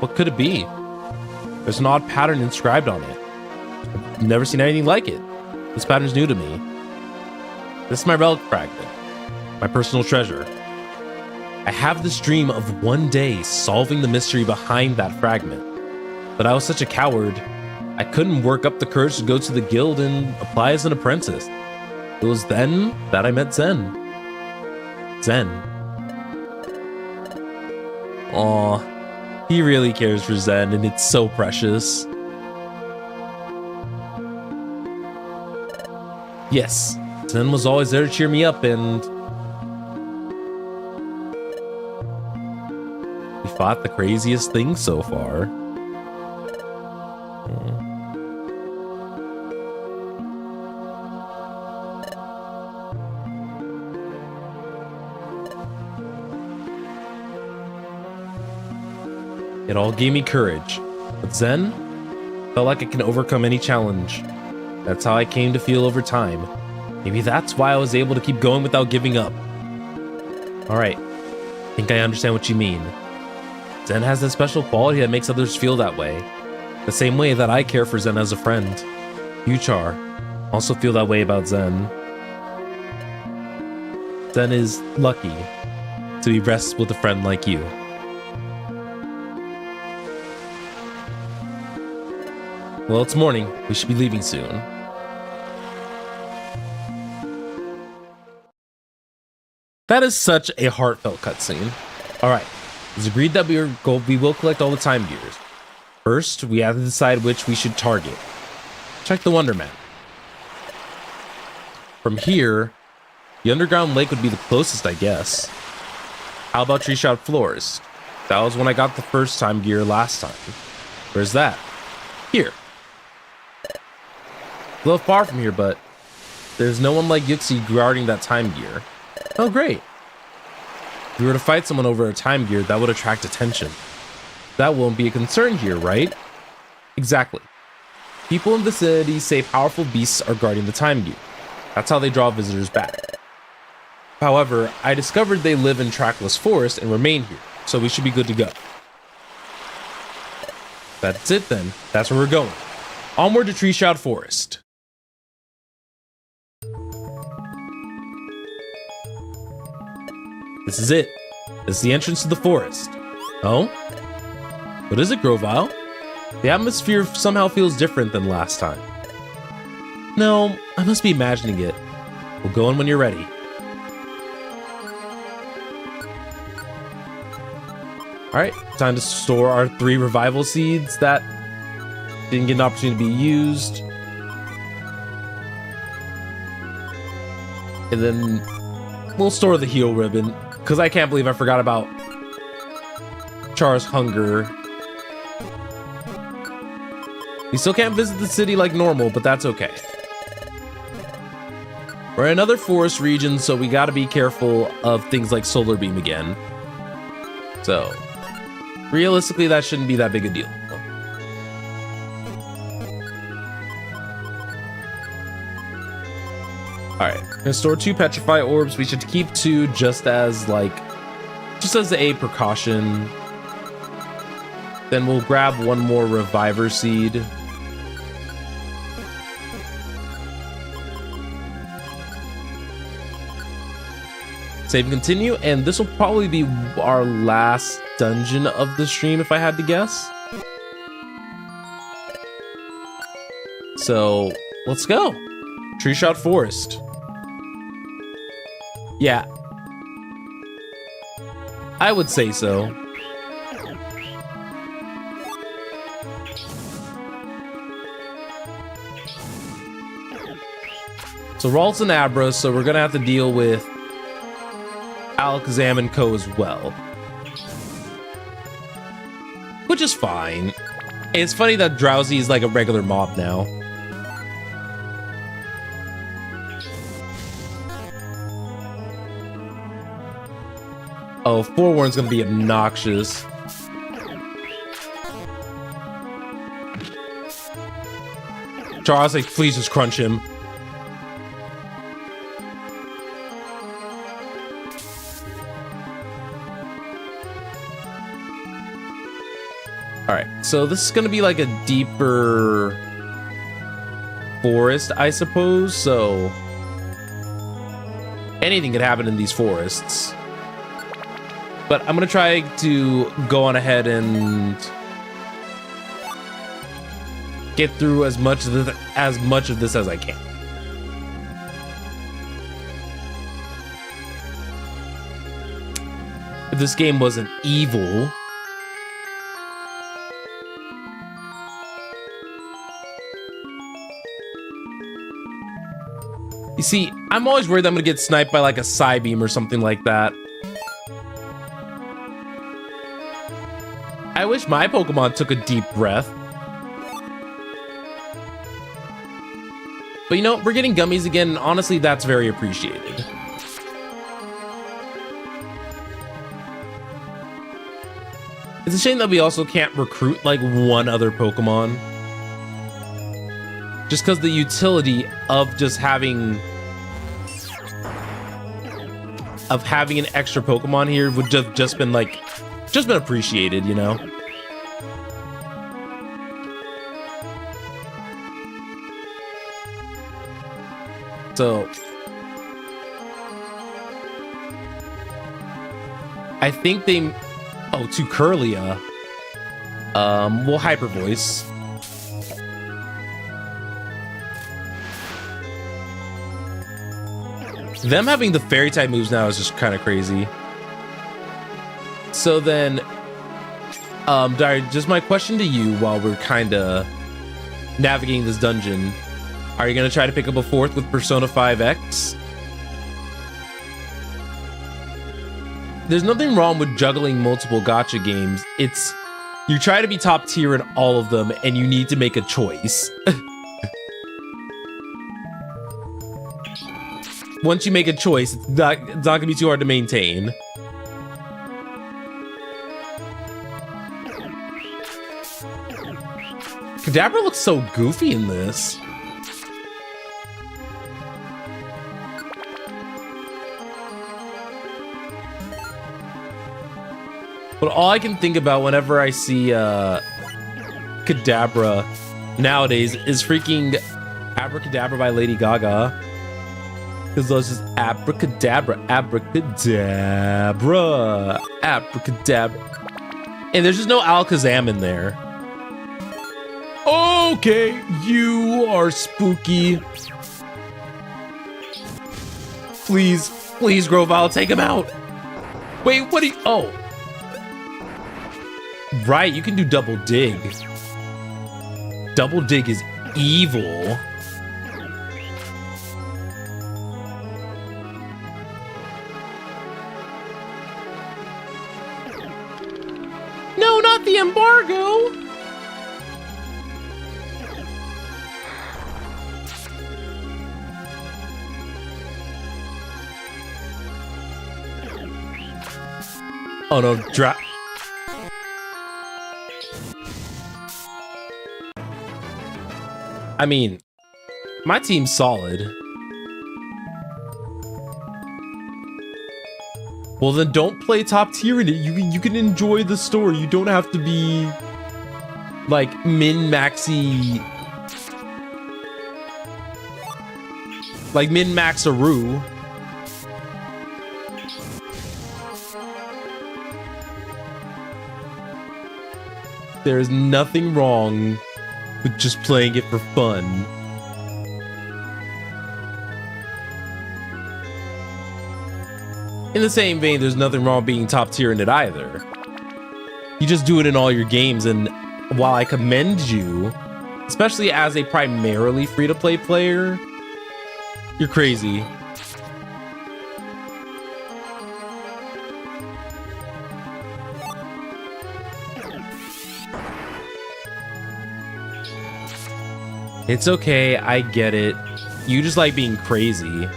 What could it be? There's an odd pattern inscribed on it. I've never seen anything like it. This pattern's new to me. This is my relic fragment, my personal treasure. I have this dream of one day solving the mystery behind that fragment. But I was such a coward, I couldn't work up the courage to go to the guild and apply as an apprentice. It was then that I met Zen. Zen. Aw, he really cares for Zen, and it's so precious. Yes, Zen was always there to cheer me up, and we fought the craziest thing so far. It all gave me courage. But Zen felt like I can overcome any challenge. That's how I came to feel over time. Maybe that's why I was able to keep going without giving up. Alright, I think I understand what you mean. Zen has that special quality that makes others feel that way. The same way that I care for Zen as a friend. You, Char, also feel that way about Zen. Zen is lucky to be blessed with a friend like you. Well, it's morning. We should be leaving soon. That is such a heartfelt cutscene. Alright, it's agreed that we will collect all the time gears. First, we have to decide which we should target. Check the Wonder Map. From here, the underground lake would be the closest, I guess. How about Tree Shroud Florist? That was when I got the first time gear last time. Where's that? Here. A little far from here, but there's no one like Yuxi guarding that time gear. Oh, great. If we were to fight someone over a time gear, that would attract attention. That won't be a concern here, right? Exactly. People in the vicinity say powerful beasts are guarding the time gear. That's how they draw visitors back. However, I discovered they live in Trackless Forest and remain here, so we should be good to go. That's it then. That's where we're going. Onward to Tree Shroud Forest. This is it. This is the entrance to the forest. Oh? What is it, Grovile? The atmosphere somehow feels different than last time. No, I must be imagining it. We'll go in when you're ready. Alright, time to store our 3 revival seeds that didn't get an opportunity to be used. And then we'll store the heal ribbon, because I can't believe I forgot about Char's hunger. We still can't visit the city like normal, but that's okay. We're in another forest region, so we gotta be careful of things like solar beam again. So, realistically, that shouldn't be that big a deal. Alright, gonna store 2 petrify orbs. We should keep 2 just as a precaution. Then we'll grab 1 more reviver seed. Save and continue, and this will probably be our last dungeon of the stream if I had to guess. So, let's go. Tree Shot Forest. Yeah. I would say so. So Ralt's and Abra, so we're gonna have to deal with Alakazam and Co as well. Which is fine. It's funny that Drowsy is like a regular mob now. Oh, Forewarn's gonna be obnoxious. Charles, like, please just crunch him. Alright, so this is gonna be like a deeper forest, I suppose, so anything could happen in these forests. But I'm gonna try to go on ahead and get through as much of this as I can. If this game wasn't evil, you see, I'm always worried I'm gonna get sniped by like a Psybeam or something like that. I wish my Pokemon took a deep breath. But you know, we're getting gummies again, and honestly, that's very appreciated. It's a shame that we also can't recruit like 1 other Pokemon. Just because the utility of just having an extra Pokemon here would just been appreciated, you know? So I think they to Curlia. We'll Hyper Voice. Them having the fairy type moves now is just kind of crazy. So then, Diary, just my question to you while we're kind of navigating this dungeon. Are you going to try to pick up a 4th with Persona 5X? There's nothing wrong with juggling multiple gacha games. It's, you try to be top tier in all of them and you need to make a choice. Once you make a choice, it's not gonna be too hard to maintain. Kadabra looks so goofy in this. But all I can think about whenever I see Kadabra nowadays is freaking Abracadabra by Lady Gaga. Because those just abracadabra, abracadabra, abracadabra. And there's just no Alakazam in there. Okay, you are spooky. Please, please, Grovyle, take him out. Wait, what do you... Oh. Right, you can do Double Dig. Double Dig is evil. the embargo. Oh no, I mean, my team's solid. Well, then don't play top tier in it. You can enjoy the story. You don't have to be like min-maxy, like min-maxaroo. There's nothing wrong with just playing it for fun. In the same vein, there's nothing wrong being top tier in it either. You just do it in all your games, and while I commend you, especially as a primarily free-to-play player, you're crazy. It's okay, I get it. You just like being crazy.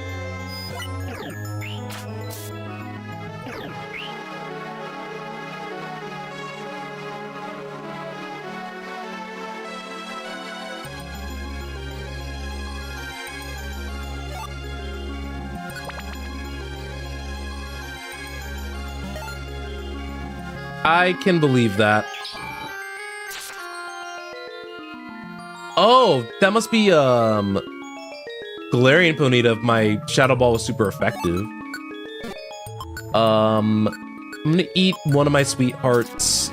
I can believe that. Oh, that must be Galarian Ponyta if my Shadow Ball was super effective. I'm gonna eat one of my sweethearts.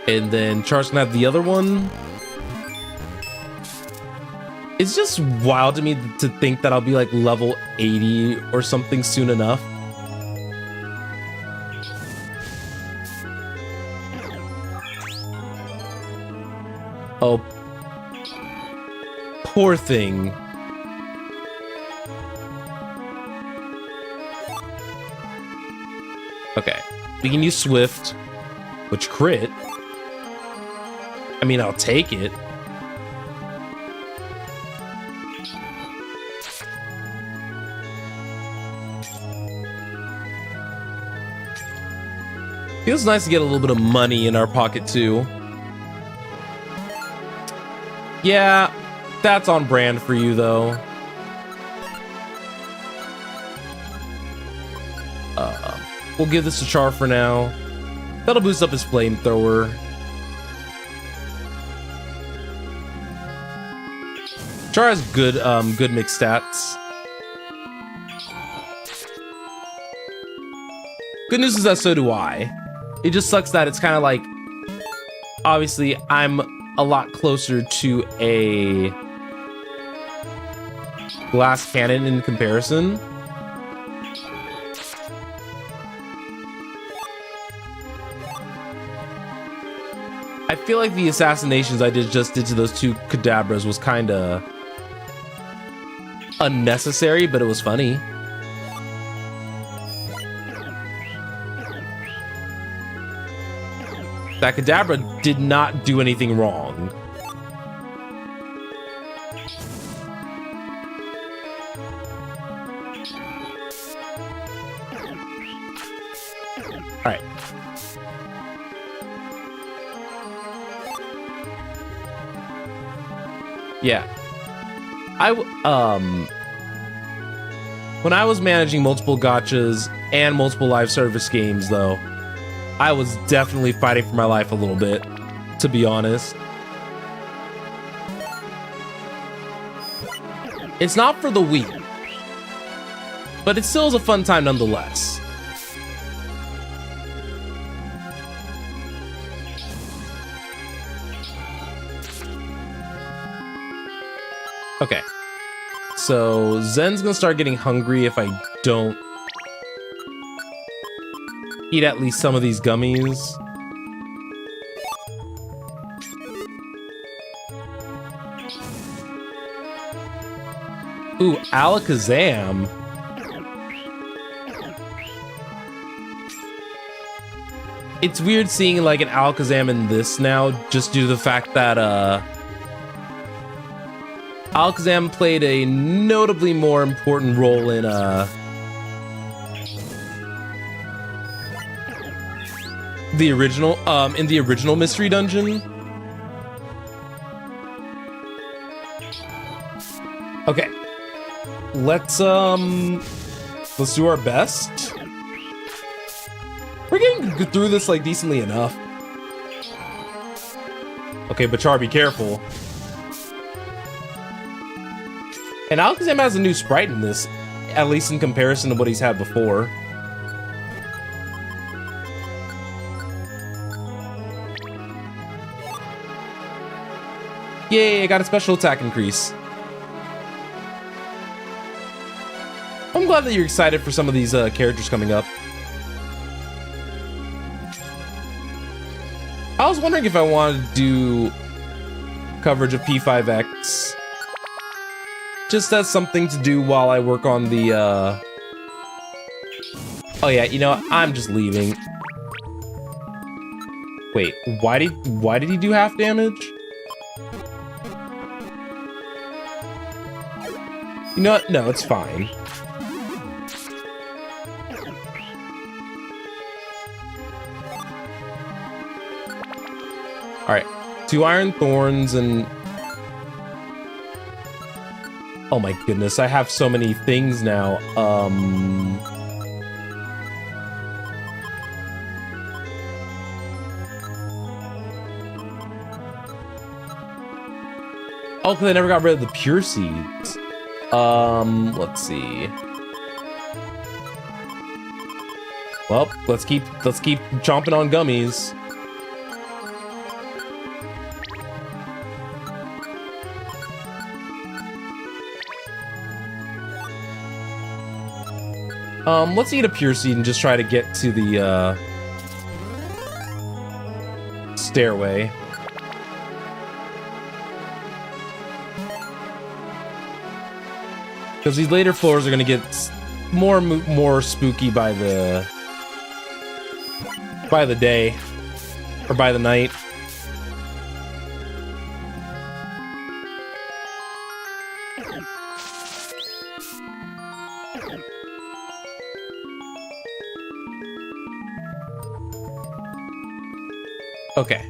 And then Char's gonna have the other one. It's just wild to me to think that I'll be like level 80 or something soon enough. Oh, poor thing. Okay, we can use Swift, which crit. I mean, I'll take it. Feels nice to get a little bit of money in our pocket too. Yeah, that's on brand for you though. We'll give this to Char for now. That'll boost up his flamethrower. Char has good mixed stats. Good news is that so do I. It just sucks that it's kind of like, obviously I'm a lot closer to a glass cannon in comparison. I feel like the assassinations I just did to those two Kadabras was kind of unnecessary, but it was funny. That Kadabra did not do anything wrong. All right. Yeah. When I was managing multiple gachas and multiple live service games, though, I was definitely fighting for my life a little bit, to be honest. It's not for the weak, but it still is a fun time nonetheless. Okay. So Zen's gonna start getting hungry if I don't eat at least some of these gummies. Ooh, Alakazam. It's weird seeing like an Alakazam in this now, just due to the fact that Alakazam played a notably more important role in the original mystery dungeon. Okay. Let's do our best. We're getting through this like decently enough. Okay, Bachar, be careful. And Alakazam has a new sprite in this, at least in comparison to what he's had before. Yay, I got a special attack increase. I'm glad that you're excited for some of these characters coming up. I was wondering if I wanted to do coverage of P5X. Just as something to do while I work on the, Oh yeah, you know what? I'm just leaving. Wait, why did he do half damage? You know what? No, it's fine. All right, 2 Iron Thorns and... Oh my goodness, I have so many things now. Oh, because I never got rid of the pure seeds. Let's see. Well, let's keep chomping on gummies. Let's eat a pure seed and just try to get to the stairway. Because these later floors are gonna get more spooky by the day or by the night. Okay.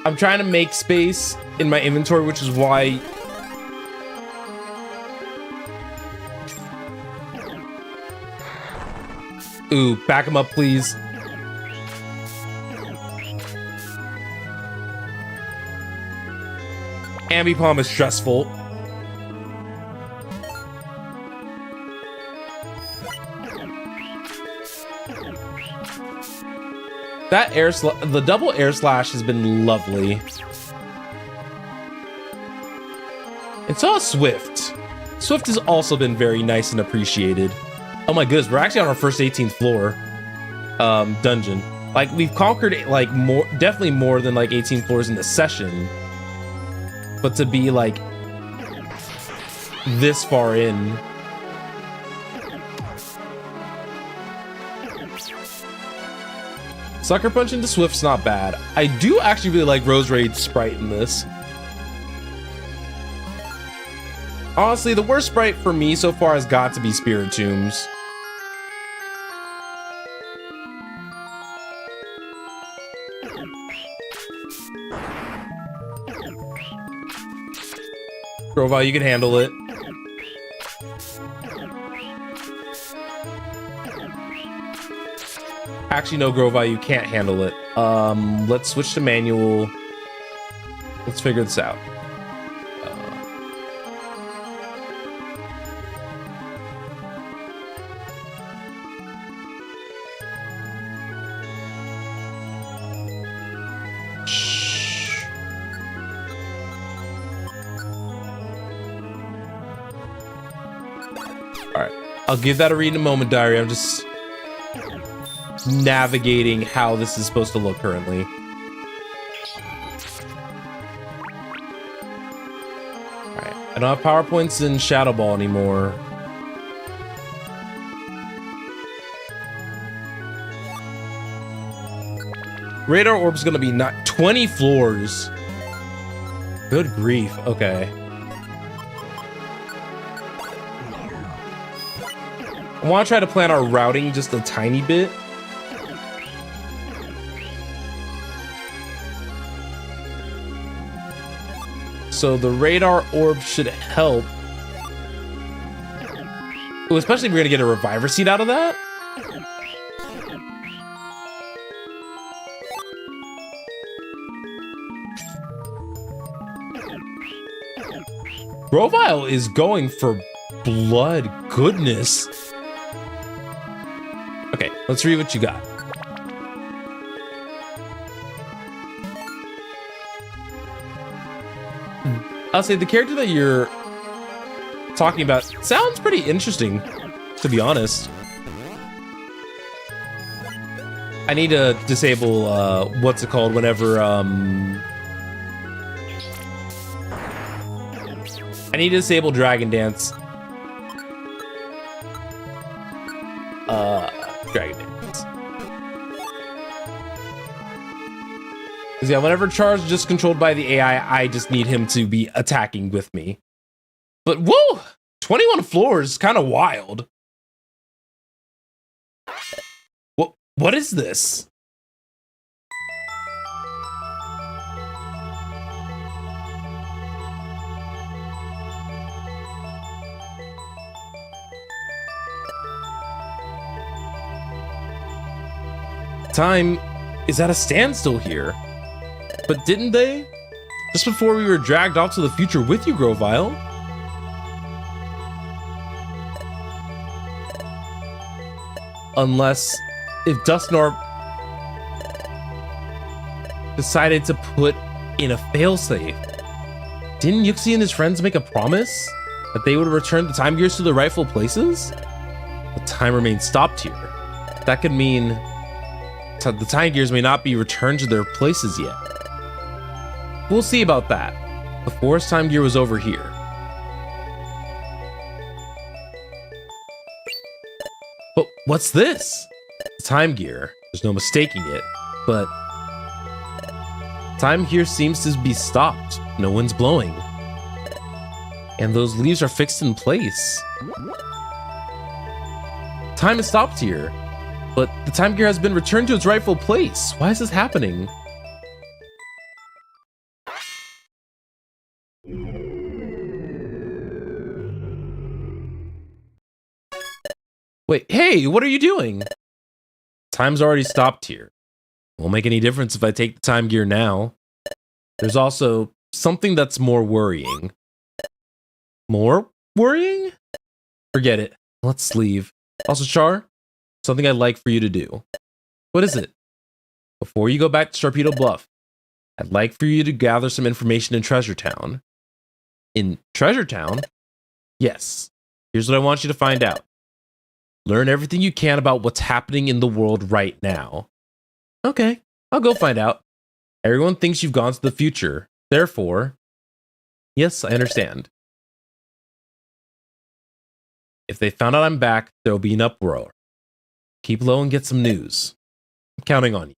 I'm trying to make space in my inventory, which is why... Ooh, back him up, please. Ambipom is stressful. That the double air slash has been lovely. And so has Swift. Swift has also been very nice and appreciated. Oh my goodness, we're actually on our first 18th floor dungeon. Like, we've conquered like definitely more than like 18 floors in the session. But to be like this far in. Sucker Punch into Swift's not bad. I do actually really like Roserade's sprite in this. Honestly, the worst sprite for me so far has got to be Spiritombs. Grovyle, you can handle it. Actually, no, Grovyle, you can't handle it. Let's switch to manual. Let's figure this out. All right, I'll give that a read in a moment, Diary. I'm just... navigating how this is supposed to look currently. Alright, I don't have power points in Shadow Ball anymore. Radar Orb's gonna be not 20 floors. Good grief, okay. I want to try to plan our routing just a tiny bit. So the radar orb should help. Ooh, especially if we're gonna get a reviver seed out of that. Grovile is going for blood. Goodness. Okay, let's read what you got. I'll say the character that you're talking about sounds pretty interesting, to be honest. I need to disable, what's it called, whenever, I need to disable Dragon Dance. Dragon Dance. Because yeah, whenever Char's just controlled by the AI, I just need him to be attacking with me. But whoa! 21 floors, kind of wild. What is this? Time is at a standstill here. But didn't they? Just before we were dragged off to the future with you, Grovile. Unless if Dustnorp decided to put in a failsafe. Didn't Yuxi and his friends make a promise that they would return the time gears to their rightful places? But time remains stopped here. That could mean the time gears may not be returned to their places yet. We'll see about that. The forest time gear was over here. But what's this? The time gear. There's no mistaking it, but time here seems to be stopped. No wind's blowing. And those leaves are fixed in place. Time is stopped here. But the time gear has been returned to its rightful place. Why is this happening? Wait, hey, what are you doing? Time's already stopped here. Won't make any difference if I take the time gear now. There's also something that's more worrying. More worrying? Forget it. Let's leave. Also, Char, something I'd like for you to do. What is it? Before you go back to Sharpedo Bluff, I'd like for you to gather some information in Treasure Town. In Treasure Town? Yes. Here's what I want you to find out. Learn everything you can about what's happening in the world right now. Okay, I'll go find out. Everyone thinks you've gone to the future. Therefore, yes, I understand. If they found out I'm back, there'll be an uproar. Keep low and get some news. I'm counting on you.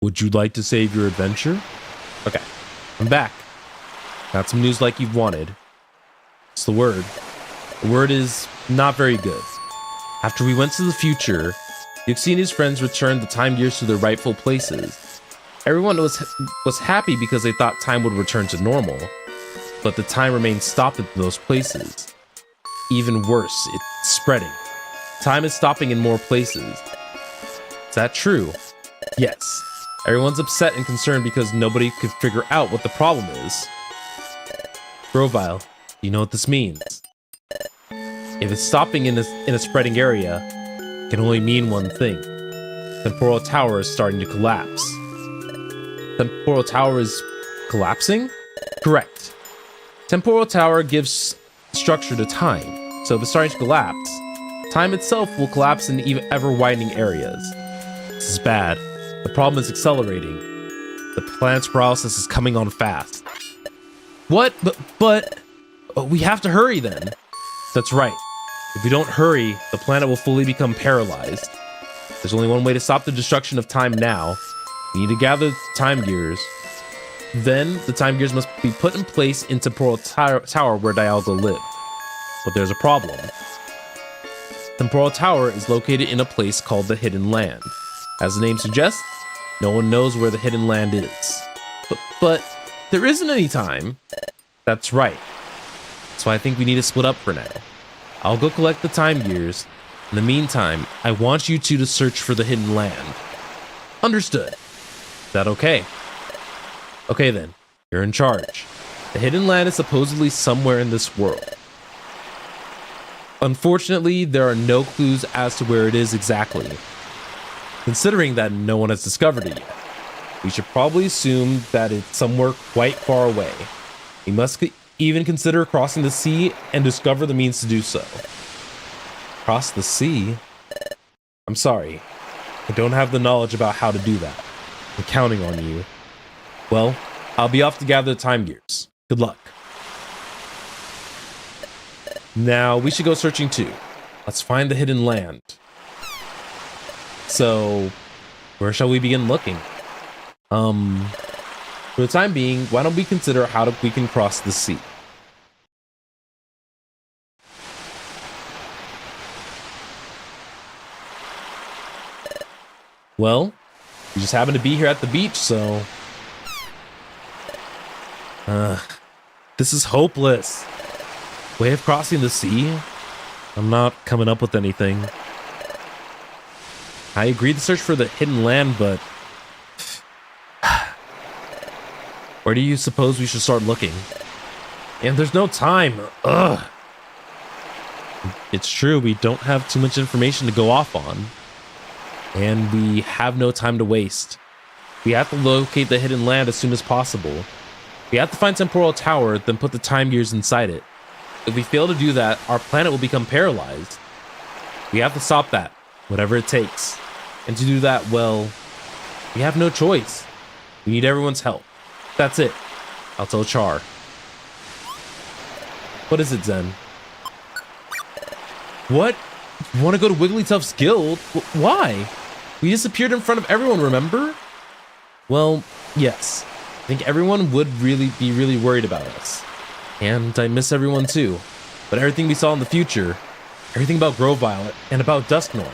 Would you like to save your adventure? Okay, I'm back. Got some news like you've wanted. It's the word. The word is not very good. After we went to the future, Yuxi and his friends returned the time gears to their rightful places. Everyone was happy because they thought time would return to normal, but the time remained stopped at those places. Even worse, it's spreading. Time is stopping in more places. Is that true? Yes. Everyone's upset and concerned because nobody could figure out what the problem is. Grovile, do you know what this means? If it's stopping in a spreading area, it can only mean one thing. Temporal Tower is starting to collapse. Temporal Tower is collapsing? Correct. Temporal Tower gives structure to time, so if it's starting to collapse, time itself will collapse in even ever-widening areas. This is bad. The problem is accelerating. The planet's paralysis is coming on fast. What? But we have to hurry then. That's right. If we don't hurry, the planet will fully become paralyzed. There's only one way to stop the destruction of time now. We need to gather the time gears. Then, the time gears must be put in place in Temporal Tower where Dialga lived. But there's a problem. Temporal Tower is located in a place called the Hidden Land. As the name suggests, no one knows where the Hidden Land is. But there isn't any time. That's right. So I think we need to split up for now. I'll go collect the time gears. In the meantime, I want you two to search for the Hidden Land. Understood. Is that okay? Okay then, you're in charge. The Hidden Land is supposedly somewhere in this world. Unfortunately, there are no clues as to where it is exactly. Considering that no one has discovered it yet, we should probably assume that it's somewhere quite far away. We must even consider crossing the sea and discover the means to do so. Cross the sea? I'm sorry. I don't have the knowledge about how to do that. I'm counting on you. Well, I'll be off to gather the time gears. Good luck. Now, we should go searching too. Let's find the Hidden Land. So, where shall we begin looking? For the time being, why don't we consider how we can cross the sea? Well, we just happen to be here at the beach, so... this is hopeless. Way of crossing the sea? I'm not coming up with anything. I agreed to search for the Hidden Land, but... where do you suppose we should start looking? And there's no time. Ugh. It's true, we don't have too much information to go off on. And we have no time to waste. We have to locate the Hidden Land as soon as possible. We have to find Temporal Tower, then put the time gears inside it. If we fail to do that, our planet will become paralyzed. We have to stop that, whatever it takes. And to do that, well, we have no choice. We need everyone's help. That's it. I'll tell Char. What is it, Zen? What? You want to go to Wigglytuff's guild? Why? We disappeared in front of everyone, remember? Well, yes. I think everyone would be really worried about us. And I miss everyone too. But everything we saw in the future, everything about Grovyle and about Dusknoir,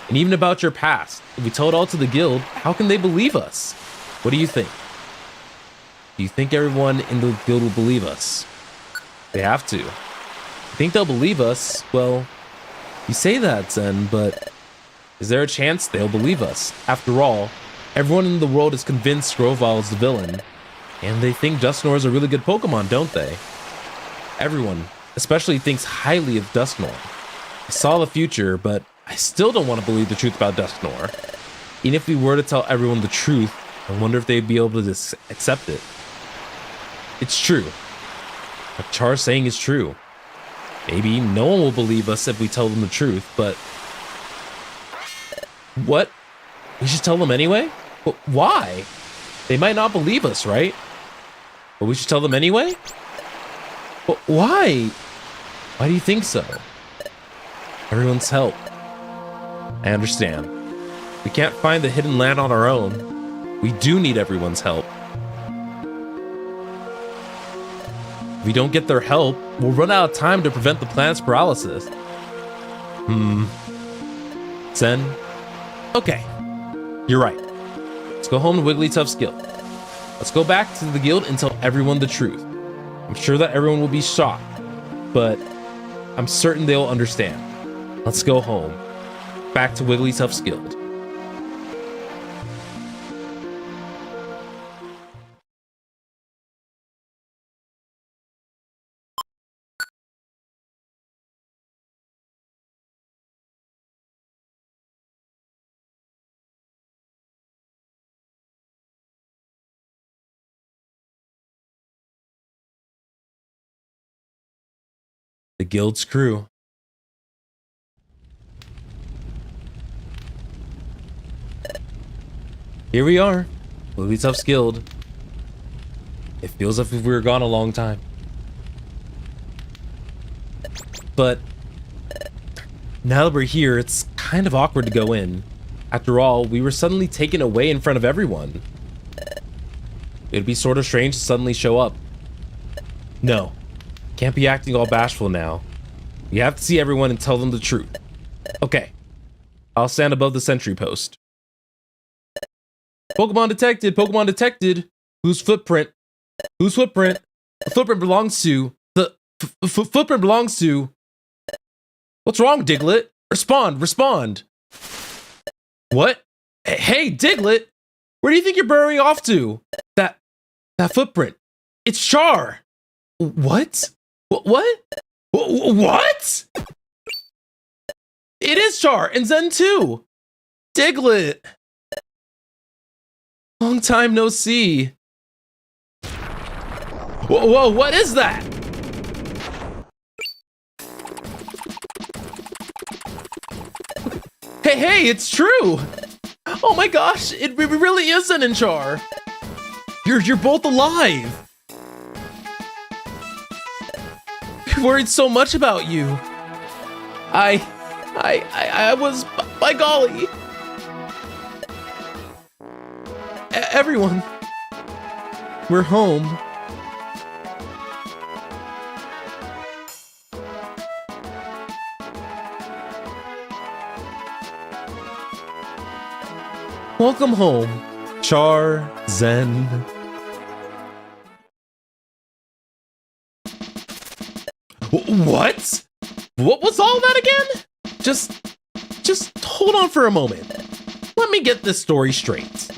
and even about your past, if we tell it all to the guild, how can they believe us? What do you think? Do you think everyone in the guild will believe us? They have to. You think they'll believe us? Well, you say that, Zen, but is there a chance they'll believe us? After all, everyone in the world is convinced Grovyle is the villain, and they think Dusknoir is a really good Pokemon, don't they? Everyone, especially, thinks highly of Dusknoir. I saw the future, but I still don't want to believe the truth about Dusknoir. Even if we were to tell everyone the truth, I wonder if they'd be able to accept it. It's true. What Char's saying is true. Maybe no one will believe us if we tell them the truth, but... What? We should tell them anyway? But why? They might not believe us, right? But we should tell them anyway? But why? Why do you think so? Everyone's help. I understand. We can't find the Hidden Land on our own. We do need everyone's help. If we don't get their help, we'll run out of time to prevent the planet's paralysis. Zen? Okay. You're right. Let's go home to Wigglytuff's guild. Let's go back to the guild and tell everyone the truth. I'm sure that everyone will be shocked, but I'm certain they'll understand. Let's go home. Back to Wigglytuff's guild. The guild's crew. Here we are, Louis Tough Skilled. It feels as if we were gone a long time. But now that we're here, it's kind of awkward to go in. After all, we were suddenly taken away in front of everyone. It'd be sort of strange to suddenly show up. No, can't be acting all bashful now. You have to see everyone and tell them the truth. Okay, I'll stand above the sentry post. Pokemon detected, Pokemon detected. Whose footprint? Whose footprint? The footprint belongs to... The footprint belongs to... What's wrong, Diglett? Respond, respond. What? Hey, Diglett! Where do you think you're burrowing off to? That footprint. It's Char! What? What? What? It is Char, and Zen too! Diglett! Long time no see. Whoa, what is that? Hey, it's true! Oh my gosh, it really is Zen and Char! You're both alive! I worried so much about you. I was, by golly. Everyone, we're home. Welcome home, Char, Zen. What? What was all that again? Just hold on for a moment. Let me get this story straight.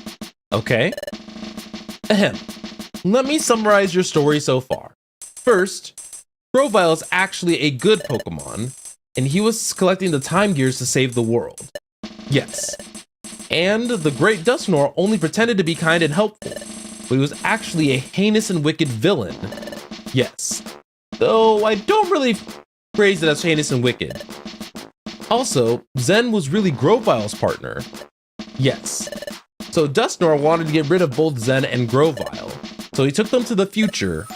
Okay? Ahem. Let me summarize your story so far. First, Grovyle is actually a good Pokemon, and he was collecting the time gears to save the world. Yes. And the Great Dusknoir only pretended to be kind and helpful, but he was actually a heinous and wicked villain. Yes. Though I don't really phrase it as heinous and wicked. Also, Zen was really Grovyle's partner. Yes. So Dusknoir wanted to get rid of both Zen and Grovyle, so he took them to the future.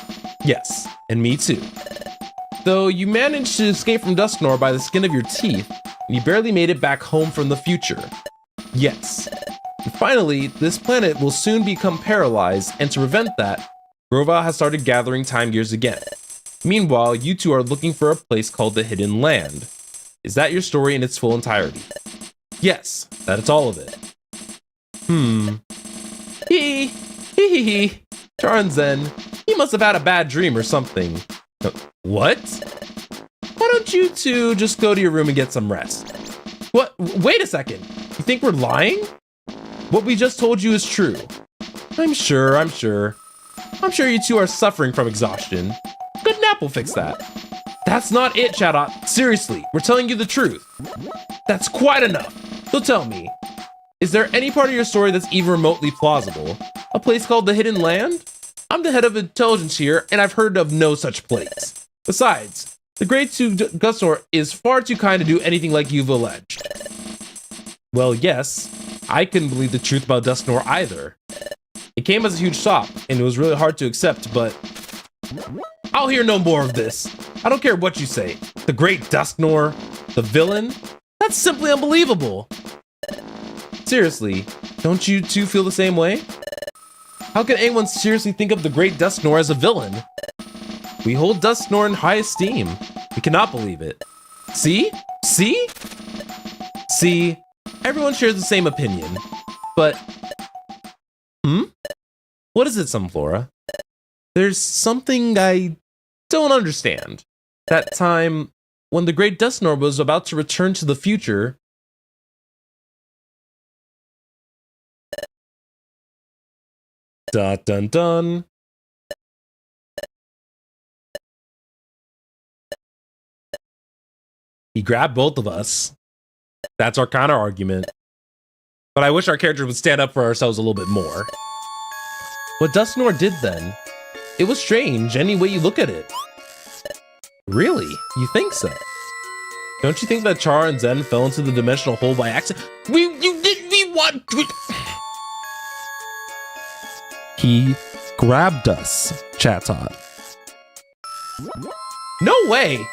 Yes, and me too. Though you managed to escape from Dusknoir by the skin of your teeth, and you barely made it back home from the future. Yes. And finally, this planet will soon become paralyzed, and to prevent that, Grovyle has started gathering time gears again. Meanwhile, you two are looking for a place called the Hidden Land. Is that your story in its full entirety? Yes, that is all of it. Hee. Char and Zen, he must have had a bad dream or something. What? Why don't you two just go to your room and get some rest? What? Wait a second. You think we're lying? What we just told you is true. I'm sure. I'm sure you two are suffering from exhaustion. Good nap will fix that. That's not it, Shadot. Seriously, we're telling you the truth. That's quite enough. So tell me, is there any part of your story that's even remotely plausible? A place called the Hidden Land? I'm the head of intelligence here, and I've heard of no such place. Besides, the Great Dusknoir is far too kind to do anything like you've alleged. Well, yes, I couldn't believe the truth about Dusknoir either. It came as a huge shock, and it was really hard to accept, but I'll hear no more of this. I don't care what you say. The Great Dusknoir, the villain? That's simply unbelievable. Seriously, don't you two feel the same way? How can anyone seriously think of the Great Dusknoir as a villain? We hold Dusknoir in high esteem. We cannot believe it. See? See? See? Everyone shares the same opinion. But... What is it, Sunflora? There's something I don't understand. That time, when the Great Dusknoir was about to return to the future... Dun dun dun. He grabbed both of us. That's our counter argument. But I wish our characters would stand up for ourselves a little bit more. What Dusknoir did then, it was strange any way you look at it. Really? You think so? Don't you think that Char and Zen fell into the dimensional hole by accident? He grabbed us, Chatot. No way!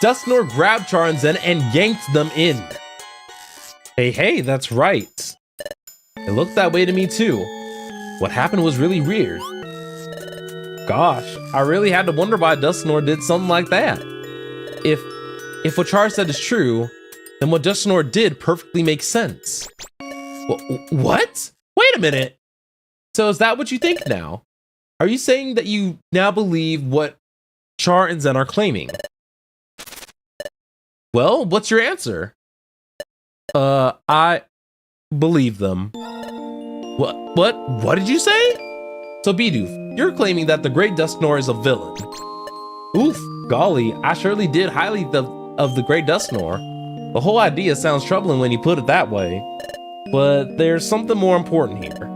Dusknor grabbed Char and Zen and yanked them in. Hey, that's right. It looked that way to me too. What happened was really weird. Gosh, I really had to wonder why Dusknor did something like that. If what Char said is true, then what Dusknor did perfectly makes sense. What? Wait a minute. So is that what you think now? Are you saying that you now believe what Char and Zen are claiming? Well, what's your answer? I believe them. What did you say? So Bidoof, you're claiming that the Great Dusknor is a villain. Oof, golly, I surely did highly of the Great Dusknor. The whole idea sounds troubling when you put it that way. But there's something more important here.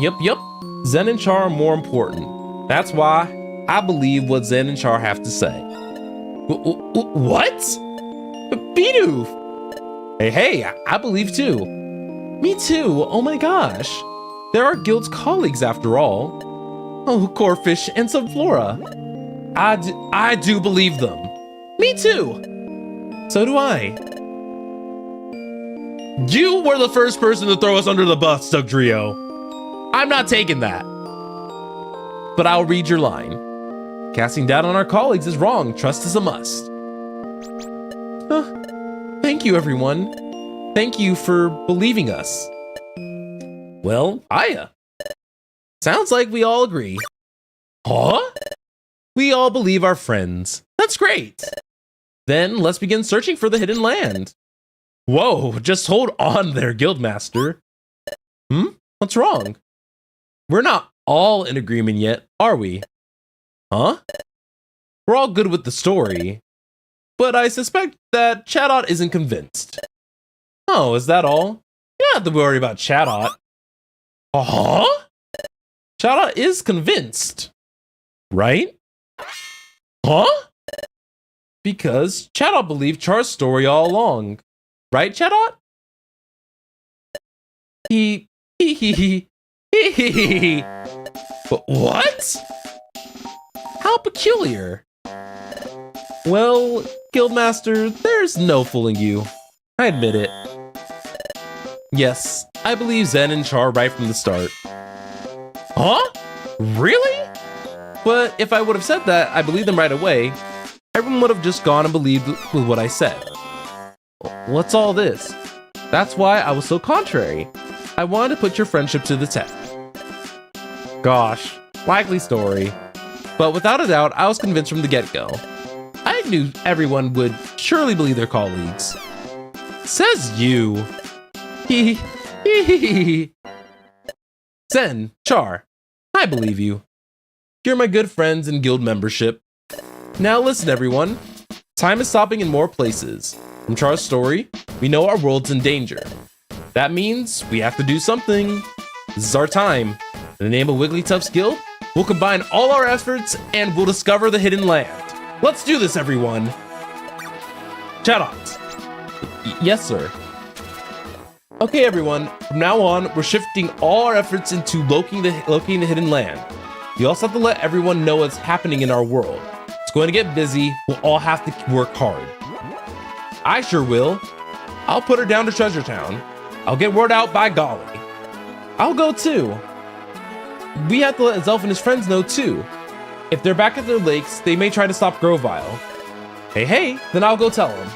Yep. Zen and Char are more important. That's why I believe what Zen and Char have to say. What? Bidoof! Hey, I believe too. Me too, oh my gosh. There are Guild's colleagues after all. Oh, Corfish and Subflora. I do believe them. Me too. So do I. You were the first person to throw us under the bus, Dugtrio. I'm not taking that. But I'll read your line. Casting doubt on our colleagues is wrong. Trust is a must. Thank you, everyone. Thank you for believing us. Well, Aya. Sounds like we all agree. Huh? We all believe our friends. That's great. Then let's begin searching for the hidden land. Whoa, just hold on there, Guildmaster. What's wrong? We're not all in agreement yet, are we? Huh? We're all good with the story, but I suspect that Chatot isn't convinced. Oh, is that all? You don't have to worry about Chatot. Huh? Chatot is convinced, right? Huh? Because Chatot believed Char's story all along. Right, Chatot? But what? How peculiar. Well, Guildmaster, there's no fooling you. I admit it. Yes, I believe Zen and Char right from the start. Huh? Really? But if I would have said that I believed them right away, everyone would have just gone and believed with what I said. What's all this? That's why I was so contrary. I wanted to put your friendship to the test. Gosh, likely story. But without a doubt, I was convinced from the get-go. I knew everyone would surely believe their colleagues. Says you. Zen, Char, I believe you. You're my good friends in guild membership. Now listen, everyone. Time is stopping in more places. From Char's story, we know our world's in danger. That means we have to do something. This is our time. In the name of Wigglytuff's Guild, we'll combine all our efforts and we'll discover the hidden land. Let's do this, everyone. Chatot. Yes, sir. Okay, everyone. From now on, we're shifting all our efforts into locating the hidden land. We also have to let everyone know what's happening in our world. It's going to get busy. We'll all have to work hard. I sure will. I'll put her down to Treasure Town. I'll get word out by golly. I'll go too. We have to let Zelf and his friends know too. If they're back at their lakes, they may try to stop Grovile. Hey, then I'll go tell them.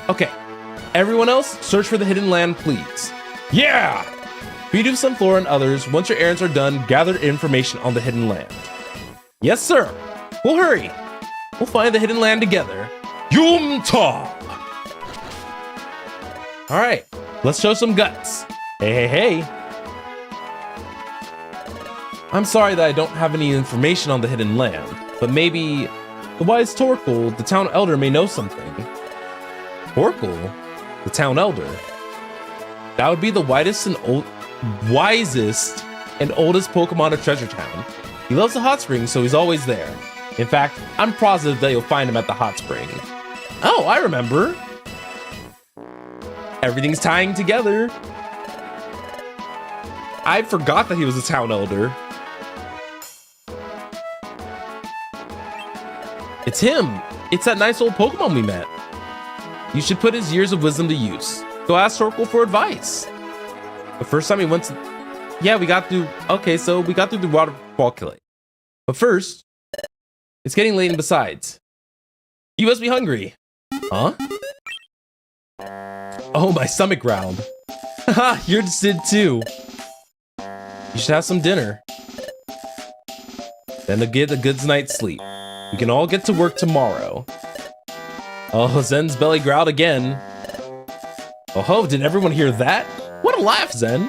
Okay, everyone else, search for the hidden land, please. Yeah! Bidoof, Sunflora, and others, once your errands are done, gather information on the hidden land. Yes, sir. We'll hurry. We'll find the hidden land together. Yum-ta! All right, let's show some guts. Hey. I'm sorry that I don't have any information on the hidden land, but maybe the wise Torkoal, the town elder, may know something. Torkoal? The town elder? That would be the wisest and oldest Pokemon of Treasure Town. He loves the hot spring, so he's always there. In fact, I'm positive that you'll find him at the hot spring. Oh, I remember. Everything's tying together. I forgot that he was a town elder. It's him. It's that nice old Pokemon we met. You should put his years of wisdom to use. Go ask Torkoal for advice. The first time he went to... Yeah, we got through... Okay, so we got through the waterfall killing. But first, it's getting late and besides, you must be hungry. Huh? Oh, my stomach growled. Haha, yours did too. You should have some dinner. Then to get a good night's sleep. We can all get to work tomorrow. Oh, Zen's belly growled again. Oh ho, did everyone hear that? What a laugh, Zen.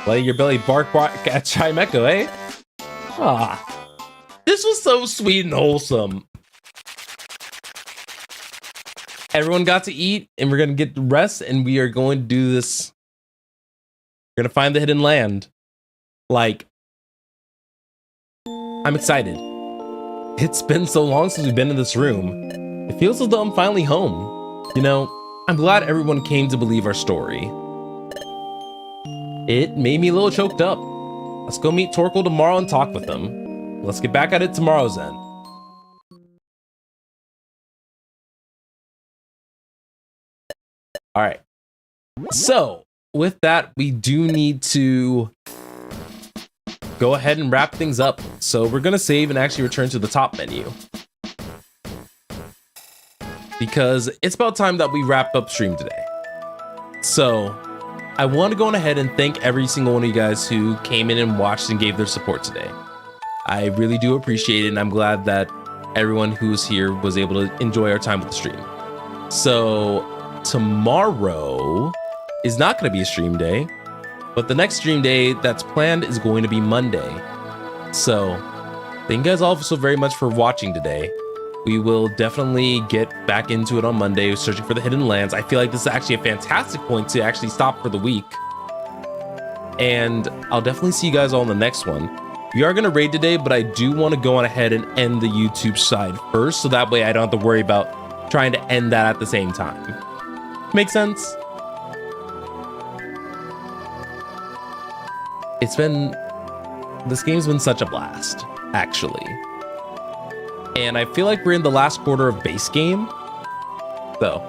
Letting your belly bark at Chimecho, eh? Ah, this was so sweet and wholesome. Everyone got to eat, and we're gonna get rest, and we are going to do this. We're gonna find the hidden land. Like, I'm excited. It's been so long since we've been in this room. It feels as though I'm finally home. You know, I'm glad everyone came to believe our story. It made me a little choked up. Let's go meet Torkoal tomorrow and talk with him. Let's get back at it tomorrow, Zen. All right. So, with that, we do need to go ahead and wrap things up. So we're gonna save and actually return to the top menu, because it's about time that we wrap up stream today. So I want to go on ahead and thank every single one of you guys who came in and watched and gave their support today. I really do appreciate it, and I'm glad that everyone who's here was able to enjoy our time with the stream. So tomorrow is not going to be a stream day, but the next stream day that's planned is going to be Monday. So thank you guys all so very much for watching today. We will definitely get back into it on Monday, searching for the hidden lands. I feel like this is actually a fantastic point to actually stop for the week. And I'll definitely see you guys all in the next one. We are going to raid today, but I do want to go on ahead and end the YouTube side first, so that way I don't have to worry about trying to end that at the same time. Make sense? This game's been such a blast, actually. And I feel like we're in the last quarter of base game. So